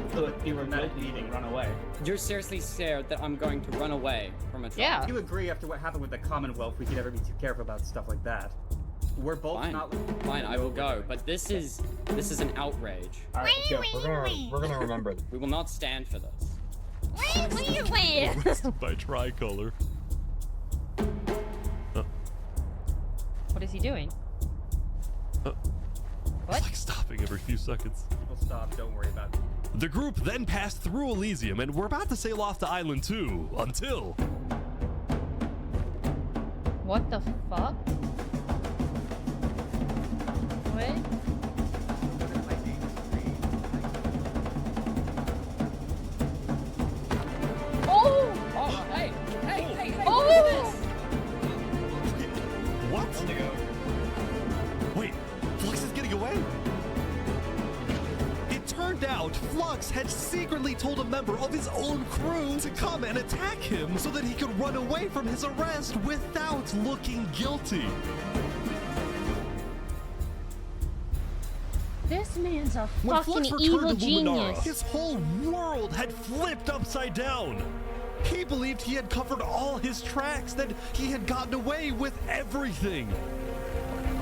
You were not meeting. Run away. You're seriously scared that I'm going to run away from a trial? If you agree after what happened with the Commonwealth, we could never be too careful about stuff like that. We're both Fine. not. Fine, I will go. But this is an outrage. All right, We're gonna remember. We will not stand for this. Arrested by Tricolor. What is he doing? What? It's like stopping every few seconds. People stop. Don't worry about it. The group then passed through Elysium and were about to sail off to Island 2 until... What the fuck? What? Oh! Oh, hey! Oh! What? Wait, Flux is getting away? It turned found out Flux had secretly told a member of his own crew to come and attack him so that he could run away from his arrest without looking guilty. This man's a When fucking Flux evil returned to Luminara, genius. his whole world had flipped upside down. He believed he had covered all his tracks, that he had gotten away with everything.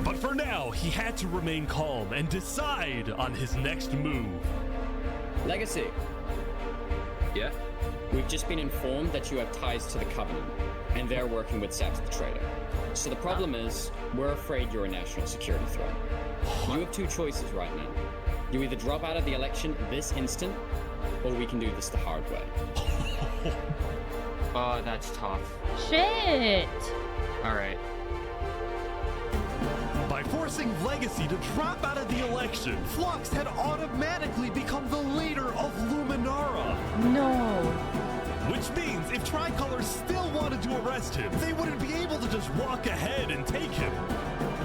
But for now, he had to remain calm and decide on his next move. Legacy. Yeah? We've just been informed that you have ties to the Covenant, and they're working with Saps the Traitor. So the problem is, we're afraid you're a national security threat. You have two choices right now. You either drop out of the election this instant, or we can do this the hard way. Oh, that's tough. Shit. Alright. By forcing Legacy to drop out of the election, Flux had automatically become the leader of Luminara. No. Which means if Tricolor still wanted to arrest him, they wouldn't be able to just walk ahead and take him.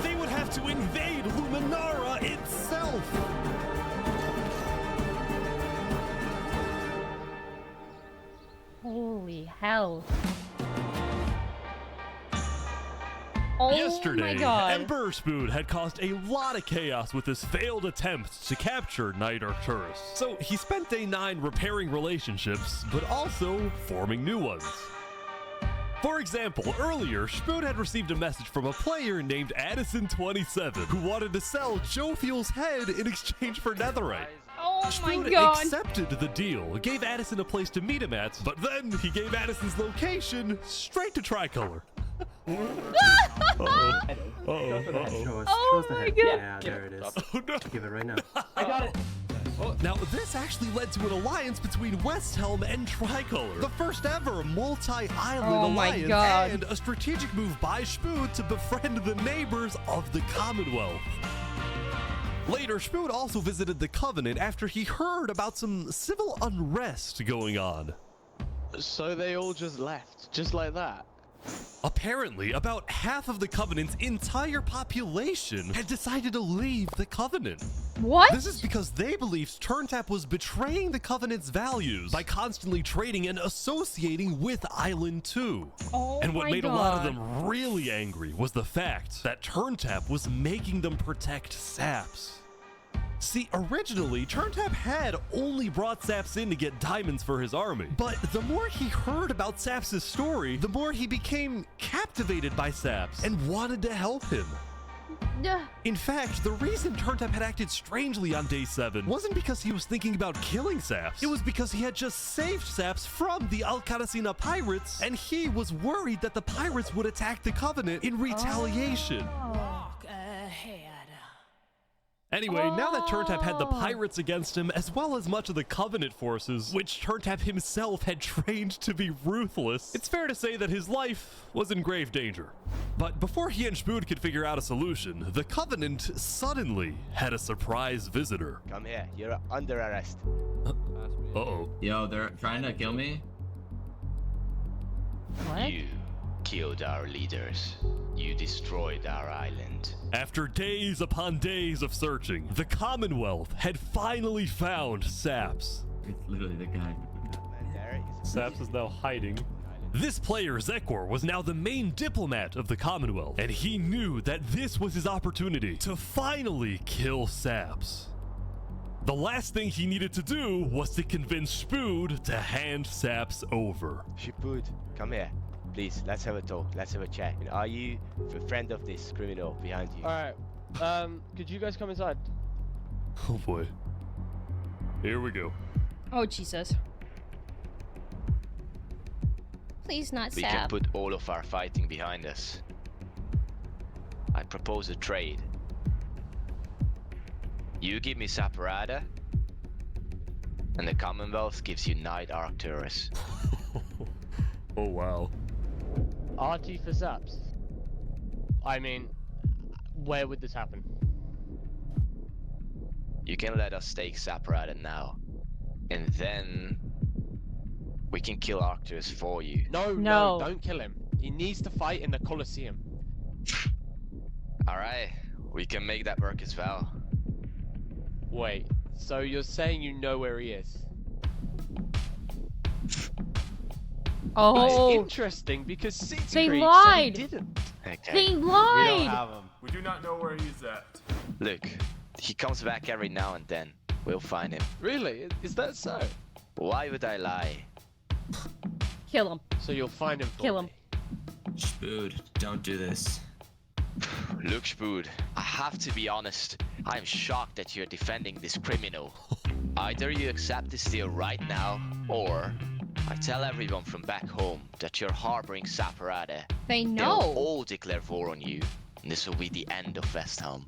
They would have to invade Luminara itself. Holy hell. Oh Yesterday, my god. Emperor Spoon had caused a lot of chaos with his failed attempts to capture Knight Arcturus. So he spent day 9 repairing relationships, but also forming new ones. For example, earlier, Spoon had received a message from a player named Addison27 who wanted to sell Joe Fuel's head in exchange for Netherite. Oh Spoon my god. accepted the deal, gave Addison a place to meet him at, but then he gave Addison's location straight to Tricolor. Oh my god. Yeah, there it is. Oh no. Give it right now. I got it. Now, this actually led to an alliance between West Helm and Tricolor, the first ever multi-island Oh my alliance, God. and a strategic move by Spoon to befriend the neighbors of the Commonwealth. Later, Spoon also visited the Covenant after he heard about some civil unrest going on. So they all just left, just like that? Apparently, about half of the Covenant's entire population had decided to leave the Covenant. What? This is because they believed TurnTap was betraying the Covenant's values by constantly trading and associating with Island 2. Oh And what my made a lot of God. them really angry was the fact that TurnTap was making them protect Saps. See, originally, TurnTap had only brought Saps in to get diamonds for his army, but the more he heard about Saps' story, the more he became captivated by Saps and wanted to help him. In fact, the reason TurnTap had acted strangely on day 7 wasn't because he was thinking about killing Saps. It was because he had just saved Saps from the Alcaracina pirates, and he was worried that the pirates would attack the Covenant in retaliation. Anyway, now that TurnTap had the pirates against him, as well as much of the Covenant forces, which TurnTap himself had trained to be ruthless, it's fair to say that his life was in grave danger. But before he and Spoon could figure out a solution, the Covenant suddenly had a surprise visitor. Come here, you're under arrest. Uh-oh. Yo, they're trying to kill me? What? You killed our leaders. You destroyed our island. After days upon days of searching, the Commonwealth had finally found Saps. It's literally the guy. Saps is now hiding. This player, Zekor, was now the main diplomat of the Commonwealth, and he knew that this was his opportunity to finally kill Saps. The last thing he needed to do was to convince Spood to hand Saps over. Spood, come here. Please, let's have a talk. Let's have a chat. And are you a friend of this criminal behind you? Alright, could you guys come inside? Oh boy. Here we go. Oh Jesus. Please not We Sap. can put all of our fighting behind us. I propose a trade. You give me Saparada, and the Commonwealth gives you Knight Arcturus. Oh wow. RT for Saps. I mean, where would this happen? You can let us take Saparada now, and then we can kill Arcturus for you. No, don't kill him. He needs to fight in the Colosseum. Alright, we can make that work as well. Wait, So you're saying you know where he is? Oh. It's interesting because They Sitzcreek said he lied. didn't. Okay. They We lied. don't have him. We do not know where he's at. Look, he comes back every now and then. We'll find him. Really? Is that so? Why would I lie? Kill him. So you'll find him for Kill him. me. Spood, don't do this. Look, Spood, I have to be honest. I'm shocked that you're defending this criminal. Either you accept this deal right now, or I tell everyone from back home that you're harboring Saparade. They They'll know. all declare war on you, and this will be the end of West Helm.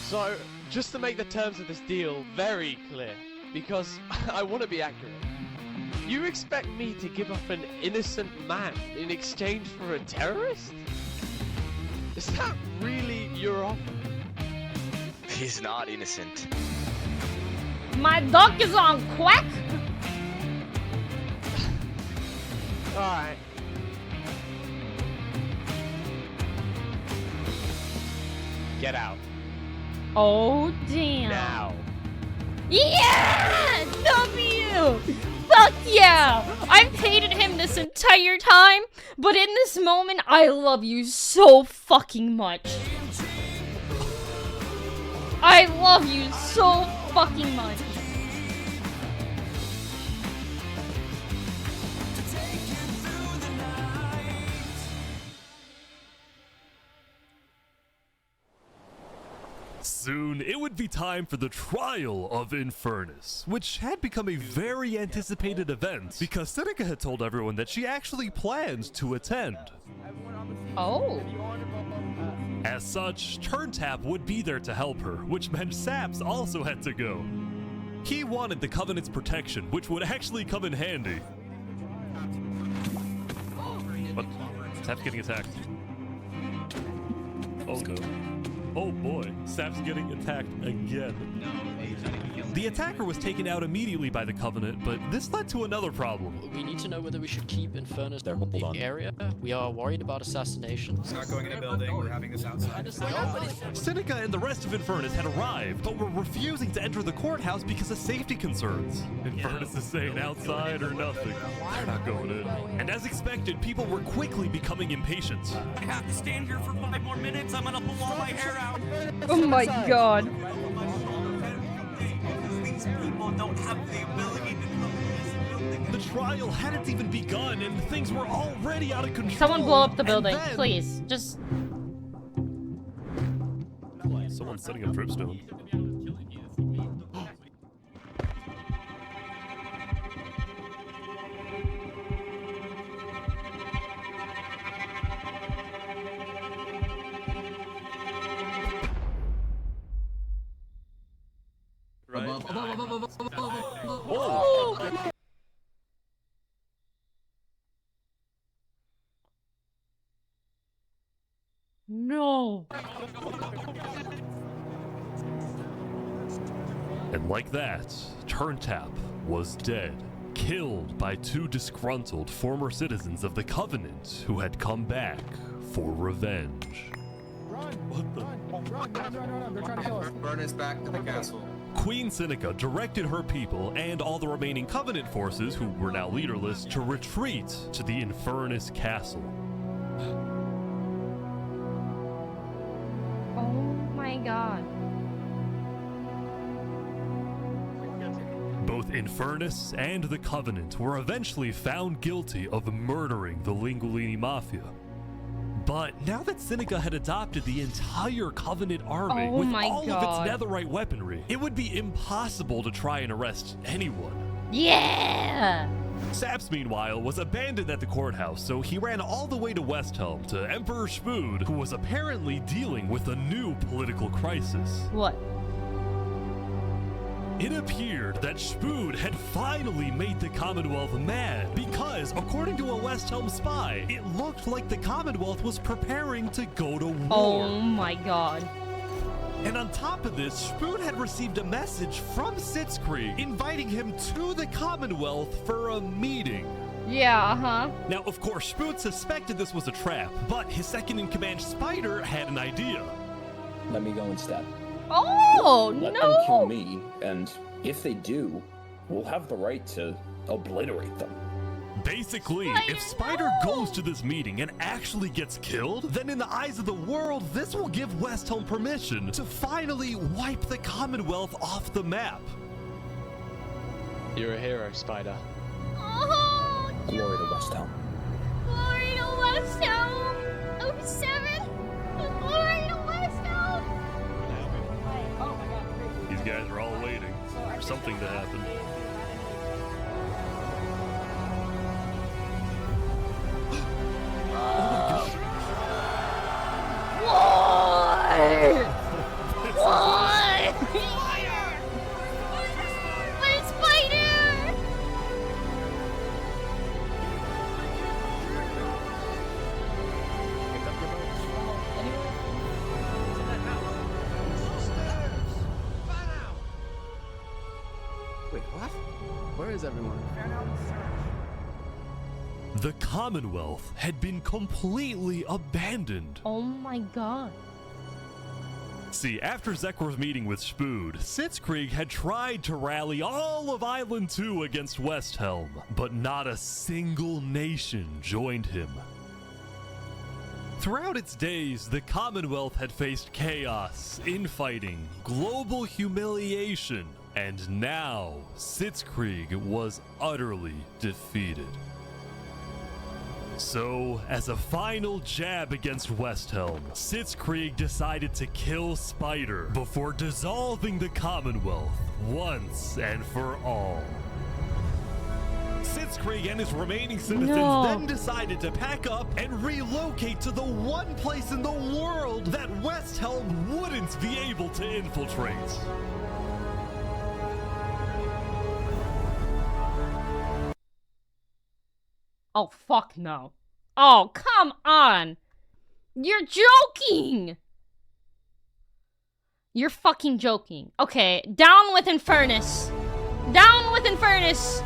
So, just to make the terms of this deal very clear, because I want to be accurate, you expect me to give up an innocent man in exchange for a terrorist? Is that really your offer? He's not innocent. My duck is on quack. Alright. Get out. Oh damn. Now. Yeah! W! Fuck yeah! I've hated him this entire time, but in this moment, I love you so fucking much. I love you so fucking much. Soon, it would be time for the trial of Infernace, which had become a very anticipated event because Seneca had told everyone that she actually planned to attend. Oh. As such, Turntap would be there to help her, which meant Saps also had to go. He wanted the Covenant's protection, which would actually come in handy. What? Saps getting attacked. Oh no. Oh boy, Saps getting attacked again. The attacker was taken out immediately by the Covenant, but this led to another problem. We need to know whether we should keep Infernace in the area. We are worried about assassinations. We're not going in a building, we're having this outside. Seneca and the rest of Infernace had arrived, but were refusing to enter the courthouse because of safety concerns. Infernace is saying outside or nothing. They're not going in. And as expected, people were quickly becoming impatient. I have to stand here for 5 more minutes. I'm gonna pull all my hair out. Oh my god. These people don't have the ability to come in this building. The trial hadn't even begun, and things were already out of control. Someone blow up the building, then... please. Just. Someone's setting up dripstone. Oh. No. And like that, Turntap was dead, killed by 2 disgruntled former citizens of the Covenant who had come back for revenge. What the? Run, they're trying to kill us. Burn us back to the castle. Queen Seneca directed her people and all the remaining Covenant forces, who were now leaderless, to retreat to the Infernace castle. Oh my god. Both Infernace and the Covenant were eventually found guilty of murdering the Lingolini Mafia. But now that Seneca had adopted the entire Covenant army with all of its Netherite weaponry, it would be impossible to try and arrest anyone. Yeah! Saps, meanwhile, was abandoned at the courthouse, so he ran all the way to West Helm to Emperor Spood, who was apparently dealing with a new political crisis. What? It appeared that Spood had finally made the Commonwealth mad because, according to a West Helm spy, it looked like the Commonwealth was preparing to go to war. Oh my god. And on top of this, Spood had received a message from Sitzcreek inviting him to the Commonwealth for a meeting. Yeah, uh-huh. Now, of course, Spoot suspected this was a trap, but his second-in-command Spider had an idea. Let me go instead. Oh, Let no! them kill me, and if they do, we'll have the right to obliterate them. Basically, if Spider goes to this meeting and actually gets killed, then in the eyes of the world, this will give West Helm permission to finally wipe the Commonwealth off the map. You're a hero, Spider. Oh, Glory to West Helm. Glory to West Helm! 07! Glory to West Helm! These guys are all waiting for something to happen. Why? Why? My spider! Wait, what? Where is everyone? The Commonwealth had been completely abandoned. Oh my god. See, after Zekr's meeting with Spood, Sitzkrieg had tried to rally all of Island 2 against West Helm, but not a single nation joined him. Throughout its days, the Commonwealth had faced chaos, infighting, global humiliation, and now Sitzkrieg was utterly defeated. So, as a final jab against West Helm, Sitzkrieg decided to kill Spider before dissolving the Commonwealth once and for all. Sitzkrieg and his remaining citizens then decided to pack up and relocate to the one place in the world that West Helm wouldn't be able to infiltrate. Oh, fuck no. Oh, come on. You're joking. You're fucking joking. Okay, down with Infernace. Down with Infernace.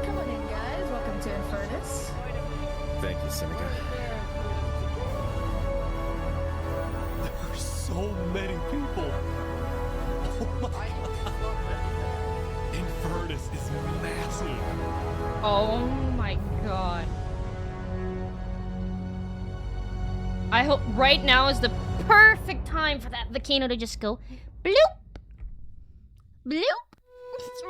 Come on in, guys. Welcome to Infernace. Thank you, Seneca. There are so many people. Oh my god. Infernace is massive. Oh my god. I hope right now is the perfect time for that volcano to just go bloop. Bloop.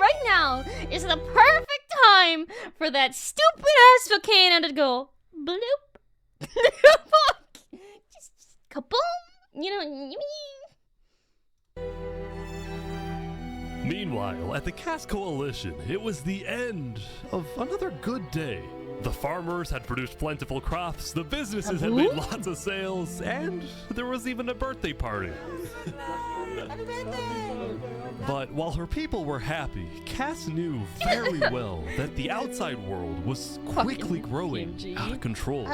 Right now is the perfect time for that stupid ass volcano to go bloop. just kaboom. You know. Meanwhile, at the Cast Coalition, it was the end of another good day. The farmers had produced plentiful crops, the businesses had made lots of sales, and there was even a birthday party. But while her people were happy, Cass knew very well that the outside world was quickly growing out of control.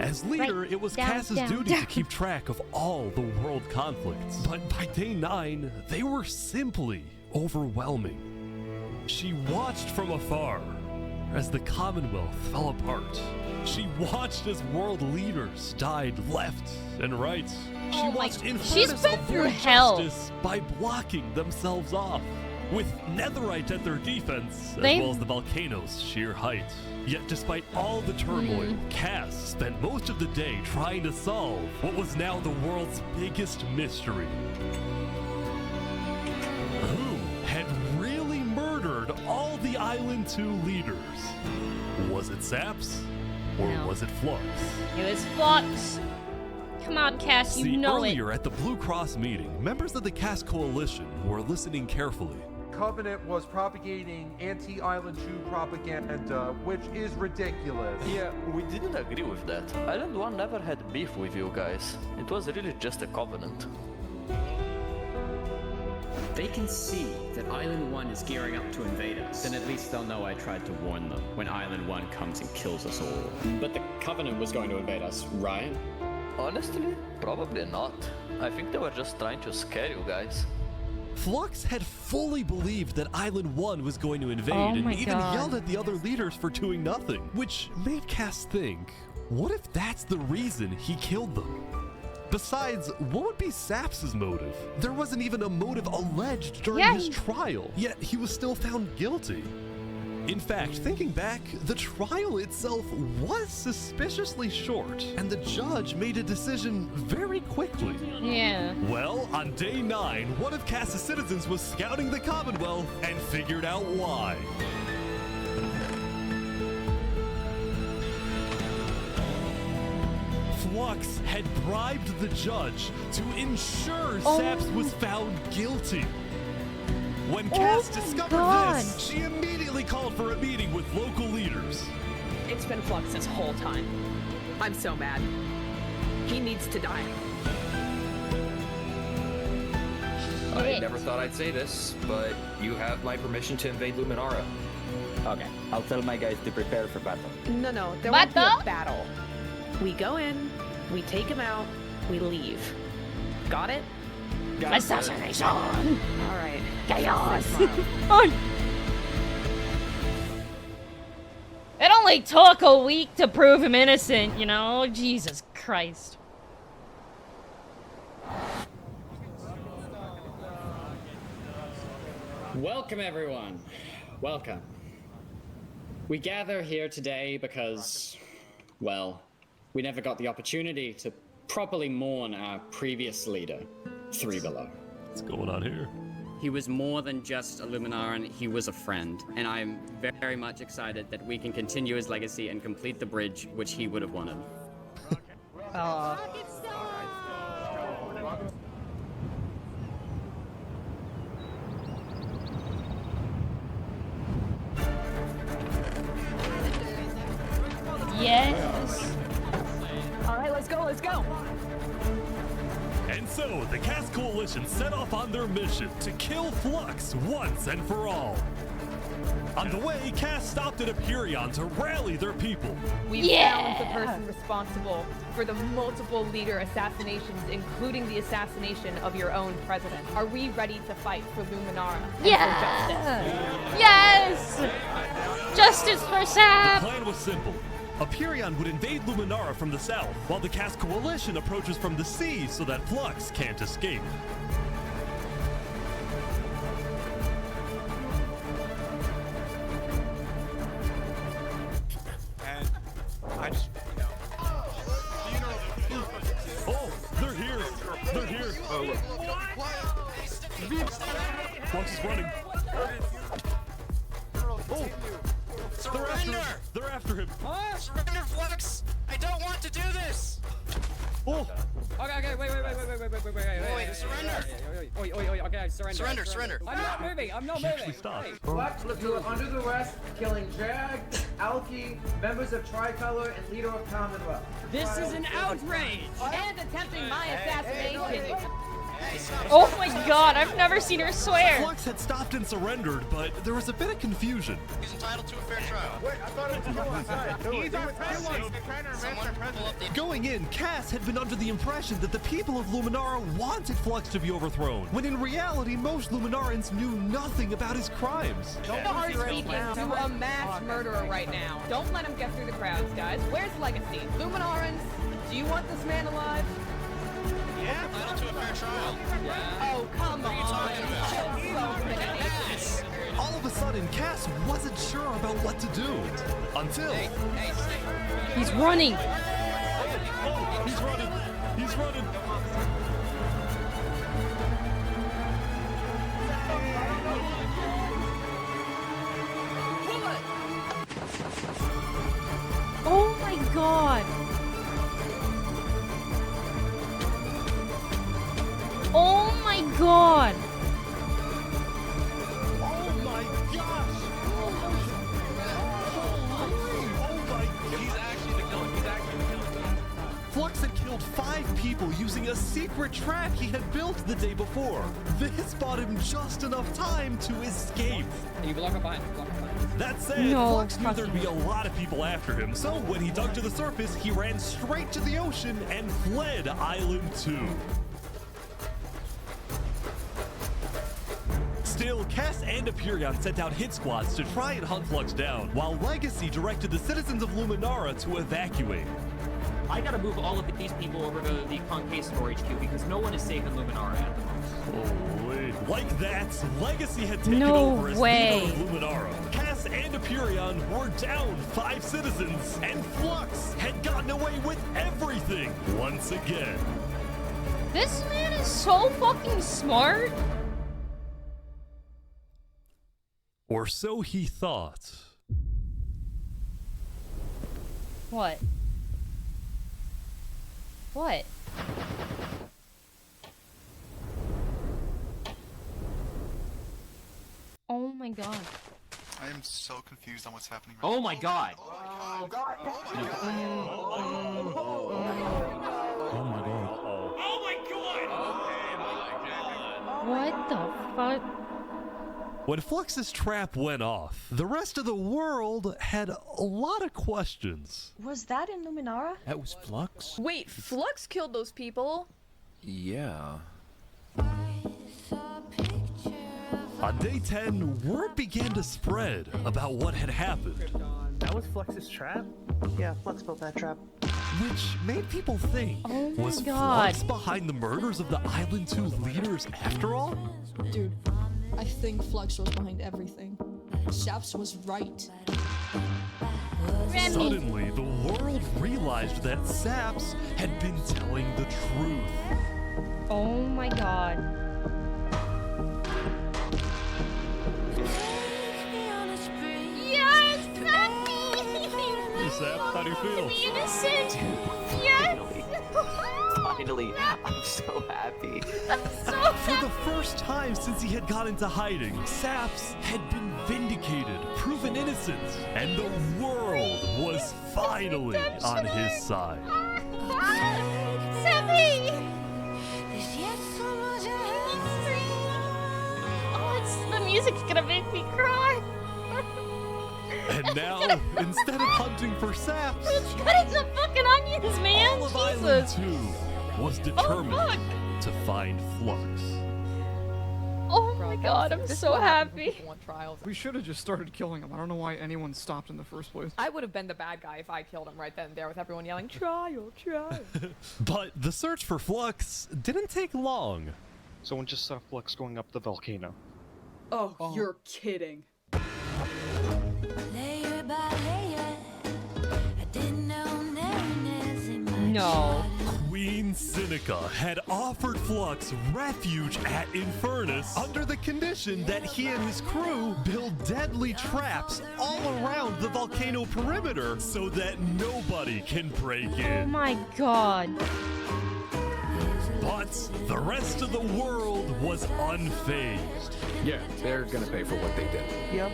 As leader, it was Cass's duty to keep track of all the world conflicts. But by day 9, they were simply overwhelming. She watched from afar as the Commonwealth fell apart. She watched as world leaders died left and right. She watched Infernace avoid justice by blocking themselves off. With Netherite at their defense, as well as the volcano's sheer height. Yet despite all the turmoil, Cass spent most of the day trying to solve what was now the world's biggest mystery. Who had really murdered all the Island 2 leaders? Was it Saps? Or was it Flux? It was Flux. Come on, Cass, you know it. Earlier at the Blue Cross meeting, members of the Cast Coalition were listening carefully. Covenant was propagating anti-Island 2 propaganda, which is ridiculous. Yeah, we didn't agree with that. Island 1 never had beef with you guys. It was really just a covenant. They can see that Island 1 is gearing up to invade us. Then at least they'll know I tried to warn them when Island 1 comes and kills us all. But the Covenant was going to invade us, right? Honestly, probably not. I think they were just trying to scare you guys. Flux had fully believed that Island 1 was going to invade Oh and my even God. yelled at the other leaders for doing nothing, which made Cass think, what if that's the reason he killed them? Besides, what would be Saps' motive? There wasn't even a motive alleged during his trial, yet he was still found guilty. In fact, thinking back, the trial itself was suspiciously short, and the judge made a decision very quickly. Yeah. Well, on day 9, one of Cass's citizens was scouting the Commonwealth and figured out why. Flux had bribed the judge to ensure Saps was found guilty. When Cass discovered this, she immediately called for a meeting with local leaders. It's been Flux this whole time. I'm so mad. He needs to die. I never thought I'd say this, but you have my permission to invade Luminara. Okay, I'll tell my guys to prepare for battle. No, there won't be a battle. We go in, we take him out, we leave. Got it? Assassination! All right. Chaos! It only took a week to prove him innocent, you know? Jesus Christ. Welcome, everyone. Welcome. We gather here today because, well, we never got the opportunity to properly mourn our previous leader, Three Below. What's going on here? He was more than just a Luminaran, he was a friend, and I'm very much excited that we can continue his legacy and complete the bridge which he would have wanted. Yes. All right, let's go, let's go. And so, the Cass Coalition set off on their mission to kill Flux once and for all. On the way, Cass stopped at Empyrean to rally their people. We found the person responsible for the multiple leader assassinations, including the assassination of your own president. Are we ready to fight for Luminara? and for justice? Yes! Justice for Saps! The plan was simple. Empyrean would invade Luminara from the south, while the Cass Coalition approaches from the sea so that Flux can't escape. And I just, Oh, they're here! They're here! Flux is running. Oh! They're after him! Surrender, Flux! I don't want to do this! Oh! Okay, wait, surrender! Okay, Surrender. I'm not moving, Flux, you are under the arrest, killing Jag, Alki, members of Tricolor, and leader of Commonwealth. This is an outrage! And attempting my assassination. Oh my god, I've never seen her swear. Flux had stopped and surrendered, but there was a bit of confusion. He's entitled to a fair trial. Wait, I thought it was one side. He's our president. Going in, Cass had been under the impression that the people of Luminara wanted Flux to be overthrown, when in reality, most Luminarans knew nothing about his crimes. Don't speaking to a mass murderer right now. Don't let him get through the crowds, guys. Where's Legacy? Luminarans, do you want this man alive? Yeah, entitled to a fair trial. Oh, come on. All of a sudden, Cass wasn't sure about what to do. Until... He's running. Oh, he's running. He's running. Oh my god. Oh my god. Oh my gosh. He's actually the killer. Flux had killed 5 people using a secret trap he had built the day before. This bought him just enough time to escape. Can you block him behind? That said, No, Flux knew there'd be a lot of people after him, so when he dug to the surface, he ran straight to the ocean and fled Island 2. Still, Cass and Aperion sent out hit squads to try and hunt Flux down, while Legacy directed the citizens of Luminara to evacuate. I gotta move all of these people over to the concave storage queue because no one is safe in Luminara at the moment. Holy. Like that, Legacy had taken No over as way. leader of Luminara. Cass and Aperion were down 5 citizens, and Flux had gotten away with everything once again. This man is so fucking smart. Or so he thought. What? What? Oh my god. I am so confused on what's happening Oh my god. Oh my god. What the fuck? When Flux's trap went off, the rest of the world had a lot of questions. Was that in Luminara? That was Flux? Wait, Flux killed those people? Yeah. On day 10, word began to spread about what had happened. That was Flux's trap? Yeah, Flux built that trap. Which made people think, oh my was god. Flux behind the murders of the Island 2 leaders after all? Dude, I think Flux was behind everything. Saps was right. Suddenly, the world realized that Saps had been telling the truth. Oh my god. Yes, Sap, how do you feel? be innocent. Yes. Finally, I'm so happy. I'm so For the first time since he had gone into hiding, Saps had been vindicated, proven innocent, and the world was finally on his side. Sappy! Oh, the music's gonna make me cry. And now, instead of hunting for Saps, It's cutting some fucking onions, man. all of Island Jesus. 2 was determined fuck. to find Flux. Oh my god, I'm so happy. We should have just started killing him. I don't know why anyone stopped in the first place. I would have been the bad guy if I killed him right then and there with everyone yelling, trial, trial. But the search for Flux didn't take long. Someone just saw Flux going up the volcano. Oh, you're kidding. No. Queen Seneca had offered Flux refuge at Infernace under the condition that he and his crew build deadly traps all around the volcano perimeter so that nobody can break Oh in. my god. But the rest of the world was unfazed. Yeah, they're gonna pay for what they did. Yep.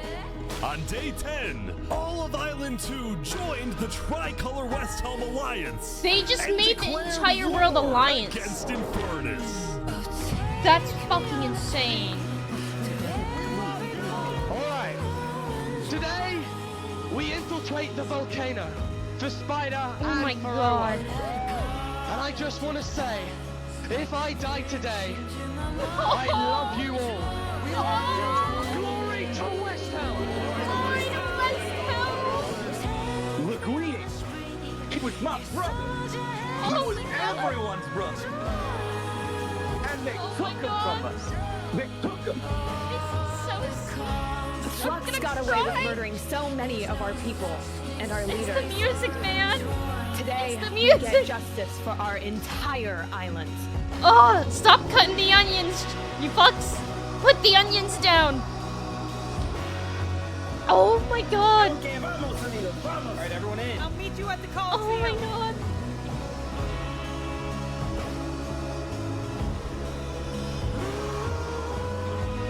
On day 10, all of Island 2 joined the Tricolor West Helm Alliance. They just and made the declared entire world war alliance. against Infernace. That's fucking insane. Alright. Today, we infiltrate the volcano for Spider Oh and my for god. Owen. And I just want to say, if I die today, I love you all. Glory to West Helm! The greeting. He was my brother. He was everyone's brother. And they took him from us. They took him. Flux got away with murdering so many of our people and our leaders. It's the music, man. Today, It's the we music. get justice for our entire island. Oh, stop cutting the onions, you fucks. Put the onions down. Oh my god. Alright, everyone in. I'll meet you at the Oh my god.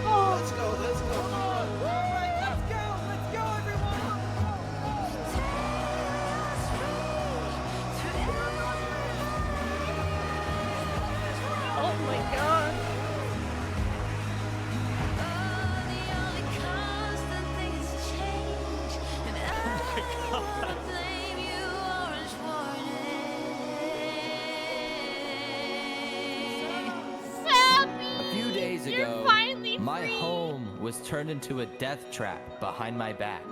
Oh. Let's go, let's go. Alright, let's go, everyone. Oh my god. A few days ago, You're finally My home was turned into a death trap behind my back.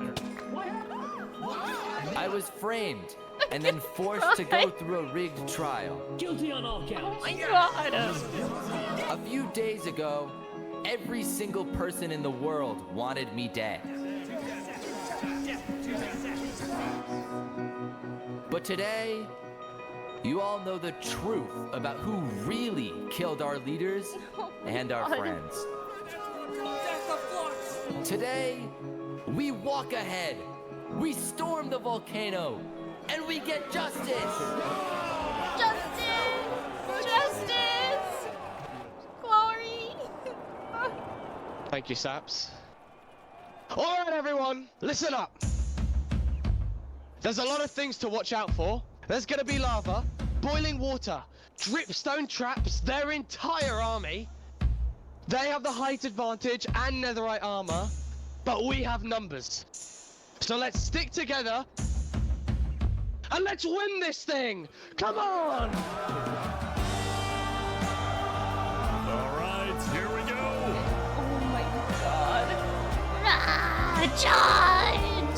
I was framed and then forced to go through a rigged trial. Guilty on all counts. Oh my god. A few days ago, every single person in the world wanted me dead. But today, you all know the truth about who really killed our leaders and our friends. Today, we walk ahead, we storm the volcano, and we get justice! Justice! Justice! Glory! Thank you, Saps. Alright, everyone, listen up. There's a lot of things to watch out for. There's gonna be lava, boiling water, dripstone traps, their entire army. They have the height advantage and netherite armor, but we have numbers. So let's stick together and let's win this thing! Come on! Alright, here we go! Oh my god. Charge!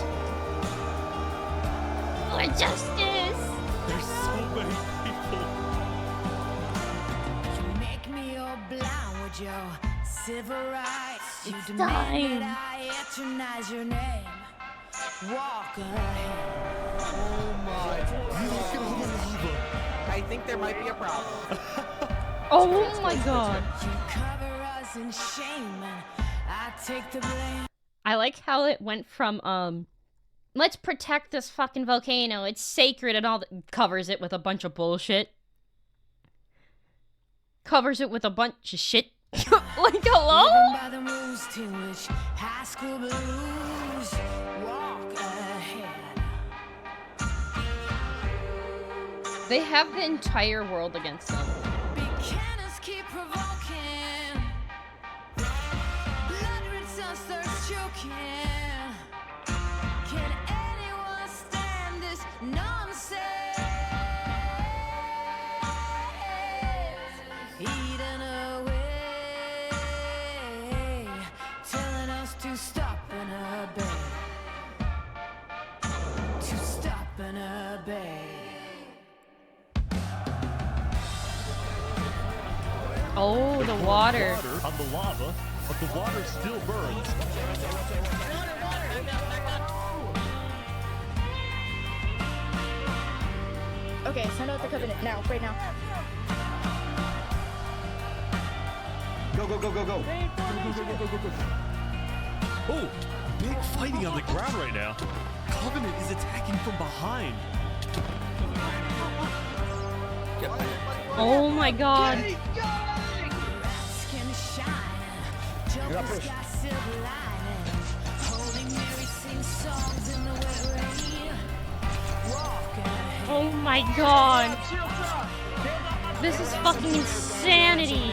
For justice! There's so many people. You make me all blind with your civil rights. You It's demand time. that I eternize your name. Walk ahead. I think there might be a problem. Oh my god. You cover us in shame and I take the blame. I like how it went from, let's protect this fucking volcano, it's sacred and all that, covers it with a bunch of bullshit. Covers it with a bunch of shit. Like, hello? Living by the rules to which high school blues. Walk ahead. They have the entire world against them. Cannons keep provoking. Blood returns thirst choking. Can anyone stand this nonsense? Eating away, telling us to stop and obey. To stop and obey. Oh, the water. On the lava, but the water still burns. Okay, send out the covenant now, right now. Go, go, go, go, go. Oh, big fighting on the ground right now. Covenant is attacking from behind. Oh my god. Oh my god. This is fucking insanity.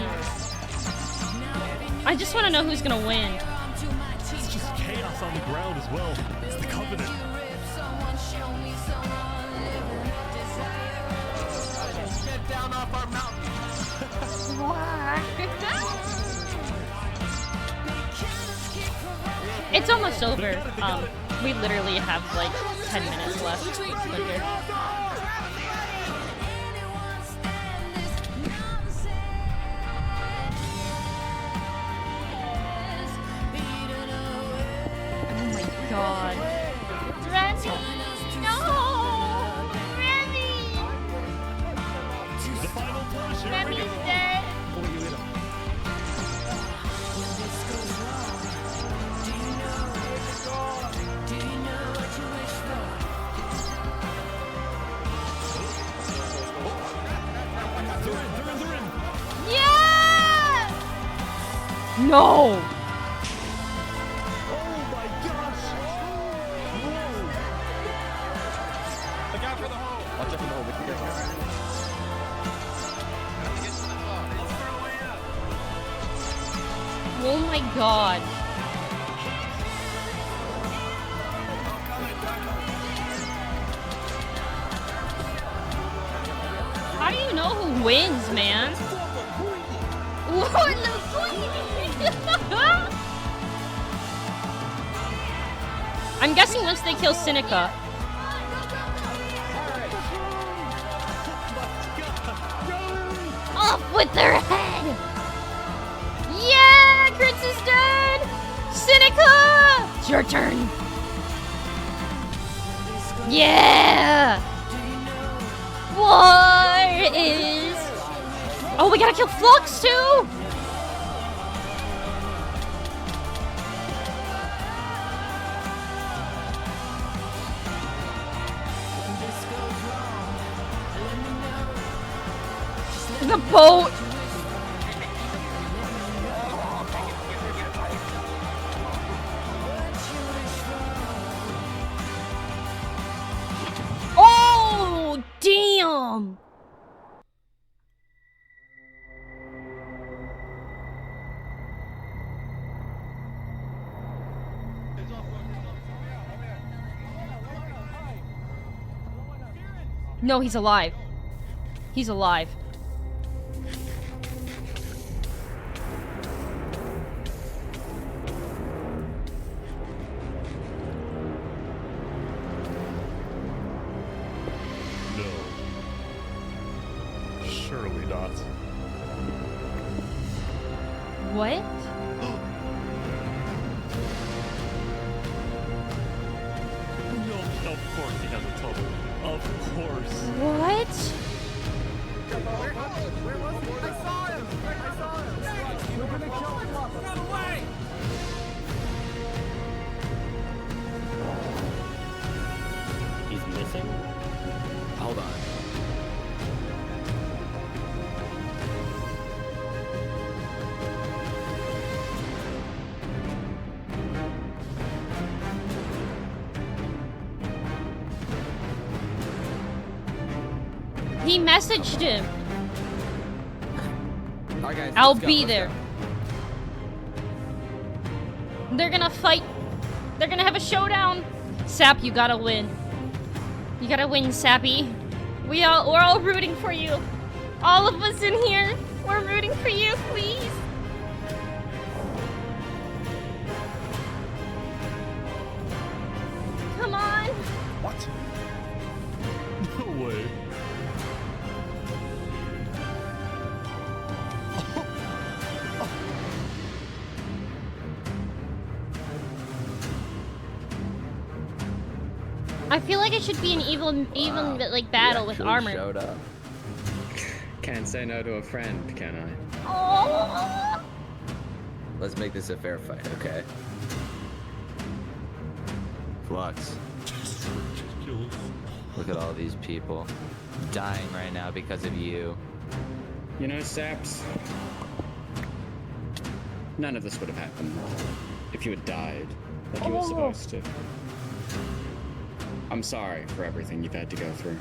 I just want to know who's gonna win. It's just chaos on the ground as well. It's the Covenant. Get down off our mountain. It's almost over. We literally have like 10 minutes left. Okay. Oh my god. Remy! No! Remy! The final push. Remy's dead. They're in. Yeah! No! Oh my gosh! Look out for the hole. I'll check in the hole with you guys. Oh my god. How do you know who wins, man? Lord Linguini! I'm guessing once they kill Seneca. Off with their head! Yeah! Kritz is dead! Seneca! It's your turn! Yeah! War is... Oh, we gotta kill Flux too! The boat! Oh, damn! No, he's alive. He's alive. Surely not. What? No, of course he has a tunnel. Of course. What? Where was he? I saw him! I saw him! We're gonna kill him! Run away! He's missing? Hold on. He messaged him. Alright, guys. I'll let's go, be let's there. go. They're gonna fight. They're gonna have a showdown. Sap, you gotta win. You gotta win, Sappy. We're all rooting for you. All of us in here, we're rooting for you, please. Come on. What? No way. I feel like it should be an even like battle with armor. Showed up. Can't say no to a friend, can I? Oh. Let's make this a fair fight, okay? Flux. Look at all these people dying right now because of you. You know, Saps, none of this would have happened if you had died like you were supposed to. I'm sorry for everything you've had to go through.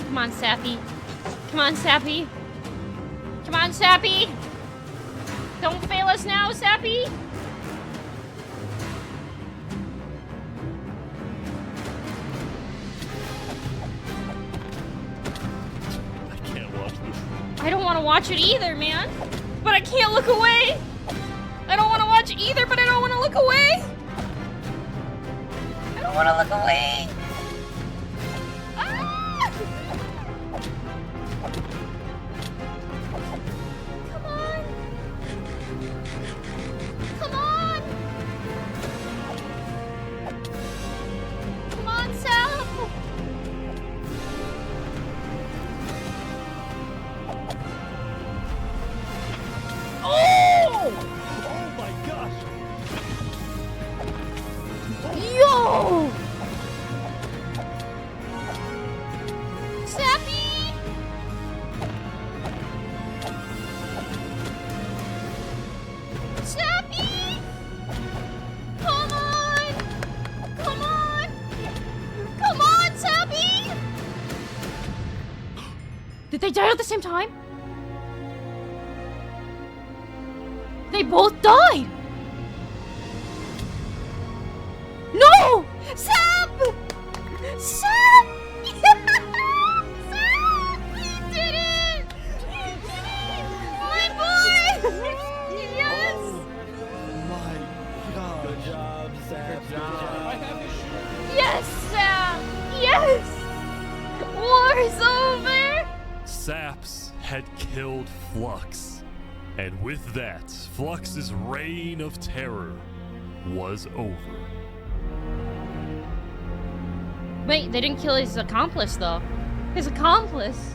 Come on, Sappy. Come on, Sappy. Come on, Sappy. Don't fail us now, Sappy. I can't watch this. I don't want to watch it either, man. But I can't look away. I don't want to watch either, but I don't want to look away. I don't want to look away. Ah! Come on. Come on. Come on, Sal. Oh! Oh my gosh! Yo! Sappy! Sappy! Come on! Come on! Come on, Sappy! Did they die at the same time? They both died! No! Sap! Sap! Yes, Sam! Yes! War's over! Saps had killed Flux. And with that, Flux's reign of terror was over. Wait, they didn't kill his accomplice, though. His accomplice?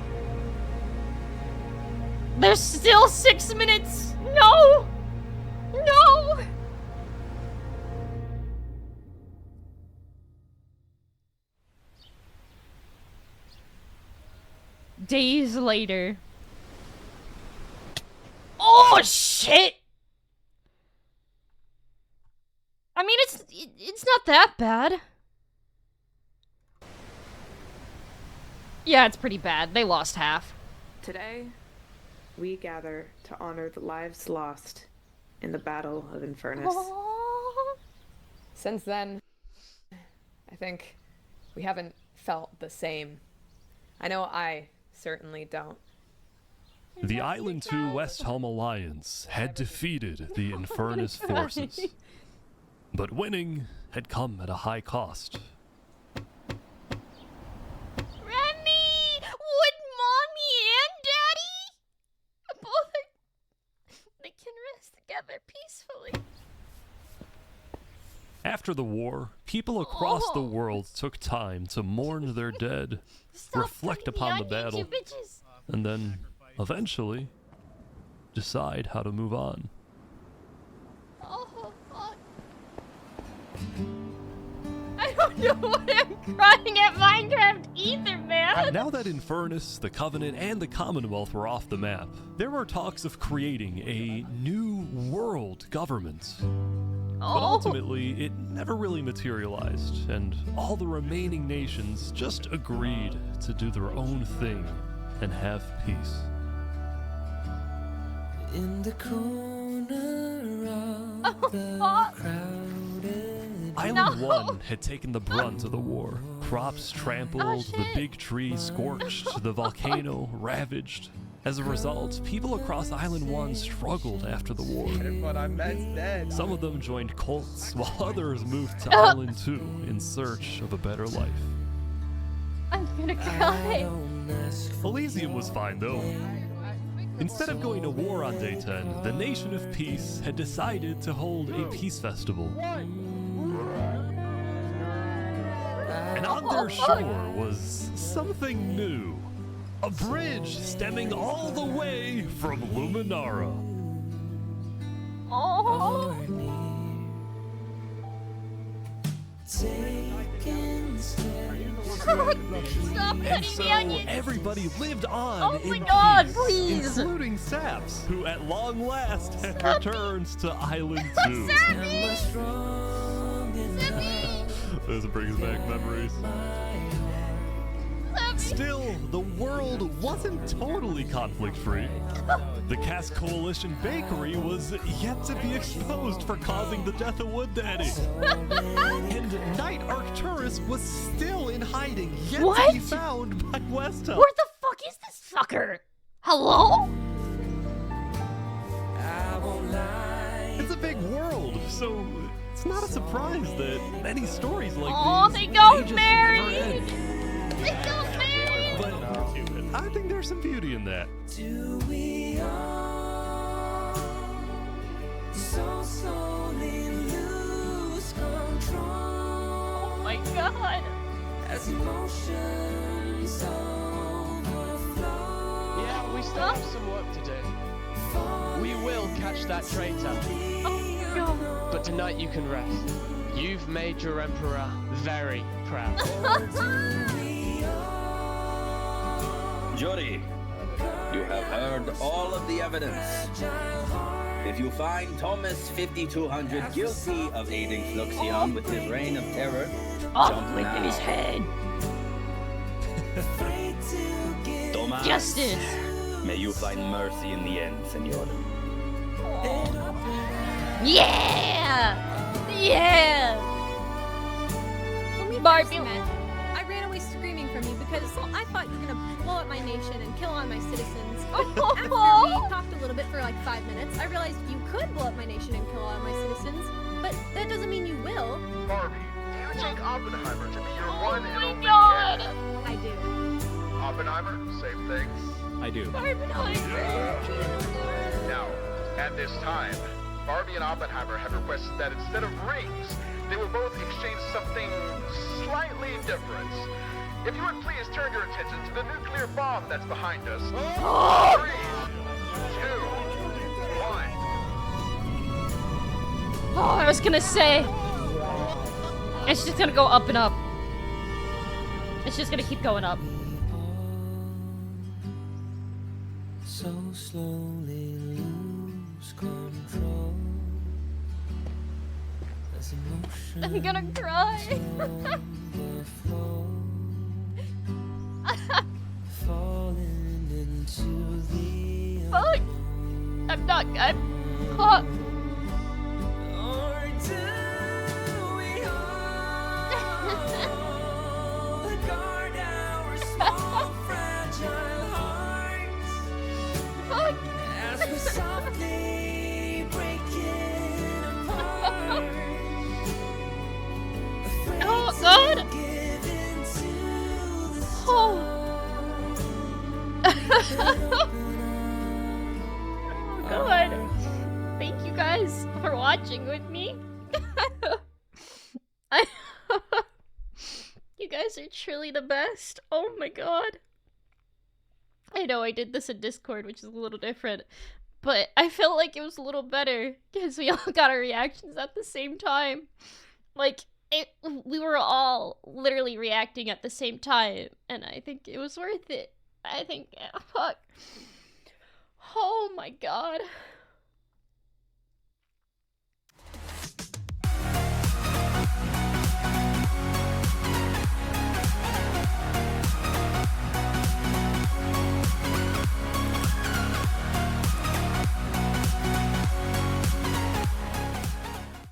There's still 6 minutes! No! No! Days later. Oh, shit! I mean, it's not that bad. Yeah, it's pretty bad. They lost half. Today, we gather to honor the lives lost in the Battle of Infernace. Since then, I think we haven't felt the same. I know I certainly don't. The Island 2 West Helm Alliance had defeated the Infernace forces. But winning had come at a high cost. Remy! Would mommy and daddy? Both they can rest together peacefully. After the war, people across the world took time to mourn their dead, reflect upon the battle, and then, eventually, decide how to move on. Oh, fuck. I don't know what I'm crying at Minecraft either, man. Now that Infernace, the Covenant, and the Commonwealth were off the map, there were talks of creating a new world government. But ultimately, it never really materialized, and all the remaining nations just agreed to do their own thing and have peace. In the corner of the crowded Island 1 had taken the brunt of the war. Crops trampled, the big tree scorched, the volcano ravaged. As a result, people across Island 1 struggled after the war. But I'm dead. Some of them joined cults, while others moved to Island 2 in search of a better life. I'm gonna cry. Elysium was fine though. Instead of going to war on day 10, the Nation of Peace had decided to hold a peace festival. And on their shore was something new. A bridge stemming all the way from Luminara. Oh. Stop And cutting so the onions. everybody lived on Oh in my god, peace, please. including Saps, who at long last had returned to Island 2. This brings back memories. Still, the world wasn't totally conflict-free. The Cask Coalition Bakery was yet to be exposed for causing the death of Wood Daddy. And Knight Arcturus was still in hiding, yet to be found by West Helm. Where the fuck is this fucker? Hello? It's a big world, so it's not a surprise that many stories like these they got just never married. end. They got married. But I think there's some beauty in that. Do we all so slowly lose control? Oh my god. As emotions overflow. Yeah, we still have some work to do. We will catch that traitor. Oh god. But tonight you can rest. You've made your emperor very proud. Jury, you have heard all of the evidence. If you find Thomas 5200 guilty of aiding Fluxion with his reign of terror, jump in his head. Thomas, Justice. may you find mercy in the end, senor. Yeah! Yeah! Barbie. I ran away screaming from you because I thought you were gonna blow up my nation and kill all my citizens. After we talked a little bit for like 5 minutes, I realized you could blow up my nation and kill all my citizens, but that doesn't mean you will. Oppenheimer to be your one and only God. heir. I do. Oppenheimer, same thing. I do. Now, at this time, Barbie and Oppenheimer have requested that instead of rings, they will both exchange something slightly different. If you would please turn your attention to the nuclear bomb that's behind us. 3, 2, 1. Oh, I was gonna say. It's just gonna go up and up. It's just gonna keep going up. So slowly lose control. As emotion I'm gonna cry. falling into the Fuck. I'm not. Fuck. Or do we all guard our small fragile hearts? Fuck. As we softly break it apart. Oh God. Oh. Oh God. Thank you guys for watching with me. You guys are truly the best. Oh my God. I know I did this in Discord, which is a little different, but I felt like it was a little better because we all got our reactions at the same time. Like, we were all literally reacting at the same time, and I think it was worth it. I think, fuck. Oh my God.